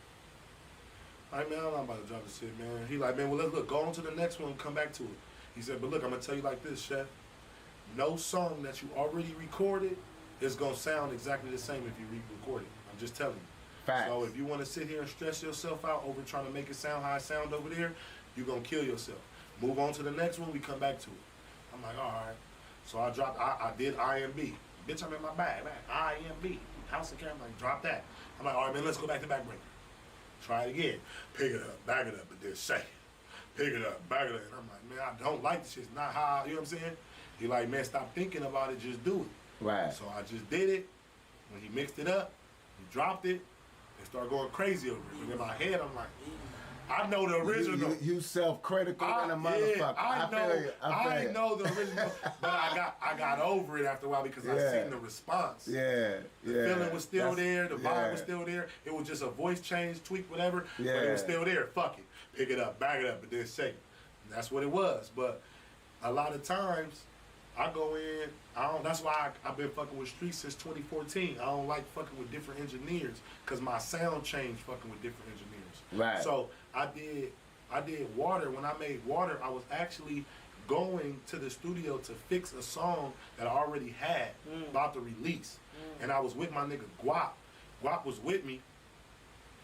Like, man, I'm not about to drop this shit, man. He like, man, well, let's look, go on to the next one and come back to it. He said, but look, I'm going to tell you like this, Chef. No song that you already recorded is going to sound exactly the same if you re-record it. I'm just telling you. Facts. So if you want to sit here and stress yourself out over trying to make it sound how it sound over there, you're going to kill yourself. Move on to the next one, we come back to it. I'm like, all right. So I did IMB. Bitch, I'm in my bag, man. IMB. House and camera, like, drop that. I'm like, all right, man, let's go back to Backbreaker. Try it again. Pick it up, back it up, but then shake it. Pick it up, back it up. And I'm like, man, I don't like this shit. It's not how, you know what I'm saying? He like, man, stop thinking about it, just do it. Right. So I just did it. When he mixed it up, he dropped it, and started going crazy over it. But in my head, I'm like, I know the original. You self-critical than a motherfucker. Yeah, I feel know the original, but I got over it after a while because I seen the response. Yeah, The feeling was still there, the vibe was still there. It was just a voice change, tweak, whatever, but it was still there. Fuck it. Pick it up, back it up, and then shake it. And that's what it was. But a lot of times, I go in, that's why I've been fucking with streets since 2014. I don't like fucking with different engineers because my sound changed fucking with different engineers. Right. So I did Water. When I made Water, I was actually going to the studio to fix a song that I already had about to release. And I was with my nigga Guap. Guap was with me,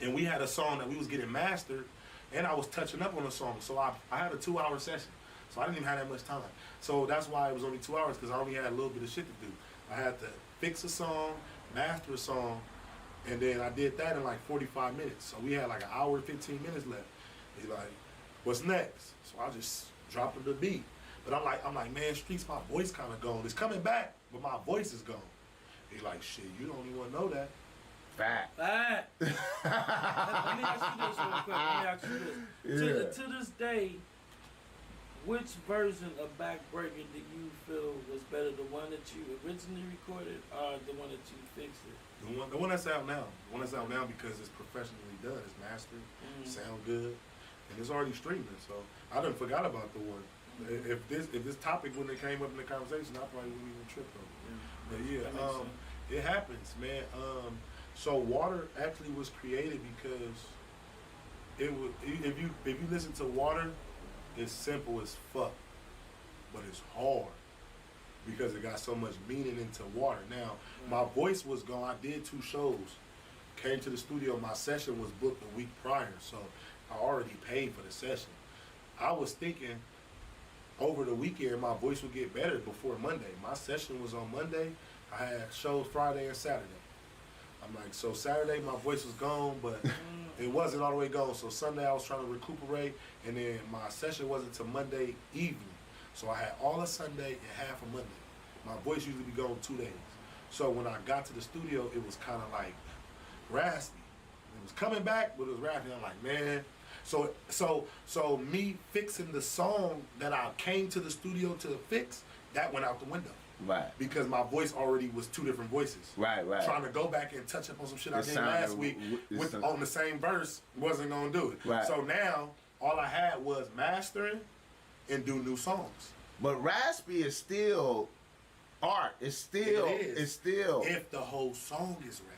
and we had a song that we was getting mastered, and I was touching up on the song. So I had a 2-hour session. So I didn't even have that much time. So that's why it was only 2 hours, because I only had a little bit of shit to do. I had to fix a song, master a song, and then I did that in like 45 minutes. So we had like an hour and 15 minutes left. He's like, what's next? So I just dropped him the beat. But I'm like, man, Streets, my voice kind of gone. It's coming back, but my voice is gone. He's like, shit, you don't even want to know that. Fact. Let me ask you this real quick. Let me ask you this. To this day, which version of Backbreaking do you feel was better? The one that you originally recorded or the one that you fixed it? The one that's out now. The one that's out now because it's professionally done. It's mastered, sound good, and it's already streaming. So I done forgot about the one. If this topic when it came up in the conversation, I probably wouldn't even trip over it. But yeah, it happens, man. So Water actually was created because it was if you listen to Water, it's simple as fuck, but it's hard because it got so much meaning into Water. Now, my voice was gone. I did 2 shows, came to the studio. My session was booked a week prior, so I already paid for the session. I was thinking over the weekend my voice would get better before Monday. My session was on Monday. I had shows Friday and Saturday. I'm like, so Saturday my voice was gone, but it wasn't all the way gone. So Sunday I was trying to recuperate, and then my session wasn't until Monday evening. So I had all of Sunday and half of Monday. My voice usually be gone 2 days. So when I got to the studio, it was kind of like raspy. It was coming back, but it was raspy. I'm like, man. So me fixing the song that I came to the studio to fix, that went out the window. Right. Because my voice already was 2 different voices. Right. Trying to go back and touch up on some shit I did last week on the same verse wasn't gonna do it. Right. So now all I had was mastering and do new songs. But raspy is still art. It's still if the whole song is raspy.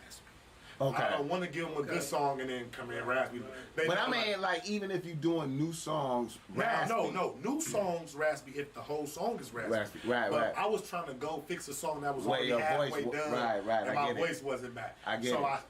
Okay. I don't want to give them a good song and then come in raspy. But I mean, like, even if you're doing new songs, raspy. No, new songs raspy if the whole song is raspy. Right. I was trying to go fix a song that was already halfway done, right, and my voice wasn't back. I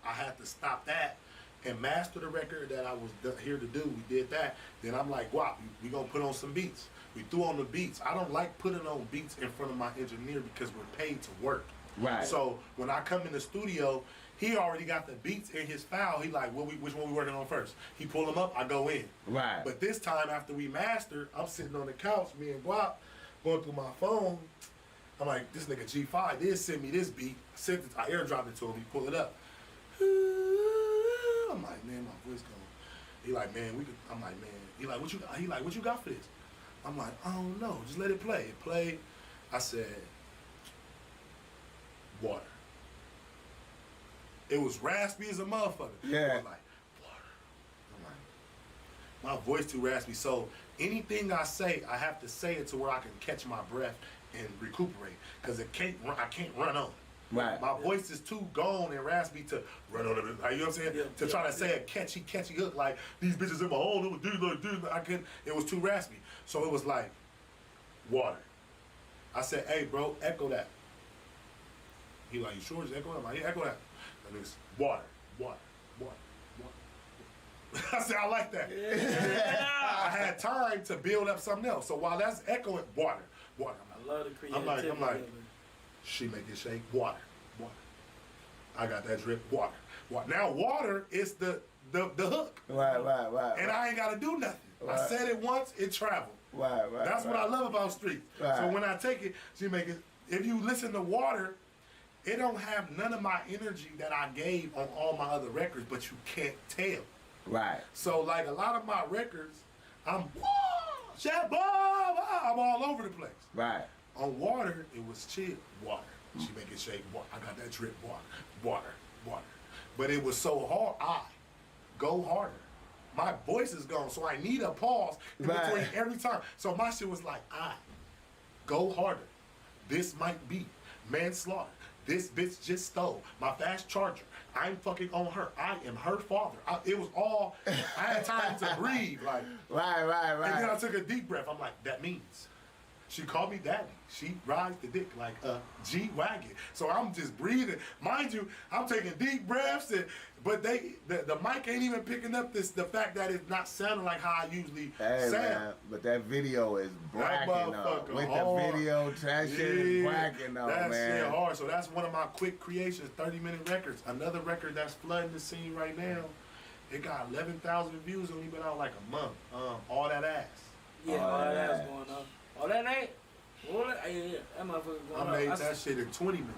had to stop that and master the record that I was here to do. We did that. Then I'm like, wow, we gonna put on some beats. We threw on the beats. I don't like putting on beats in front of my engineer because we're paid to work. Right. So when I come in the studio, he already got the beats in his file. He like, which one we working on first? He pull them up, I go in. Right. But this time after we mastered, I'm sitting on the couch, me and Guap, going through my phone. I'm like, this nigga G5 did send me this beat. I airdropped it to him. He pulled it up. I'm like, man, my voice gone. He like, man, we could. I'm like, man. He like, what you got for this? I'm like, I don't know. Just let it play. It played. I said, Water. It was raspy as a motherfucker. Yeah. I was like, Water. I'm like, my voice too raspy. So anything I say, I have to say it to where I can catch my breath and recuperate. Because I can't run on. Right. My voice is too gone and raspy to run on it. You know what I'm saying? To try to say a catchy hook like these bitches in my home, it was like this. I couldn't. It was too raspy. So it was like Water. I said, hey bro, echo that. He like, you sure? Just echo that? I'm like, yeah, echo that. And it's Water. I said, I like that. Yeah. I had time to build up something else. So while that's echoing, Water. I love the creativity. I'm like, she make it shake, water. I got that drip, water. Now Water is the hook. Right. And I ain't gotta do nothing. I said it once, it traveled. Right. That's what I love about streets. Right. So when I take it, if you listen to Water, it don't have none of my energy that I gave on all my other records, but you can't tell. Right. So like a lot of my records, I'm all over the place. Right. On Water, it was chill. Water. She make it shake. Water. I got that drip. Water. But it was so hard. I go harder. My voice is gone, so I need a pause in between every time. So my shit was like, I go harder. This might be manslaughter. This bitch just stole my fast charger. I'm fucking on her. I am her father. It was all, I had time to breathe. Like, Right. And then I took a deep breath. I'm like, that means. She called me daddy. She rides the dick like a G-Wagon. So I'm just breathing. Mind you, I'm taking deep breaths, but the mic ain't even picking up the fact that it's not sounding like how I usually sound. Man, but that video is bracking up. With hard. The video, that shit is bracking up, man. That shit hard. So that's one of my quick creations, 30-minute records. Another record that's flooding the scene right now. It got 11,000 views, only been out like a month. All That Ass. Yeah, all that ass going up. Oh, that ain't. Yeah, that motherfucker going up. I made that shit in 20 minutes.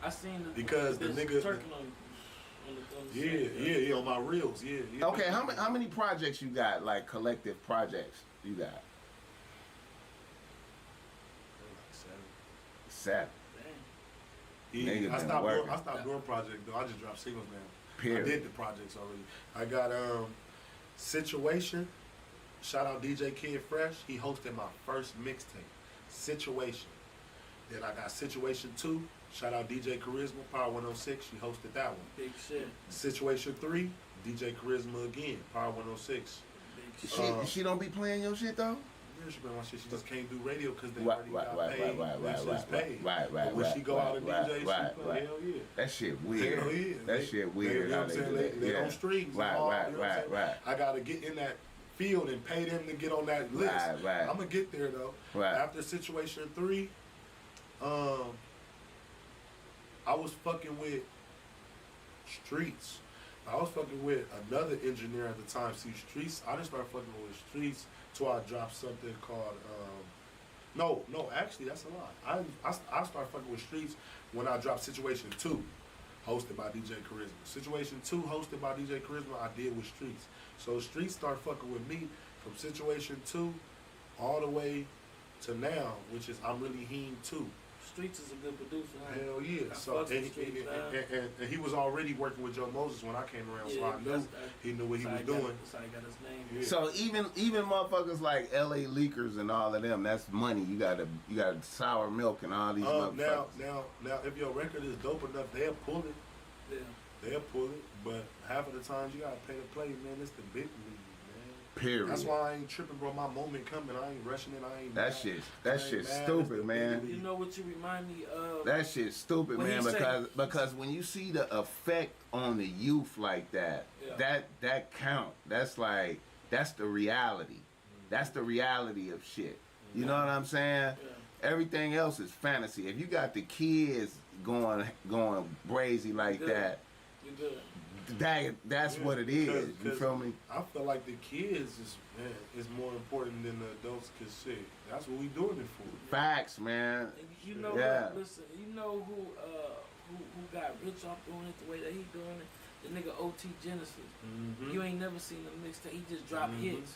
I seen the because the nigga. Turking on the Yeah, on my reels, yeah. Okay, how many projects you got? Like collective projects you got? Like 7. Yeah, Niggas I been stopped working. doing projects though. I just dropped singles now. Period. I did the projects already. I got Situation. Shout out DJ Kid Fresh. He hosted my first mixtape. Situation. Then I got Situation 2. Shout out DJ Charisma, Power 106. She hosted that one. Big shit. Situation 3. DJ Charisma again, Power 106. Big shit. She don't be playing your shit though? Yeah, she been my shit. She just can't do radio because they Right, already right, got paid. right. But when she go out and DJ, she play, hell yeah. That shit weird. Hell yeah. That shit weird. You know what I'm saying? They on streams. Right. I gotta get in that field and pay them to get on that list. Right. I'm gonna get there though. Right. After Situation 3, I was fucking with Streets. I was fucking with another engineer at the time, see Streets. I just started fucking with Streets till I dropped something called no, actually that's a lie. I started fucking with Streets when I dropped Situation 2, hosted by DJ Charisma. Situation 2, hosted by DJ Charisma, I did with Streets. So Streets started fucking with me from Situation 2 all the way to now, which is I'm Really Heen 2. Streets is a good producer. Huh? Hell yeah. I So fucks with Streets, and he was already working with Joe Moses when I came around, so I knew he knew what he was doing. That's how he got his name. Yeah. So even motherfuckers like LA Leakers and all of them, that's money. You got Sour Milk and all these motherfuckers. Now, if your record is dope enough, they'll pull it. Yeah. They'll pull it, but half of the times you gotta pay to play, man. It's the big league, man. Period. That's why I ain't tripping, bro. My moment coming. I ain't rushing it. I ain't. That mad. shit's mad. stupid, It's the man. big You league. know what you remind me of? That shit's stupid, When man. he say- Because when you see the effect on the youth like that, Yeah. that count. That's the reality. That's the reality of shit. You know what I'm saying? Yeah. Everything else is fantasy. If you got the kids going brazy like Good. that, You good. that's what it is. You feel me? I feel like the kids is more important than the adults. Cause shit, that's what we doing it for. Facts, man. And you know Yeah. what? Listen, you know who got rich off doing it the way that he doing it? The nigga OT Genesis. Mm-hmm. You ain't never seen the mixtape. He just dropped hits.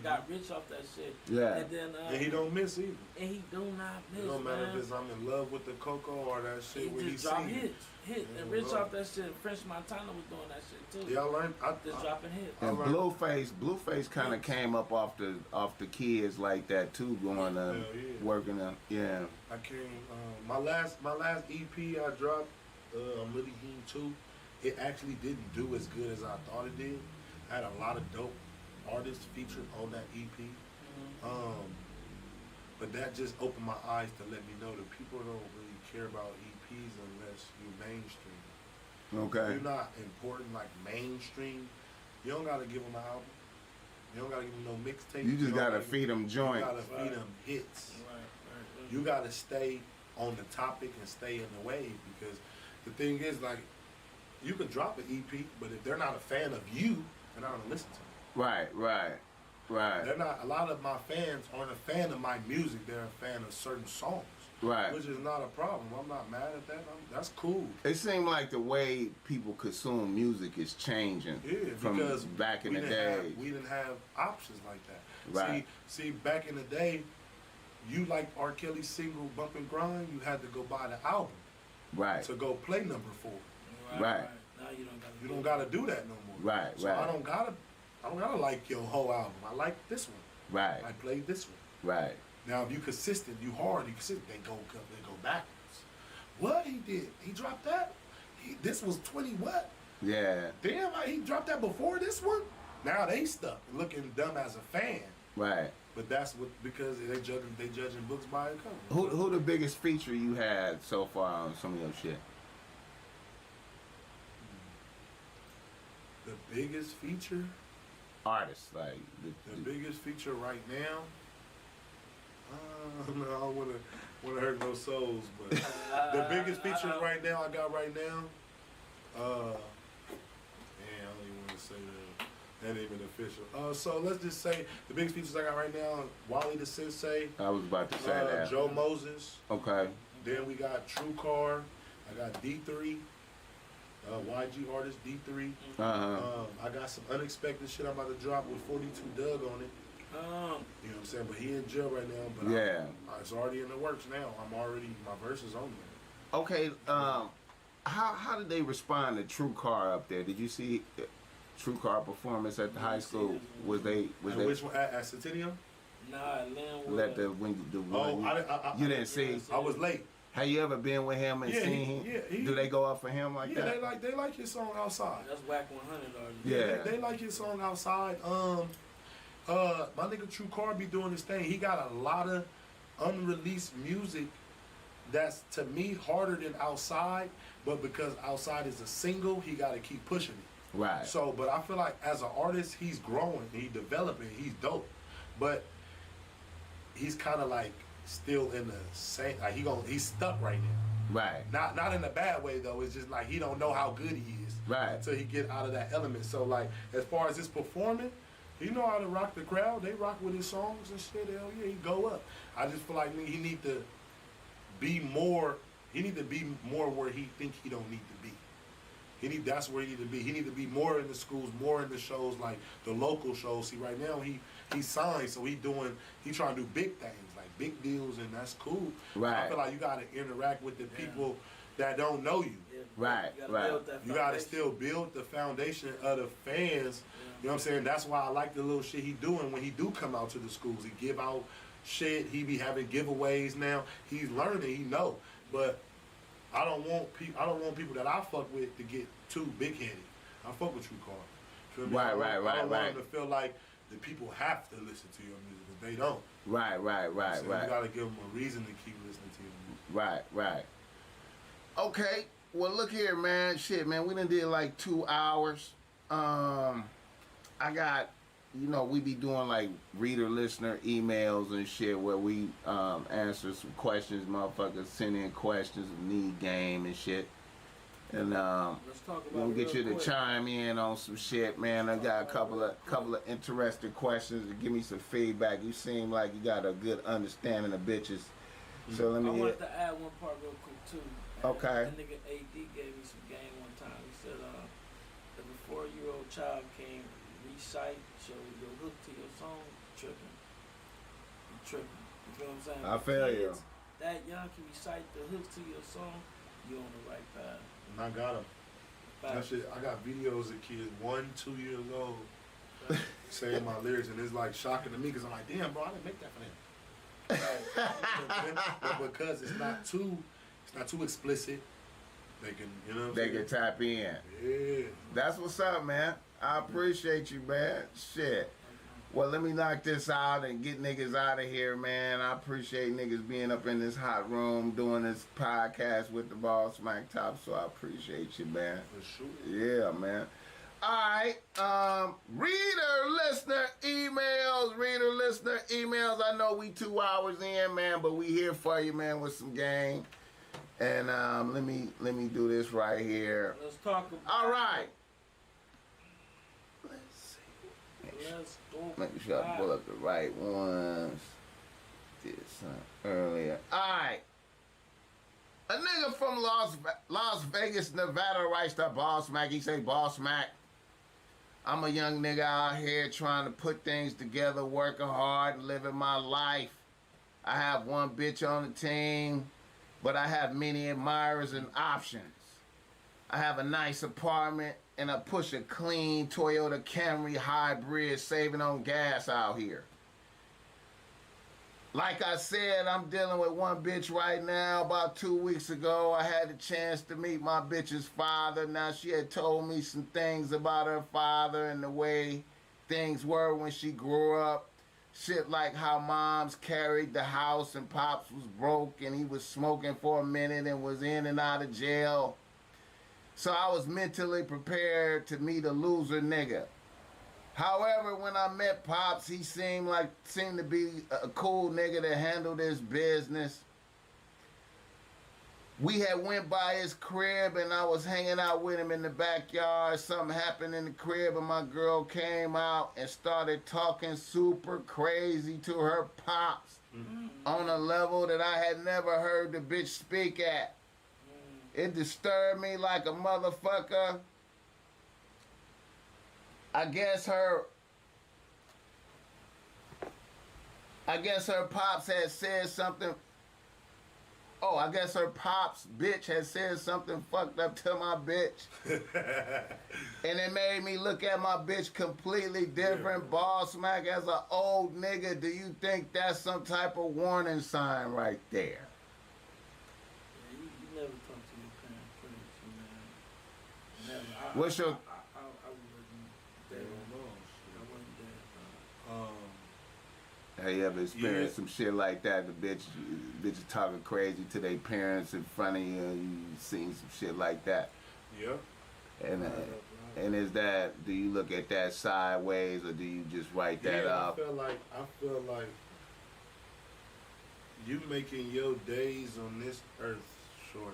Got rich off that shit. Yeah. And then And he don't miss either. and he do not miss. It don't matter man. if it's I'm in love with the cocoa or that shit where He he's just dropped singing. hits. And Yeah, rich bro. off that shit. French Montana was doing that shit too. Yeah, I learned. Just dropping hits. And Alright. Blueface kind of came up off the kids like that too, going yeah. working on. Yeah. I came. My last EP I dropped, I'm Really Heen 2. It actually didn't do as good as I thought it did. I had a lot of dope artists featured on that EP. But that just opened my eyes to let me know that people don't really care about EPs unless you mainstream. Okay. If you're not important like mainstream, you don't gotta give them an album. You don't gotta give them no mixtape. You just don't gotta feed them joints. You gotta feed them hits. Right. You gotta stay on the topic and stay in the wave, because the thing is, like, you can drop an EP, but if they're not a fan of you, they're not gonna listen to it. Right. They're not. A lot of my fans aren't a fan of my music. They're a fan of certain songs. Right. Which is not a problem. I'm not mad at that. That's cool. It seemed like the way people consume music is changing from because back in the day. We didn't have options like that. Right. See, back in the day, you like R. Kelly's single "Bump and Grind," you had to go buy the album. Right. To go play number 4. Right. Now you don't gotta do that no more. Right. So I don't gotta like your whole album. I like this one. Right. I played this one. Right. Now, if you consistent, you hard, you consistent, they go backwards. What he did? He dropped that? This was 20 what? Yeah. Damn, he dropped that before this one? Now they stuck looking dumb as a fan. Right. But that's what, because they judging books by a cover. Who the biggest feature you had so far on some of your shit? The biggest feature? Artists, like the biggest feature right now? No, I don't want to hurt no souls, but the biggest feature right now I got right now, man, I don't even want to say that. That ain't even official. So let's just say the biggest features I got right now: Wally the Sensei. I was about to say that. Joe Moses. Okay. Then we got True Car. I got D3. YG artist D3. I got some unexpected shit I'm about to drop with 42 Doug on it. You know what I'm saying? But he in jail right now. But yeah, it's already in the works now. My verse is on there. Okay. How did they respond to True Car up there? Did you see True Car performance at the high school? Was they? Which one at Centennial? Nah, Let the you didn't see. I was late. Have you ever been with him and seen him? Yeah, do they go up for him like that? Yeah, they like his song Outside. That's Whack 100 already. Yeah, they like his song Outside. My nigga True Car be doing his thing. He got a lot of unreleased music that's, to me, harder than Outside, but because Outside is a single, he got to keep pushing it. Right. So, but I feel like as an artist, he's growing, he's developing, he's dope, but he's kind of like still in the same, like he's stuck right now. Right. Not in a bad way though. It's just like he don't know how good he is. Right. Until he get out of that element. So like, as far as his performing, he know how to rock the crowd. They rock with his songs and shit. Hell yeah, he go up. I just feel like he need to be more. He need to be more where he think he don't need to be. That's where he need to be. He need to be more in the schools, more in the shows, like the local shows. See, right now he signed, so he trying to do big things, like big deals, and that's cool. Right. I feel like you got to interact with the people that don't know you. Yeah. Right. You got to still build the foundation of the fans. You know what I'm saying? That's why I like the little shit he doing when he do come out to the schools. He give out shit. He be having giveaways now. He's learning. He know. But I don't want people that I fuck with to get too big headed. I fuck with True Car. Feel me? I don't want them to feel like the people have to listen to your music, but they don't. Right. So you gotta give them a reason to keep listening to your music. Right. Okay. Well, look here, man. Shit, man. We done did like 2 hours. I got, we be doing like reader listener emails and shit where we answer some questions. Motherfuckers send in questions, need game and shit. And let's talk about we'll get you to quick. chime in on some shit, man. I got a couple of interesting questions to give me some feedback. You seem like you got a good understanding of bitches. So let me. I wanted to add one part real quick too. Okay. That nigga AD gave me some game one time. He said, if a 4-year-old child can recite, show your hook to your song, you tripping. You know what I'm saying? I feel you. Kids that young can recite the hooks to your song, you on the right path. And I got them. That shit, I got videos of kids 1, 2 years old saying my lyrics, and it's like shocking to me because I'm like, damn, bro, I didn't make that for them. But because it's not too explicit, they can, you know what I'm saying? They can tap in. Yeah. That's what's up, man. I appreciate you, man. Shit. Well, let me knock this out and get niggas out of here, man. I appreciate niggas being up in this hot room doing this podcast with the Bossmack Top, so I appreciate you, man. For sure. Yeah, man. All right. Reader, listener, emails. I know we 2 hours in, man, but we here for you, man, with some game. And let me do this right here. Let's talk about All right. That's dope. Make sure I pull up the right ones. Did something earlier. Alright. A nigga from Las Vegas, Nevada writes to Bossmack. He say, Bossmack, I'm a young nigga out here trying to put things together, working hard and living my life. I have one bitch on the team, but I have many admirers and options. I have a nice apartment and I push a clean Toyota Camry hybrid, saving on gas out here. Like I said, I'm dealing with one bitch right now. About 2 weeks ago, I had the chance to meet my bitch's father. Now, she had told me some things about her father and the way things were when she grew up. Shit like how moms carried the house and pops was broke and he was smoking for a minute and was in and out of jail. So I was mentally prepared to meet a loser nigga. However, when I met Pops, he seemed to be a cool nigga that handled his business. We had went by his crib and I was hanging out with him in the backyard. Something happened in the crib and my girl came out and started talking super crazy to her Pops on a level that I had never heard the bitch speak at. It disturbed me like a motherfucker. I guess her Pops had said something. Oh, I guess her Pops bitch had said something fucked up to my bitch. And it made me look at my bitch completely different. Yeah. Bossmack, as an old nigga, do you think that's some type of warning sign right there? Yeah, you never talk to your parents, man. Never. What's your... Have you ever experienced some shit like that? The bitch talking crazy to their parents in front of you. You seen some shit like that? Yeah. And is that? Do you look at that sideways or do you just write that up? I feel like you making your days on this earth shorter.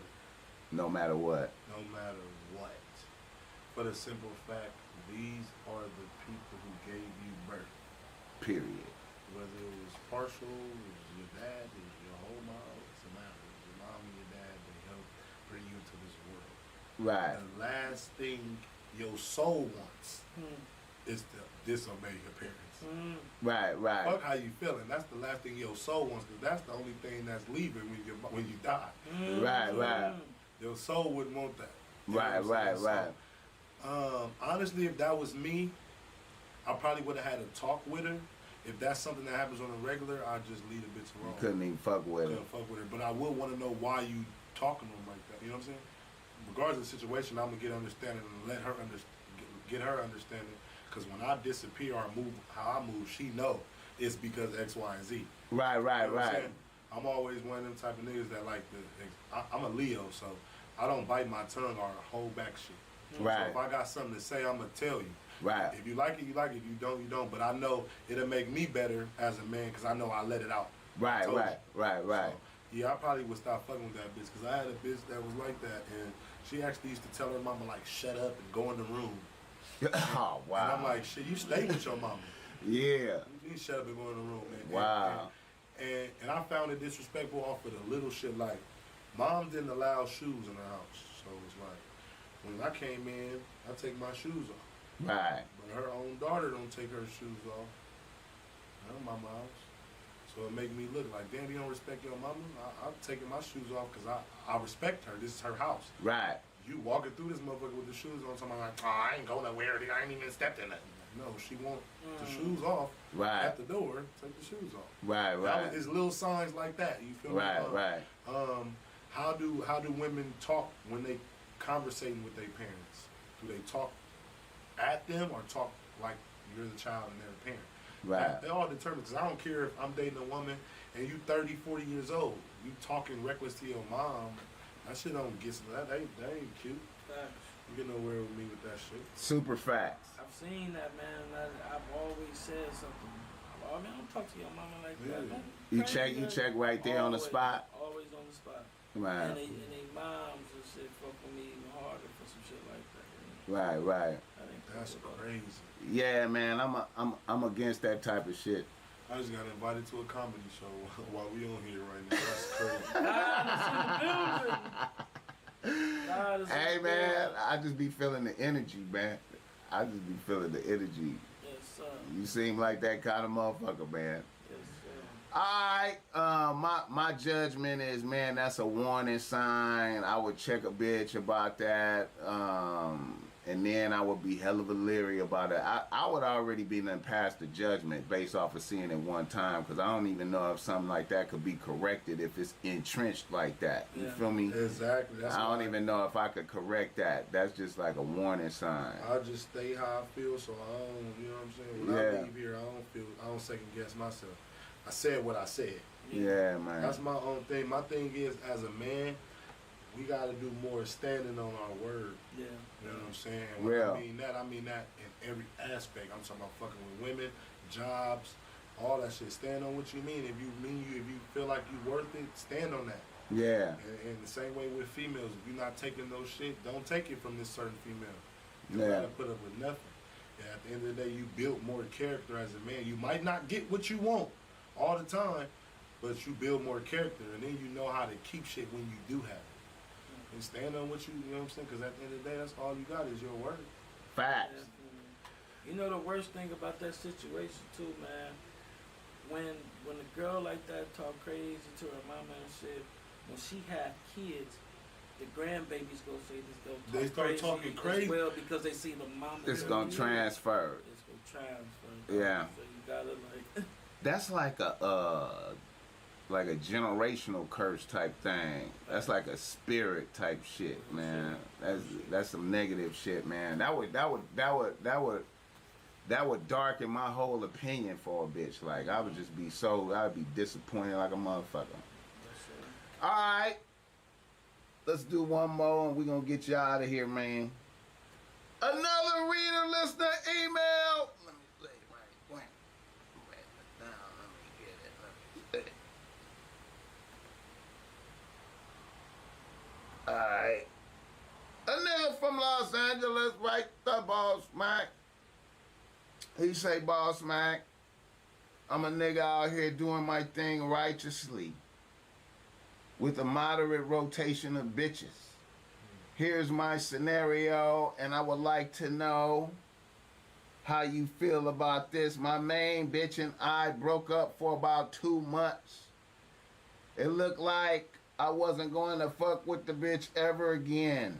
No matter what. No matter what. For the simple fact, these are the people who gave you birth. Period. Whether it was partial, it was your dad, it was your whole mom, it doesn't matter. It was your mom and your dad, they helped bring you to this world. Right. The last thing your soul wants is to disobey your parents. Right. Fuck how you feeling. That's the last thing your soul wants, because that's the only thing that's leaving when you die. Right. Your soul wouldn't want that. Right. Honestly, if that was me, I probably would have had a talk with her. If that's something that happens on a regular, I'd just leave the bitch alone. You couldn't even fuck with her. But I would want to know why you talking to him like that. You know what I'm saying? Regardless of the situation, I'm going to get understanding and let her get her understanding. Because when I disappear or move how I move, she know it's because X, Y, and Z. Right. You know what I'm always one of them type of niggas that like I'm a Leo, so I don't bite my tongue or hold back shit. Right. So if I got something to say, I'm going to tell you. Right. If you like it, you like it. If you don't, you don't. But I know it'll make me better as a man because I know I let it out. Right. So, Yeah, I probably would stop fucking with that bitch because I had a bitch that was like that, and she actually used to tell her mama like, "Shut up and go in the room." Oh wow. And I'm like, "Shit, you stay with your mama." Yeah. You need to shut up and go in the room, man. Wow. And I found it disrespectful off of the little shit like, mom didn't allow shoes in the house, so it's like when I came in, I take my shoes off. Right. But her own daughter don't take her shoes off. Her mama house. So it make me look like, damn, you don't respect your mama? I'm taking my shoes off because I respect her. This is her house. Right. You walking through this motherfucker with the shoes on, somebody like, oh, I ain't going nowhere. I ain't even stepped in it. No, she want the shoes off at the door. Take the shoes off. Right. It's little signs like that. You feel me? Right. How do women talk when they conversating with their parents? Do they talk at them or talk like you're the child and they're the parent? Right. They all determined, because I don't care if I'm dating a woman and you 30, 40 years old, you talking reckless to your mom, that shit don't get, that ain't cute. Facts. You get nowhere with me with that shit. Super facts. I've seen that, man. I've always said something. I don't talk to your mama like that. You check right there on the spot? Always on the spot. Right. And they moms and shit fuck with me even harder for some shit like that. Right. That's crazy. Yeah, man, I'm against that type of shit. I just got invited to a comedy show while we on here right now. That's crazy. Hey, man, I just be feeling the energy, man. I just be feeling the energy. Yes, sir. You seem like that kind of motherfucker, man. Yes, sir. All right, my judgment is, man, that's a warning sign. I would check a bitch about that, and then I would be hell of a leery about it. I would already be done past the judgment based off of seeing it one time, because I don't even know if something like that could be corrected if it's entrenched like that. You feel me? Exactly. That's I don't even know if I could correct that. That's just like a warning sign. I just stay how I feel, so I don't, you know what I'm saying? When I leave here, I don't second guess myself. I said what I said. Yeah, man. That's my own thing. My thing is, as a man, we got to do more standing on our word. Yeah. You know what I'm saying? When I mean that in every aspect. I'm talking about fucking with women, jobs, all that shit. Stand on what you mean. If you feel like you worth it, stand on that. Yeah. And the same way with females, if you're not taking those shit, don't take it from this certain female. You gotta put up with nothing. And at the end of the day, you build more character as a man. You might not get what you want all the time, but you build more character, and then you know how to keep shit when you do have it. And stand on what you know what I'm saying? Because at the end of the day, that's all you got is your word. Facts. You know the worst thing about that situation too, man. When a girl like that talk crazy to her mama and shit, when she have kids, the grandbabies go say this. They start talking crazy. As well, because they see the mama. It's gonna transfer. It's gonna transfer. Yeah. So you gotta like. That's like a generational curse type thing. That's like a spirit type shit, man. That's some negative shit, man. That would darken my whole opinion for a bitch. Like I'd be disappointed like a motherfucker. All right, let's do one more and we're gonna get you out of here, man. Another reader, listener, email. Let me say right. Alright. A nigga from Los Angeles, right the Bossmack. He say, Bossmack, I'm a nigga out here doing my thing righteously with a moderate rotation of bitches. Here's my scenario, and I would like to know how you feel about this. My main bitch and I broke up for about 2 months. It looked like I wasn't going to fuck with the bitch ever again.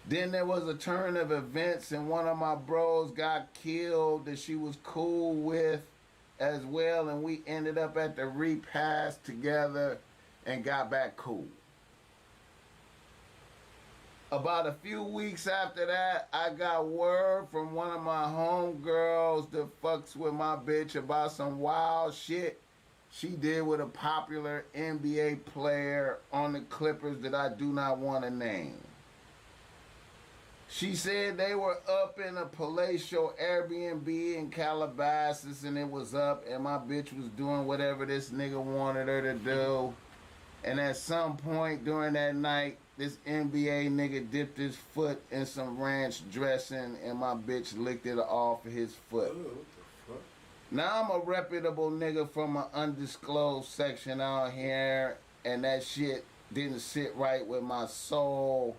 Then there was a turn of events and one of my bros got killed that she was cool with as well, and we ended up at the repast together and got back cool. About a few weeks after that, I got word from one of my homegirls that fucks with my bitch about some wild shit she did with a popular NBA player on the Clippers that I do not want to name. She said they were up in a palatial Airbnb in Calabasas and it was up and my bitch was doing whatever this nigga wanted her to do. And at some point during that night, this NBA nigga dipped his foot in some ranch dressing and my bitch licked it off of his foot. What the fuck? Now I'm a reputable nigga from an undisclosed section out here, and that shit didn't sit right with my soul.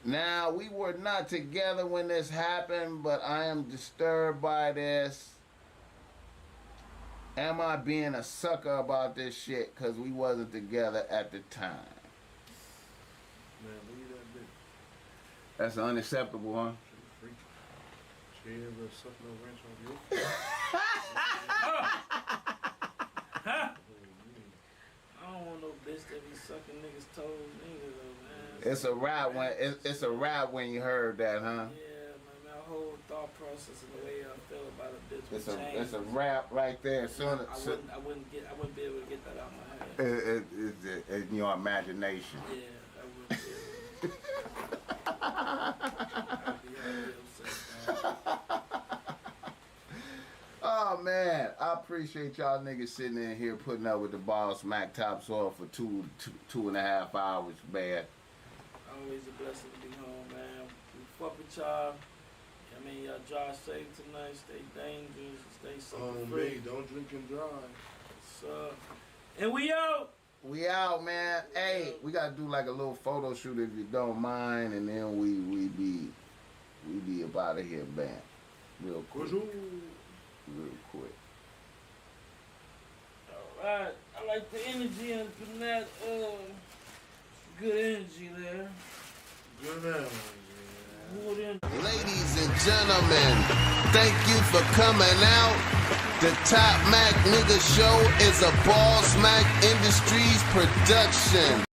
Now, we were not together when this happened, but I am disturbed by this. Am I being a sucker about this shit because we wasn't together at the time? Man, leave that bitch. That's unacceptable, huh? She ever suck no wrench on your face? I don't want no bitch that be sucking niggas' toes neither though, man. It's a rap when you heard that, huh? Yeah, man, my whole thought process and the way I feel about a bitch would change. It's a rap right there. I wouldn't be able to get that out of my head. It's in your imagination. Yeah, I wouldn't be able to. I'd be upset, man. Oh man, I appreciate y'all niggas sitting in here putting up with the Bossmack topsoil for two and a half hours, man. Always a blessing to be home, man. We fuck with y'all. I mean, y'all drive safe tonight. Stay dangerous. Stay safe. Me, don't drink and drive. So, and we out. We out, man. Hey, we gotta do like a little photo shoot if you don't mind, and then we be up out of here, man. Real quick. Real quick. All right. I like the energy and that. Good energy there. Good energy. Ladies and gentlemen, thank you for coming out. The Top Mac Nigga Show is a Bossmack Industries production.